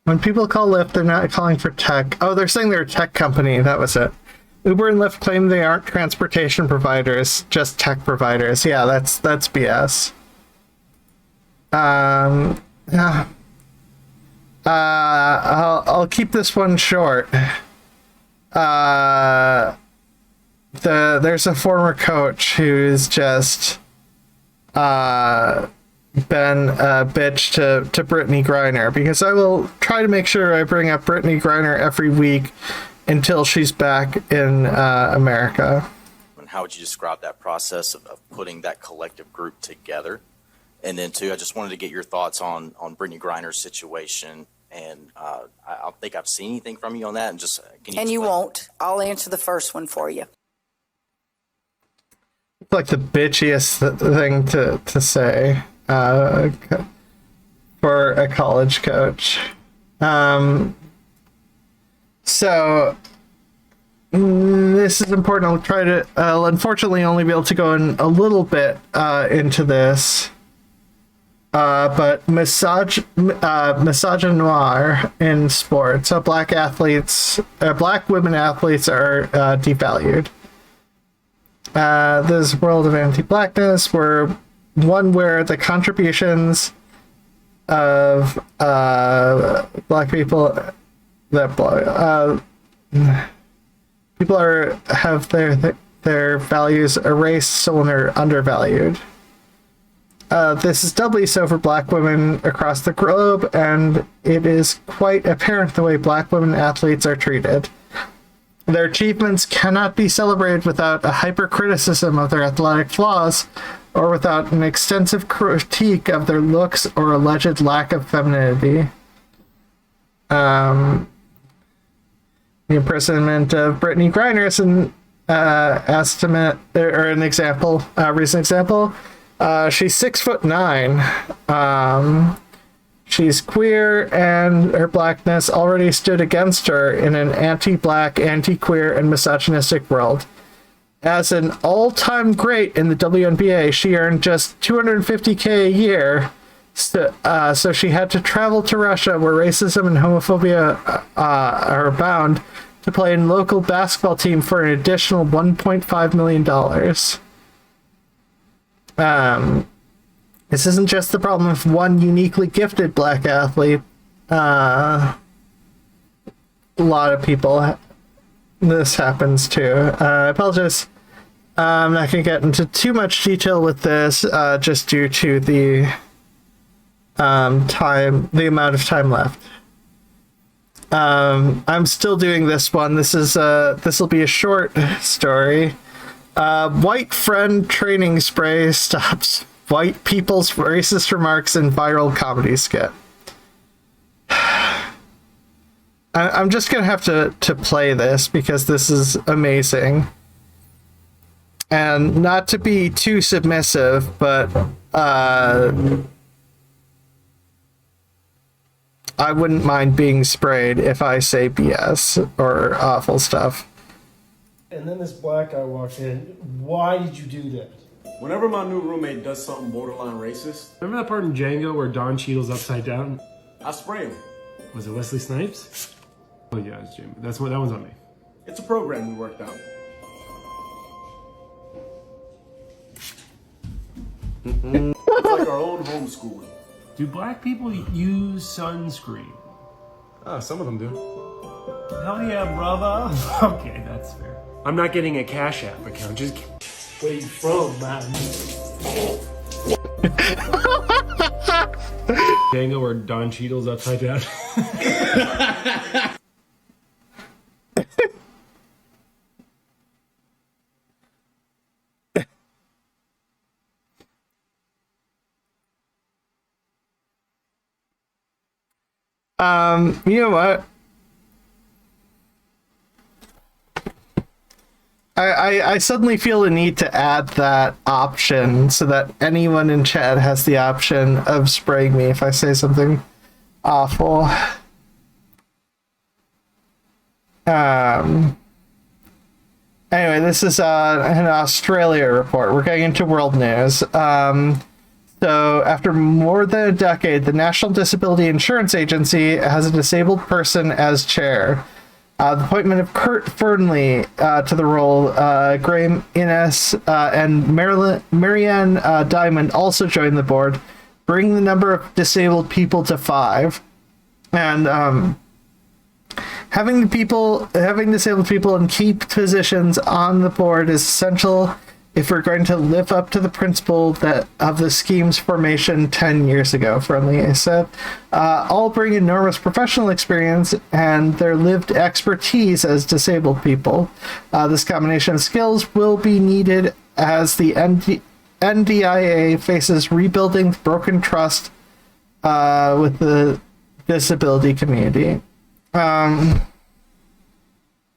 When people call Lyft, they're not calling for tech. Oh, they're saying they're a tech company. That was it. Uber and Lyft claim they aren't transportation providers, just tech providers. Yeah, that's BS. Yeah. I'll keep this one short. There's a former coach who's just been a bitch to Brittany Griner, because I will try to make sure I bring up Brittany Griner every week until she's back in America. And how would you describe that process of putting that collective group together? And then, too, I just wanted to get your thoughts on Brittany Griner's situation. And I don't think I've seen anything from you on that. And just can you? And you won't. I'll answer the first one for you. It's like the bitchiest thing to say. For a college coach. So this is important. I'll try to unfortunately only be able to go in a little bit into this. But misogynoir in sports. So black women athletes are devalued. This world of anti-blackness where the contributions of black people that people have their values erased, so they're undervalued. This is doubly so for black women across the globe, and it is quite apparent the way black women athletes are treated. Their achievements cannot be celebrated without a hypercriticism of their athletic flaws, or without an extensive critique of their looks or alleged lack of femininity. The imprisonment of Brittany Griner is an estimate, or an example, recent example. She's 6'9". She's queer, and her blackness already stood against her in an anti-black, anti-queer, and misogynistic world. As an all-time great in the WNBA, she earned just $250K a year, so she had to travel to Russia, where racism and homophobia are abound, to play in local basketball team for an additional $1.5 million. This isn't just the problem of one uniquely gifted black athlete. A lot of people, this happens to. I apologize. I'm not going to get into too much detail with this, just due to the the amount of time left. I'm still doing this one. This will be a short story. White friend training spray stops white people's racist remarks in viral comedy skit. I'm just gonna have to play this because this is amazing. And not to be too submissive, but I wouldn't mind being sprayed if I say BS or awful stuff. And then this black guy walks in. Why did you do that? Whenever my new roommate does something borderline racist, Remember that part in Django where Don Cheadle's upside down? I spray him. Was it Wesley Snipes? Oh yeah, it's Jim. That one's on me. It's a program we worked out. It's like our own homeschooling. Do black people use sunscreen? Some of them do. Hell yeah, brother. Okay, that's fair. I'm not getting a Cash App account. Just where you from, man? Django or Don Cheadle's upside down. You know what? I suddenly feel the need to add that option so that anyone in chat has the option of spraying me if I say something awful. Anyway, this is an Australia report. We're getting into world news. So after more than a decade, the National Disability Insurance Agency has a disabled person as chair. The appointment of Kurt Fernley to the role, Graham Innes and Marianne Diamond also joined the board, bringing the number of disabled people to 5. And having disabled people in key positions on the board is essential if we're going to live up to the principle that of the scheme's formation 10 years ago, Fernley said. All bring enormous professional experience and their lived expertise as disabled people. This combination of skills will be needed as the NDIA faces rebuilding broken trust with the disability community.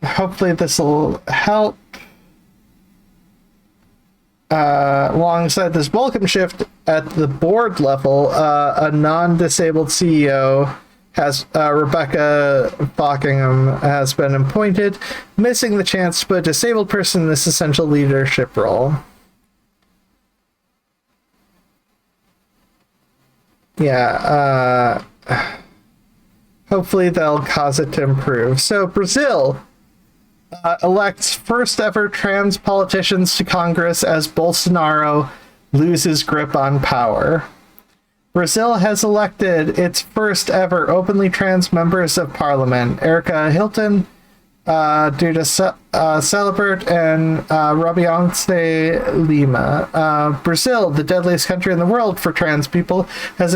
Hopefully this will help. Alongside this welcome shift at the board level, a non-disabled CEO has Rebecca Buckingham has been appointed, missing the chance to put a disabled person in this essential leadership role. Yeah, hopefully they'll cause it to improve. So Brazil elects first ever trans politicians to Congress as Bolsonaro loses grip on power. Brazil has elected its first ever openly trans members of parliament. Erica Hilton due to Celibert and Rabiance Lima. Brazil, the deadliest country in the world for trans people, has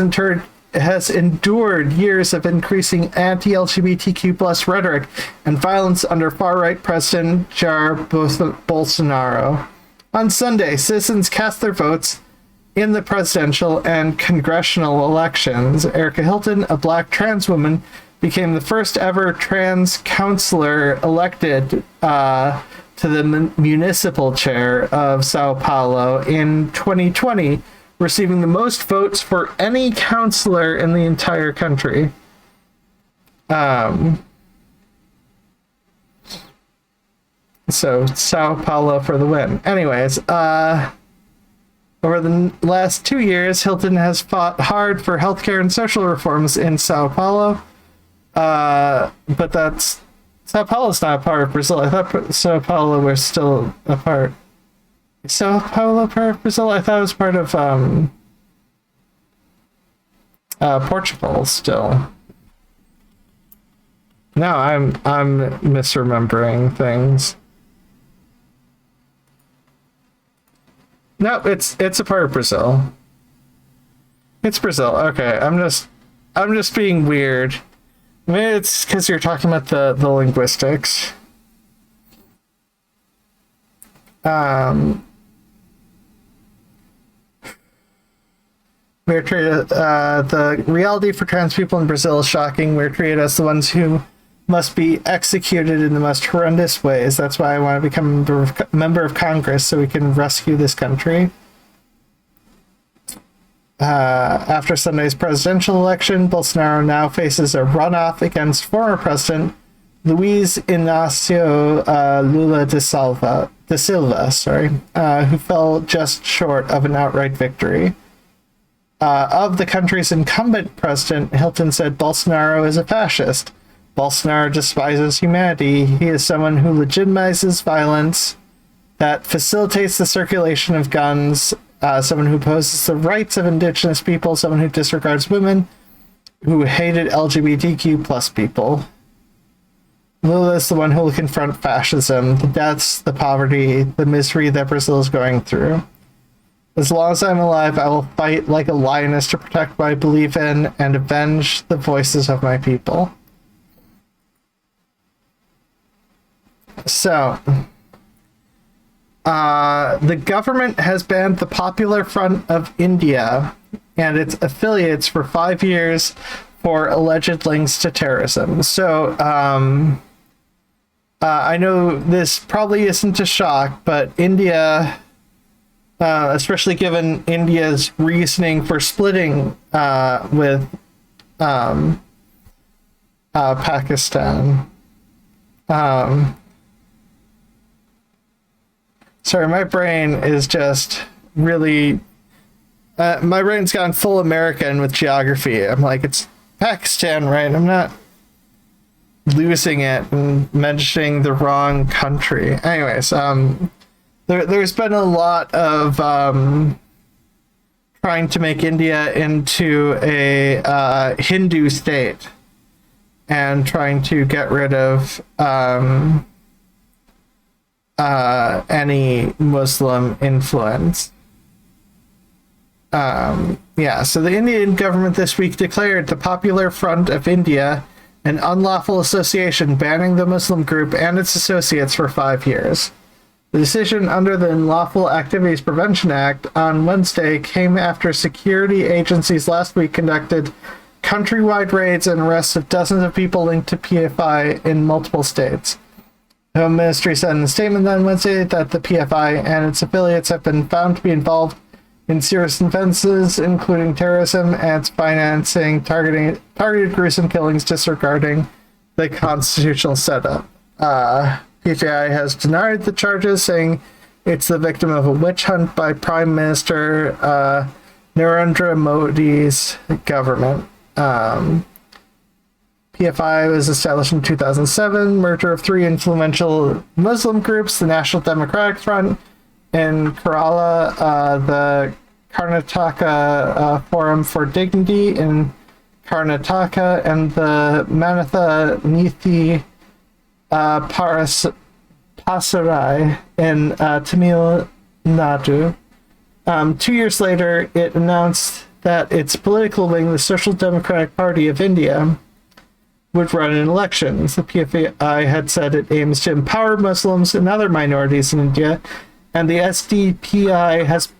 endured years of increasing anti-LGBTQ plus rhetoric and violence under far-right President Jair Bolsonaro. On Sunday, citizens cast their votes in the presidential and congressional elections. Erica Hilton, a black trans woman, became the first ever trans councillor elected to the municipal chair of Sao Paulo in 2020, receiving the most votes for any councillor in the entire country. So Sao Paulo for the win. Anyways, over the last 2 years, Hilton has fought hard for healthcare and social reforms in Sao Paulo. But Sao Paulo's not a part of Brazil. I thought Sao Paulo was still a part. Is Sao Paulo part of Brazil? I thought it was part of Portugal still. No, I'm misremembering things. No, it's a part of Brazil. It's Brazil. Okay, I'm just being weird. Maybe it's because you're talking about the linguistics. We're treated, the reality for trans people in Brazil is shocking. We're treated as the ones who must be executed in the most horrendous ways. That's why I want to become a member of Congress so we can rescue this country. After Sunday's presidential election, Bolsonaro now faces a runoff against former president Luiz Inácio Lula da Silva, who fell just short of an outright victory. Of the country's incumbent president, Hilton said Bolsonaro is a fascist. Bolsonaro despises humanity. He is someone who legitimizes violence, that facilitates the circulation of guns, someone who opposes the rights of indigenous people, someone who disregards women, who hated LGBTQ plus people. Lula is the one who will confront fascism, the deaths, the poverty, the misery that Brazil is going through. As long as I'm alive, I will fight like a lioness to protect what I believe in and avenge the voices of my people. So, the government has banned the Popular Front of India and its affiliates for 5 years for alleged links to terrorism. So, I know this probably isn't a shock, but India, especially given India's reasoning for splitting with Pakistan. Sorry, my brain is just really... my brain's gone full American with geography. I'm like, it's Pakistan, right? I'm not losing it and mentioning the wrong country. Anyways, there's been a lot of trying to make India into a Hindu state and trying to get rid of any Muslim influence. Yeah, so the Indian government this week declared the Popular Front of India an unlawful association, banning the Muslim group and its associates for 5 years. The decision under the Unlawful Activities Prevention Act on Wednesday came after security agencies last week conducted countrywide raids and arrests of dozens of people linked to PFI in multiple states. The Home Ministry said in a statement on Wednesday that the PFI and its affiliates have been found to be involved in serious offenses, including terrorism and its financing, targeted gruesome killings, disregarding the constitutional setup. PJI has denied the charges, saying it's the victim of a witch hunt by Prime Minister Narendra Modi's government. PFI was established in 2007, merger of 3 influential Muslim groups, the National Democratic Front in Kerala, the Karnataka Forum for Dignity in Karnataka, and the Manatha Neethi Pasarai in Tamil Nadu. 2 years later, it announced that its political wing, the Social Democratic Party of India, would run in elections. The PFI had said it aims to empower Muslims and other minorities in India, and the SDPI has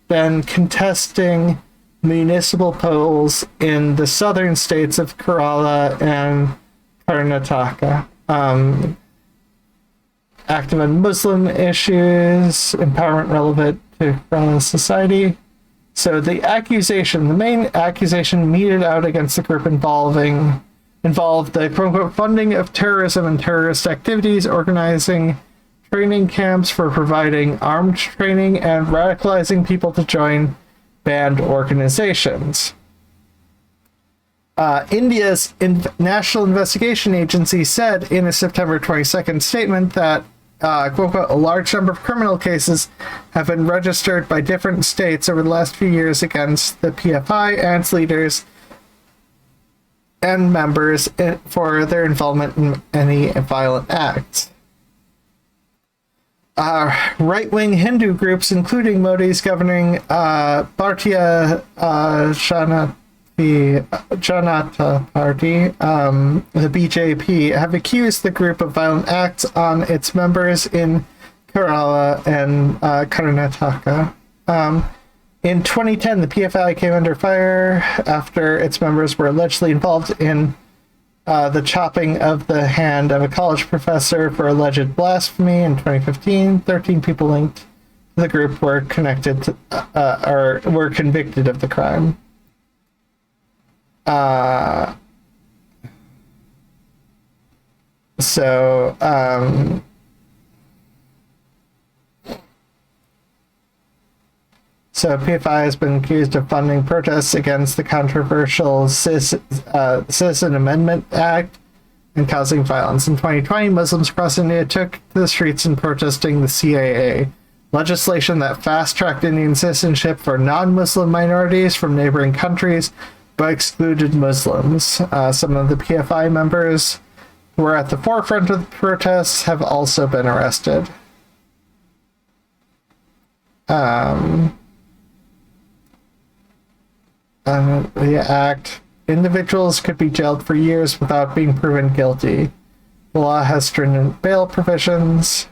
been contesting municipal polls in the southern states of Kerala and Karnataka. Active on Muslim issues, empowerment relevant to Kerala society. So the main accusation meted out against the group involved the quote-unquote funding of terrorism and terrorist activities, organizing training camps for providing armed training, and radicalizing people to join banned organizations. India's National Investigation Agency said in a September 22nd statement that quote-unquote, a large number of criminal cases have been registered by different states over the last few years against the PFI and its leaders and members for their involvement in any violent acts. Right-wing Hindu groups, including Modi's governing Bharatiya Janata Party, the BJP, have accused the group of violent acts on its members in Kerala and Karnataka. In 2010, the PFI came under fire after its members were allegedly involved in the chopping of the hand of a college professor for alleged blasphemy. In 2015, 13 people linked to the group were connected to, or were convicted of the crime. So PFI has been accused of funding protests against the controversial Citizen Amendment Act and causing violence. In 2020, Muslims across India took to the streets in protesting the CAA, legislation that fast-tracked Indian citizenship for non-Muslim minorities from neighboring countries, but excluded Muslims. Some of the PFI members who were at the forefront of the protests have also been arrested. The act, individuals could be jailed for years without being proven guilty. The law has stringent bail provisions.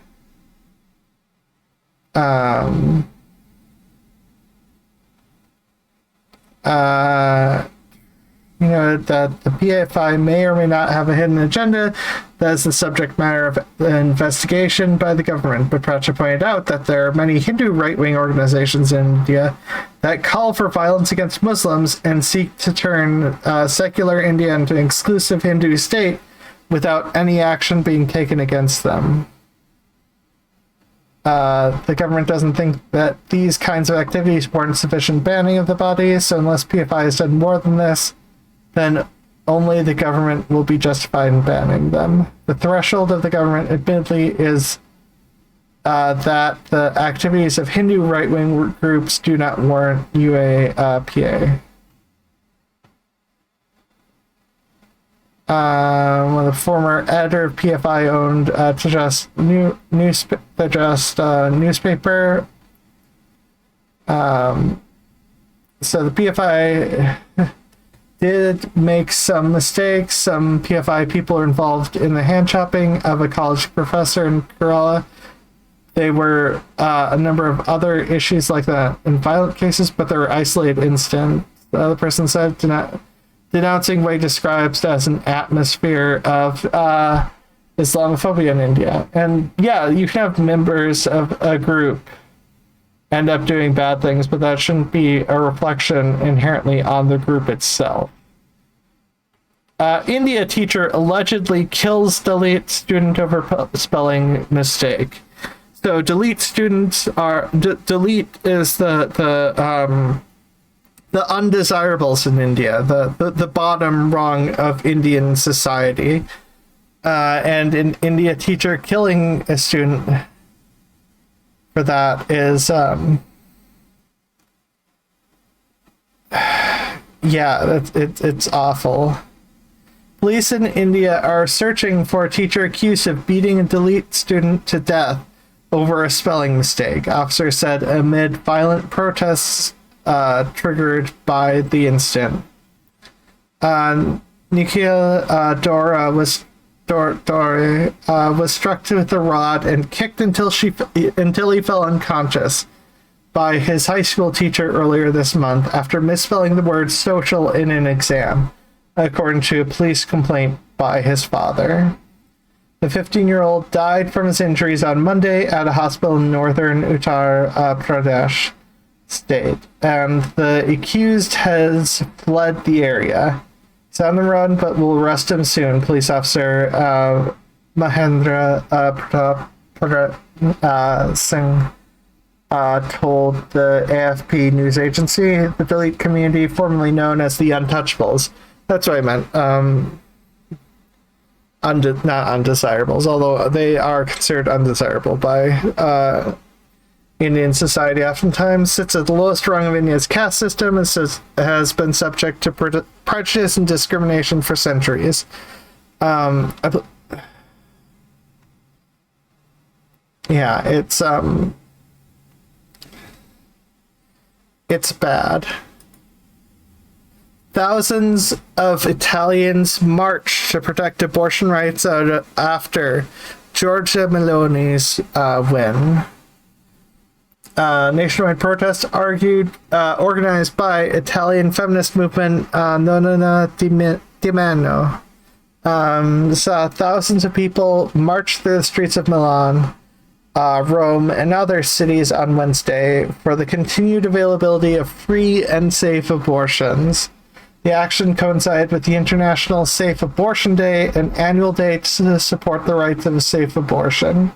That the PFI may or may not have a hidden agenda that is the subject matter of the investigation by the government. But Pracha pointed out that there are many Hindu right-wing organizations in India that call for violence against Muslims and seek to turn secular India into an exclusive Hindu state without any action being taken against them. The government doesn't think that these kinds of activities warrant sufficient banning of the bodies, so unless PFI has done more than this, then only the government will be justified in banning them. The threshold of the government, admittedly, is that the activities of Hindu right-wing groups do not warrant UAPA. One of the former editor of PFI owned Tejas newspaper. So the PFI did make some mistakes. Some PFI people are involved in the hand chopping of a college professor in Kerala. There were a number of other issues like that in violent cases, but there were isolated incidents. The other person said, denouncing what he describes as an atmosphere of Islamophobia in India. And yeah, you can have members of a group end up doing bad things, but that shouldn't be a reflection inherently on the group itself. India teacher allegedly kills Dalit student over spelling mistake. So Dalit students are Dalit is the undesirables in India, the bottom rung of Indian society, and in India, teacher killing a student for that is yeah, it's awful. Police in India are searching for a teacher accused of beating a delete student to death over a spelling mistake, officers said amid violent protests triggered by the incident. Nikhil Dora was struck with a rod and kicked until he fell unconscious by his high school teacher earlier this month after misspelling the word social in an exam, according to a police complaint by his father. The 15-year-old died from his injuries on Monday at a hospital in northern Uttar Pradesh state, and the accused has fled the area. He's on the run, but will arrest him soon, police officer Mahendra Pratap Singh told the AFP news agency. The Dalit community, formerly known as the Untouchables. That's what I meant. Not undesirables, although they are considered undesirable by Indian society. Oftentimes sits at the lowest rung of India's caste system and has been subject to prejudice and discrimination for centuries. Yeah, it's bad. Thousands of Italians marched to protect abortion rights after Giorgia Meloni's win. Nationwide protests organized by Italian feminist movement Nonna Di Mano saw thousands of people march through the streets of Milan, Rome, and other cities on Wednesday for the continued availability of free and safe abortions. The action coincided with the International Safe Abortion Day, an annual day to support the rights of a safe abortion.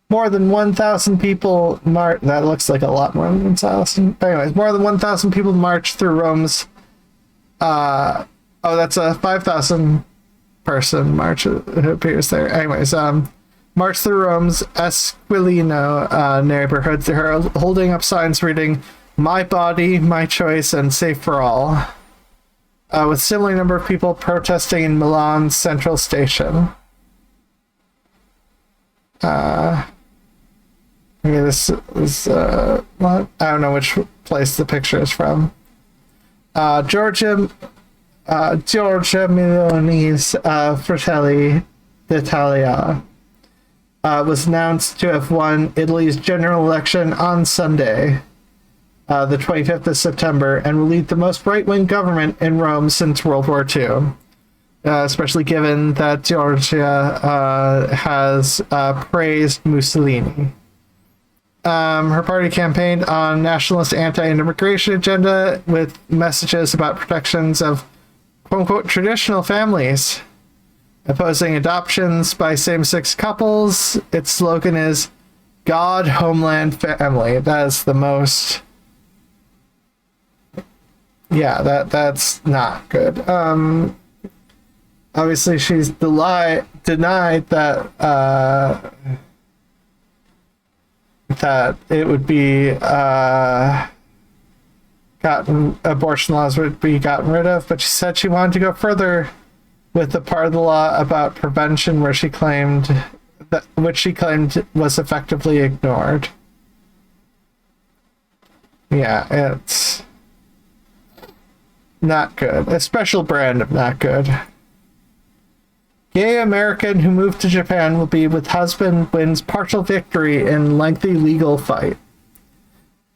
More than 1,000 people that looks like a lot more than 1,000. Anyways, more than 1,000 people marched through Rome's... that's a 5,000 person march, it appears there. Anyways, marched through Rome's Esquilino neighborhood. They're holding up signs reading, "My body, my choice, and safe for all." With similar number of people protesting in Milan's central station. This is what? I don't know which place the picture is from. Giorgia Meloni's Fratelli d'Italia was announced to have won Italy's general election on Sunday, the 25th of September, and will lead the most right-wing government in Rome since World War II, especially given that Giorgia has praised Mussolini. Her party campaigned on nationalist anti-immigration agenda with messages about protections of quote-unquote traditional families, opposing adoptions by same-sex couples. Its slogan is God, Homeland, Family. That is the most... Yeah, that's not good. Obviously, she's denied that that it would be abortion laws would be gotten rid of, but she said she wanted to go further with the part of the law about prevention which she claimed was effectively ignored. Yeah, it's not good. A special brand of not good. Gay American who moved to Japan will be with husband wins partial victory in lengthy legal fight.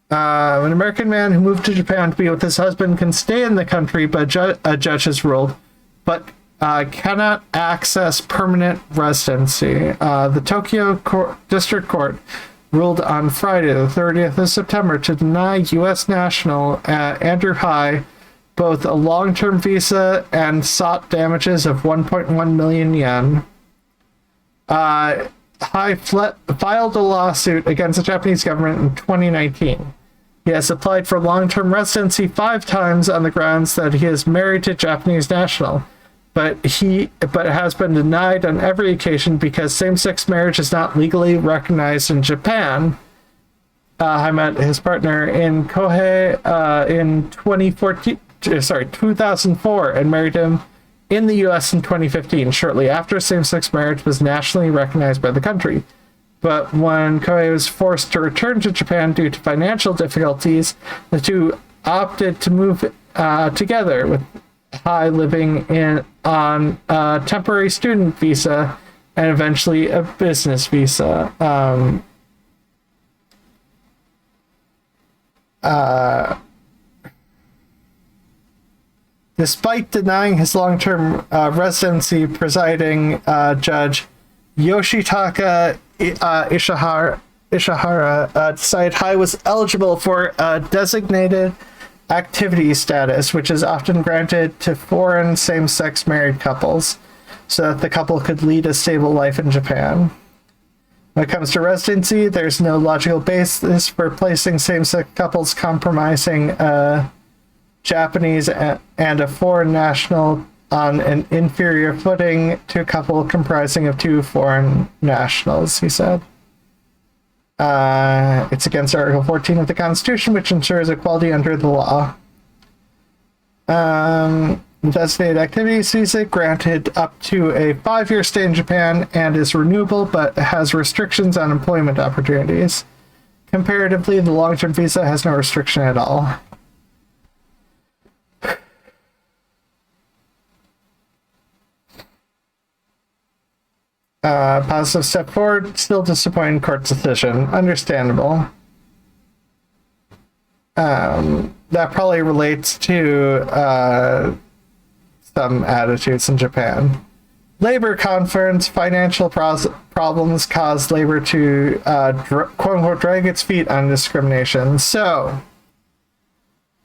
An American man who moved to Japan to be with his husband can stay in the country, but a judge has ruled, but cannot access permanent residency. The Tokyo District Court ruled on Friday, the 30th of September, to deny U.S. national Andrew Hai both a long-term visa and sought damages of 1.1 million yen. Hai filed a lawsuit against the Japanese government in 2019. He has applied for long-term residency 5 times on the grounds that he is married to a Japanese national, but has been denied on every occasion because same-sex marriage is not legally recognized in Japan. I met his partner in Kohei in 2004 and married him in the US in 2015, shortly after same-sex marriage was nationally recognized by the country. But when Koei was forced to return to Japan due to financial difficulties, the two opted to move together, with Hai living on a temporary student visa and eventually a business visa. Despite denying his long-term residency, presiding judge Yoshitaka Ishihara decided Hai was eligible for a designated activity status, which is often granted to foreign same-sex married couples, so that the couple could lead a stable life in Japan. When it comes to residency, there's no logical basis for placing same-sex couples compromising a Japanese and a foreign national on an inferior footing to a couple comprising of two foreign nationals, he said. It's against Article 14 of the Constitution, which ensures equality under the law. Designated activities visa granted up to a 5-year stay in Japan and is renewable, but has restrictions on employment opportunities. Comparatively, the long-term visa has no restriction at all. Positive step forward, still disappointing court decision. Understandable. That probably relates to some attitudes in Japan. Labor conference, financial problems caused labor to quote-unquote drag its feet on discrimination. So,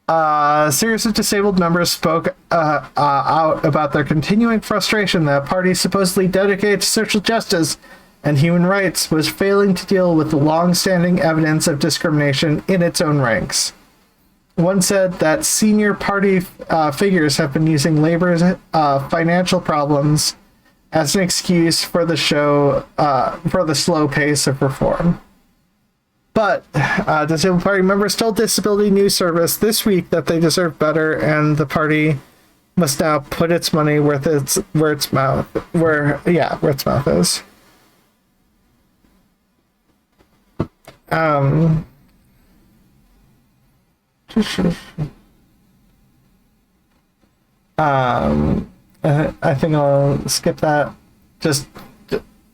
a series of disabled members spoke out about their continuing frustration that a party supposedly dedicated to social justice and human rights was failing to deal with the long-standing evidence of discrimination in its own ranks. One said that senior party figures have been using labor's financial problems as an excuse for the slow pace of reform. But Disabled Party members told Disability News Service this week that they deserve better, and the party must now put its money where its mouth is. I think I'll skip that.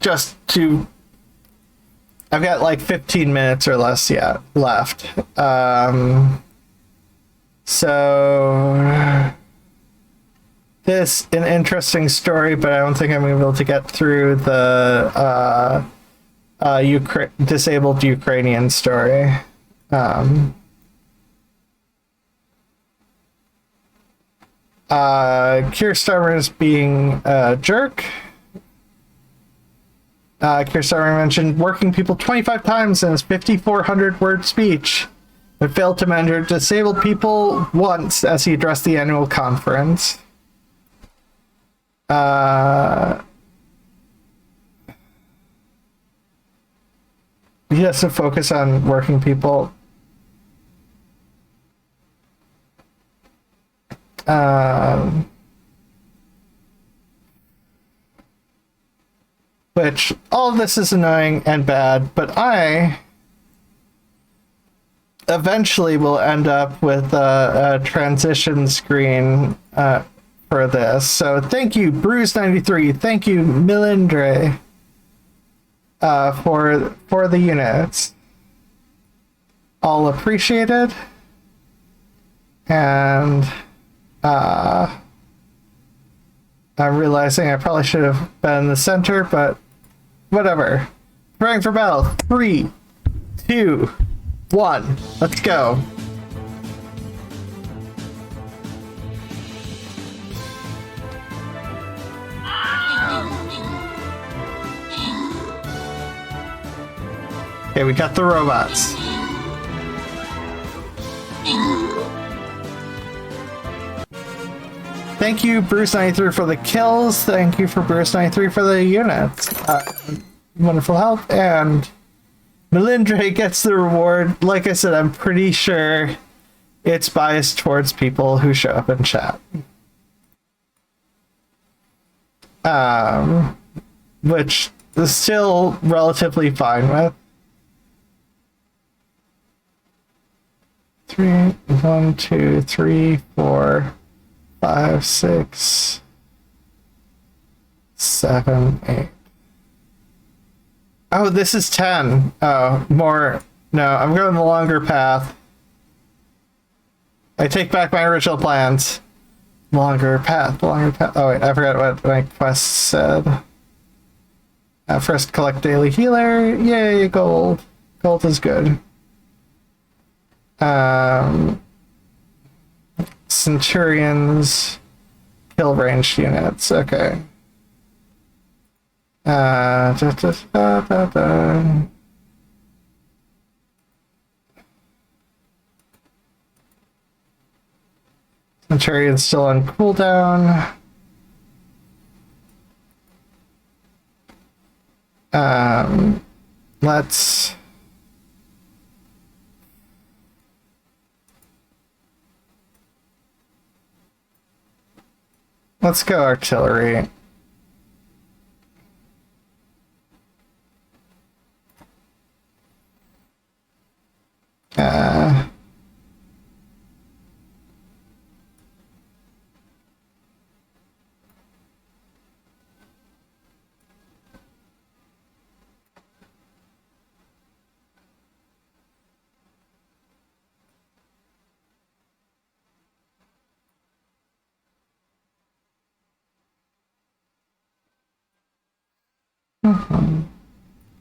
Just to. I've got like 15 minutes or less left. So this an interesting story, but I don't think I'm going to be able to get through the disabled Ukrainian story. Keir Starmer is being a jerk. Keir Starmer mentioned working people 25 times in his 5,400-word speech, but failed to mention disabled people once as he addressed the annual conference. He has to focus on working people. Which, all of this is annoying and bad, but I eventually will end up with a transition screen for this. So thank you, Bruce93. Thank you, Milindre, for the units. All appreciated. And I'm realizing I probably should have been in the center, but whatever. Preparing for battle. 3, 2, 1. Let's go. Okay, we got the robots. Thank you, Bruce93, for the kills. Thank you for Bruce93 for the units. Wonderful help. And Melindre gets the reward. Like I said, I'm pretty sure it's biased towards people who show up in chat. which is still relatively fine with. 1, 2, 3, 4, 5, 6, 7, 8. Oh, this is 10. Oh, more. No, I'm going the longer path. I take back my original plans. Longer path. Oh wait, I forgot what my quest said. First, collect daily healer. Yay, gold. Gold is good. Centurions. Kill ranged units. Okay. Centurion's still on cooldown. Let's go artillery.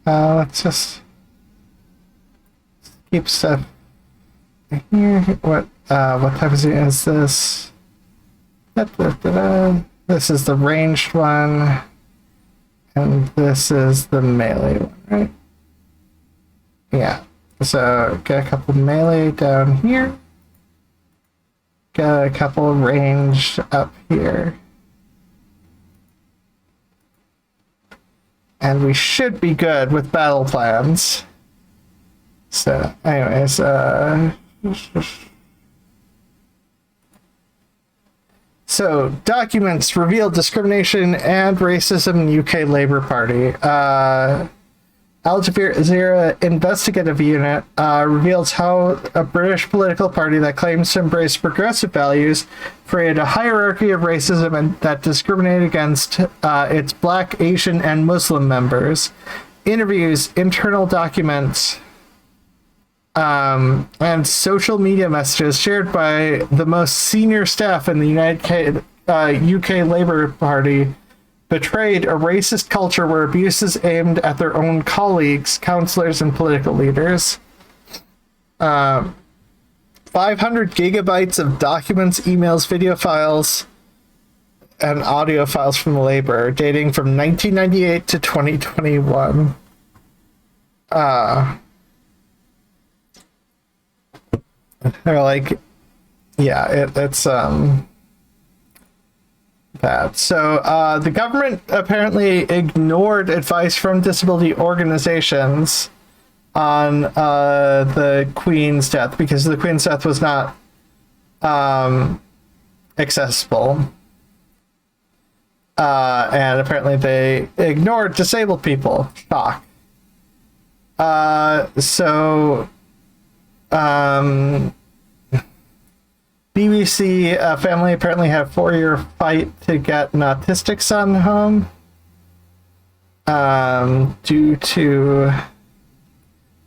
Let's just keep stuff here. What type of unit is this? This is the ranged one, and this is the melee one, right? Yeah. So get a couple melee down here. Get a couple ranged up here. And we should be good with battle plans. So, anyways, so, documents reveal discrimination and racism in UK Labour Party. Al Jazeera Investigative Unit reveals how a British political party that claims to embrace progressive values created a hierarchy of racism and that discriminated against its Black, Asian, and Muslim members. Interviews, internal documents, and social media messages shared by the most senior staff in the UK Labour Party betrayed a racist culture where abuses aimed at their own colleagues, councillors, and political leaders. 500 gigabytes of documents, emails, video files, and audio files from Labour, dating from 1998 to 2021. They're like, yeah, it's bad. So the government apparently ignored advice from disability organizations on the Queen's death because the Queen's death was not accessible. And apparently they ignored disabled people. Shock. BBC family apparently had a 4-year fight to get an autistic son home due to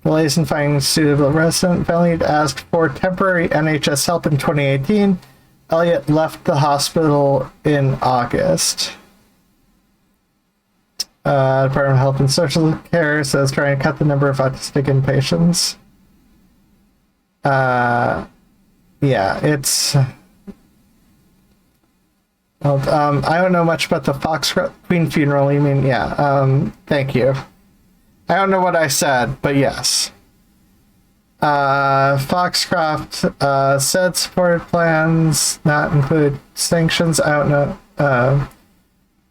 delays in finding a suitable resident. Family had asked for temporary NHS help in 2018. Elliot left the hospital in August. Department of Health and Social Care says trying to cut the number of autistic inpatients. Yeah, it's... Well, I don't know much about the Fox Queen funeral. You mean, yeah, thank you. I don't know what I said, but yes. Foxcroft said supported plans not include sanctions. I don't know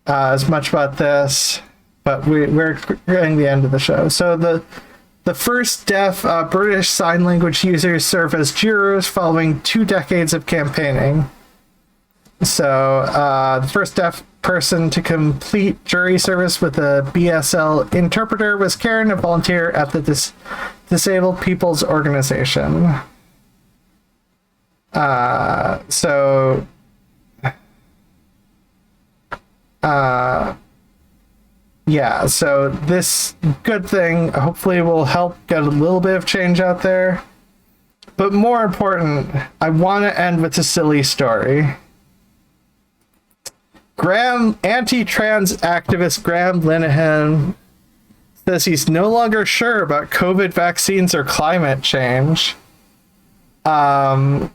as much about this, but we're getting the end of the show. So the first deaf British Sign Language users serve as jurors following 2 decades of campaigning. So the first deaf person to complete jury service with a BSL interpreter was Karen, a volunteer at the Disabled People's Organization. Yeah, so this good thing hopefully will help get a little bit of change out there. But more important, I want to end with a silly story. Anti-trans activist Graham Linehan says he's no longer sure about COVID vaccines or climate change. Former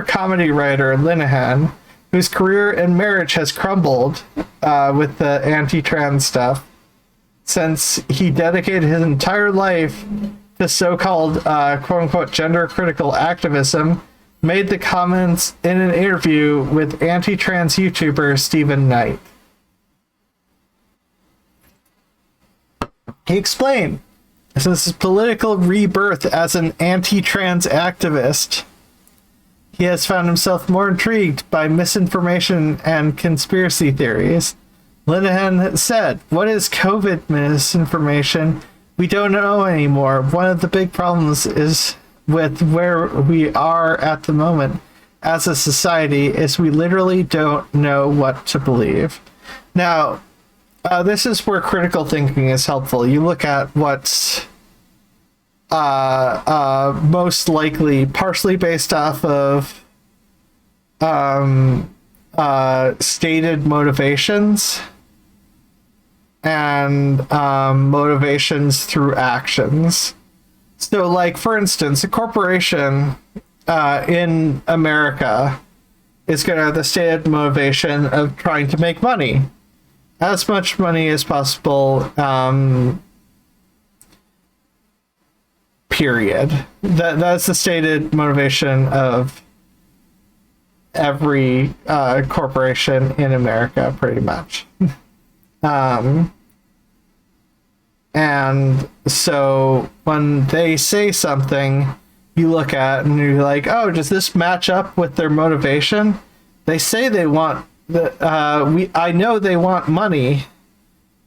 comedy writer Linehan, whose career and marriage has crumbled with the anti-trans stuff, since he dedicated his entire life to so-called quote-unquote gender-critical activism, made the comments in an interview with anti-trans YouTuber Stephen Knight. He explained, since his political rebirth as an anti-trans activist, he has found himself more intrigued by misinformation and conspiracy theories. Linehan said, "What is COVID misinformation? We don't know anymore. One of the big problems is with where we are at the moment as a society is we literally don't know what to believe." Now, this is where critical thinking is helpful. You look at what's most likely partially based off of stated motivations and motivations through actions. So, like, for instance, a corporation in America is going to have the stated motivation of trying to make money. As much money as possible, period. That's the stated motivation of every corporation in America, pretty much. And so when they say something, you look at and you're like, oh, does this match up with their motivation? They say they want I know they want money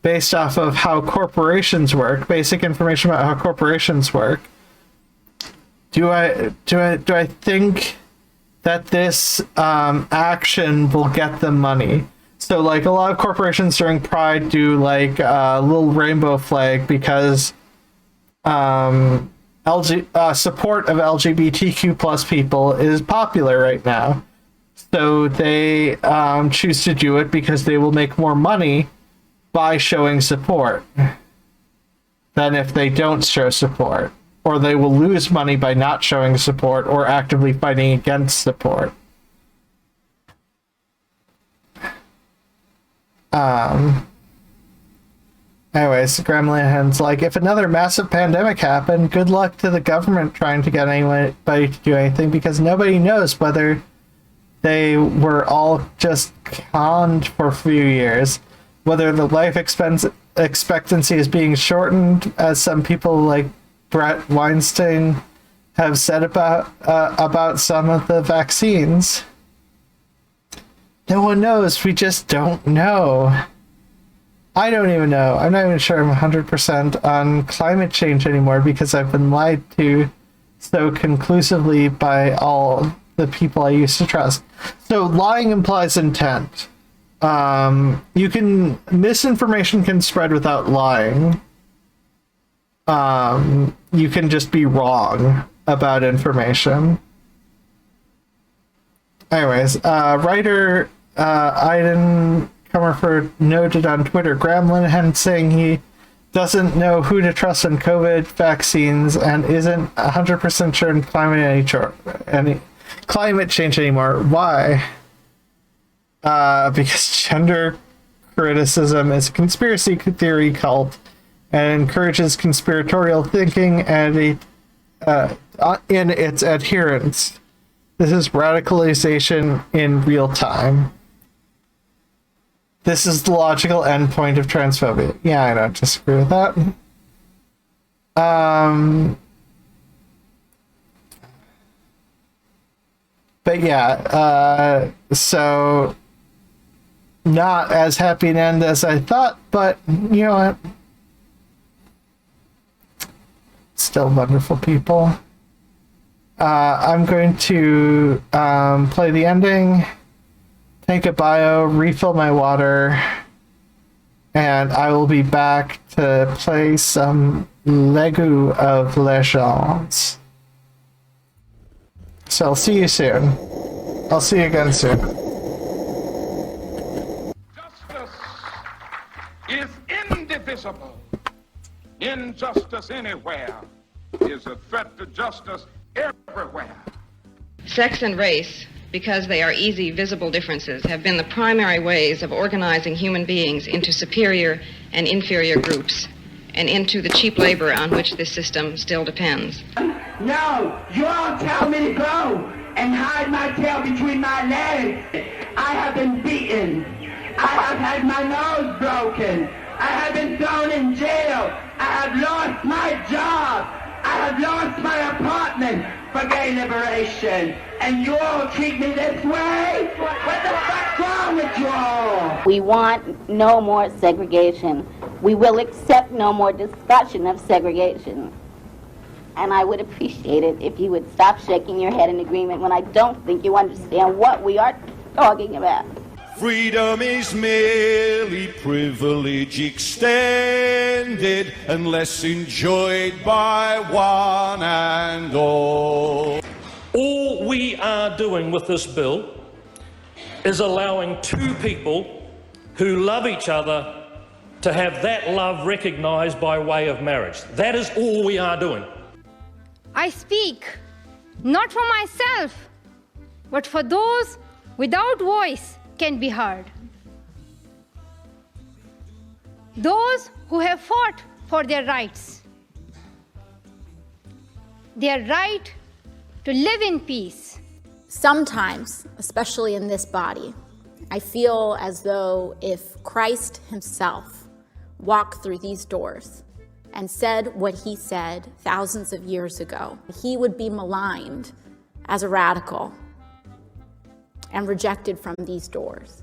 based off of how corporations work, basic information about how corporations work. Do I think that this action will get them money? So, like, a lot of corporations during Pride do, like, a little rainbow flag because support of LGBTQ plus people is popular right now. So they choose to do it because they will make more money by showing support than if they don't show support. Or they will lose money by not showing support or actively fighting against support. Anyways, Graham Linehan's like, if another massive pandemic happened, good luck to the government trying to get anybody to do anything, because nobody knows whether they were all just conned for a few years, whether the life expectancy is being shortened, as some people like Brett Weinstein have said about some of the vaccines. No one knows. We just don't know. I don't even know. I'm not even sure I'm 100% on climate change anymore because I've been lied to so conclusively by all the people I used to trust. So lying implies intent. Misinformation can spread without lying. You can just be wrong about information. Anyways, writer Aiden Comerford noted on Twitter, Graham Linehan saying he doesn't know who to trust in COVID vaccines and isn't 100% sure in climate change anymore. Why? Because gender criticism is a conspiracy theory cult and encourages conspiratorial thinking and in its adherents. This is radicalization in real time. This is the logical endpoint of transphobia. Yeah, I don't disagree with that. But yeah, so not as happy an end as I thought, but you know what? Still wonderful people. I'm going to play the ending, take a bio, refill my water, and I will be back to play some Lego of Legends. So I'll see you soon. I'll see you again soon. Justice is indivisible. Injustice anywhere is a threat to justice everywhere. Sex and race, because they are easy, visible differences, have been the primary ways of organizing human beings into superior and inferior groups, and into the cheap labor on which this system still depends. No, you all tell me to go and hide my tail between my legs. I have been beaten. I have had my nose broken. I have been thrown in jail. I have lost my job. I have lost my apartment for gay liberation. And you all treat me this way? What the fuck's wrong with you all? We want no more segregation. We will accept no more discussion of segregation. And I would appreciate it if you would stop shaking your head in agreement when I don't think you understand what we are talking about. Freedom is merely privilege extended unless enjoyed by one and all. All we are doing with this bill is allowing two people who love each other to have that love recognised by way of marriage. That is all we are doing. I speak not for myself, but for those without voice can be heard. Those who have fought for their rights. Their right to live in peace. Sometimes, especially in this body, I feel as though if Christ himself walked through these doors and said what he said thousands of years ago, he would be maligned as a radical and rejected from these doors.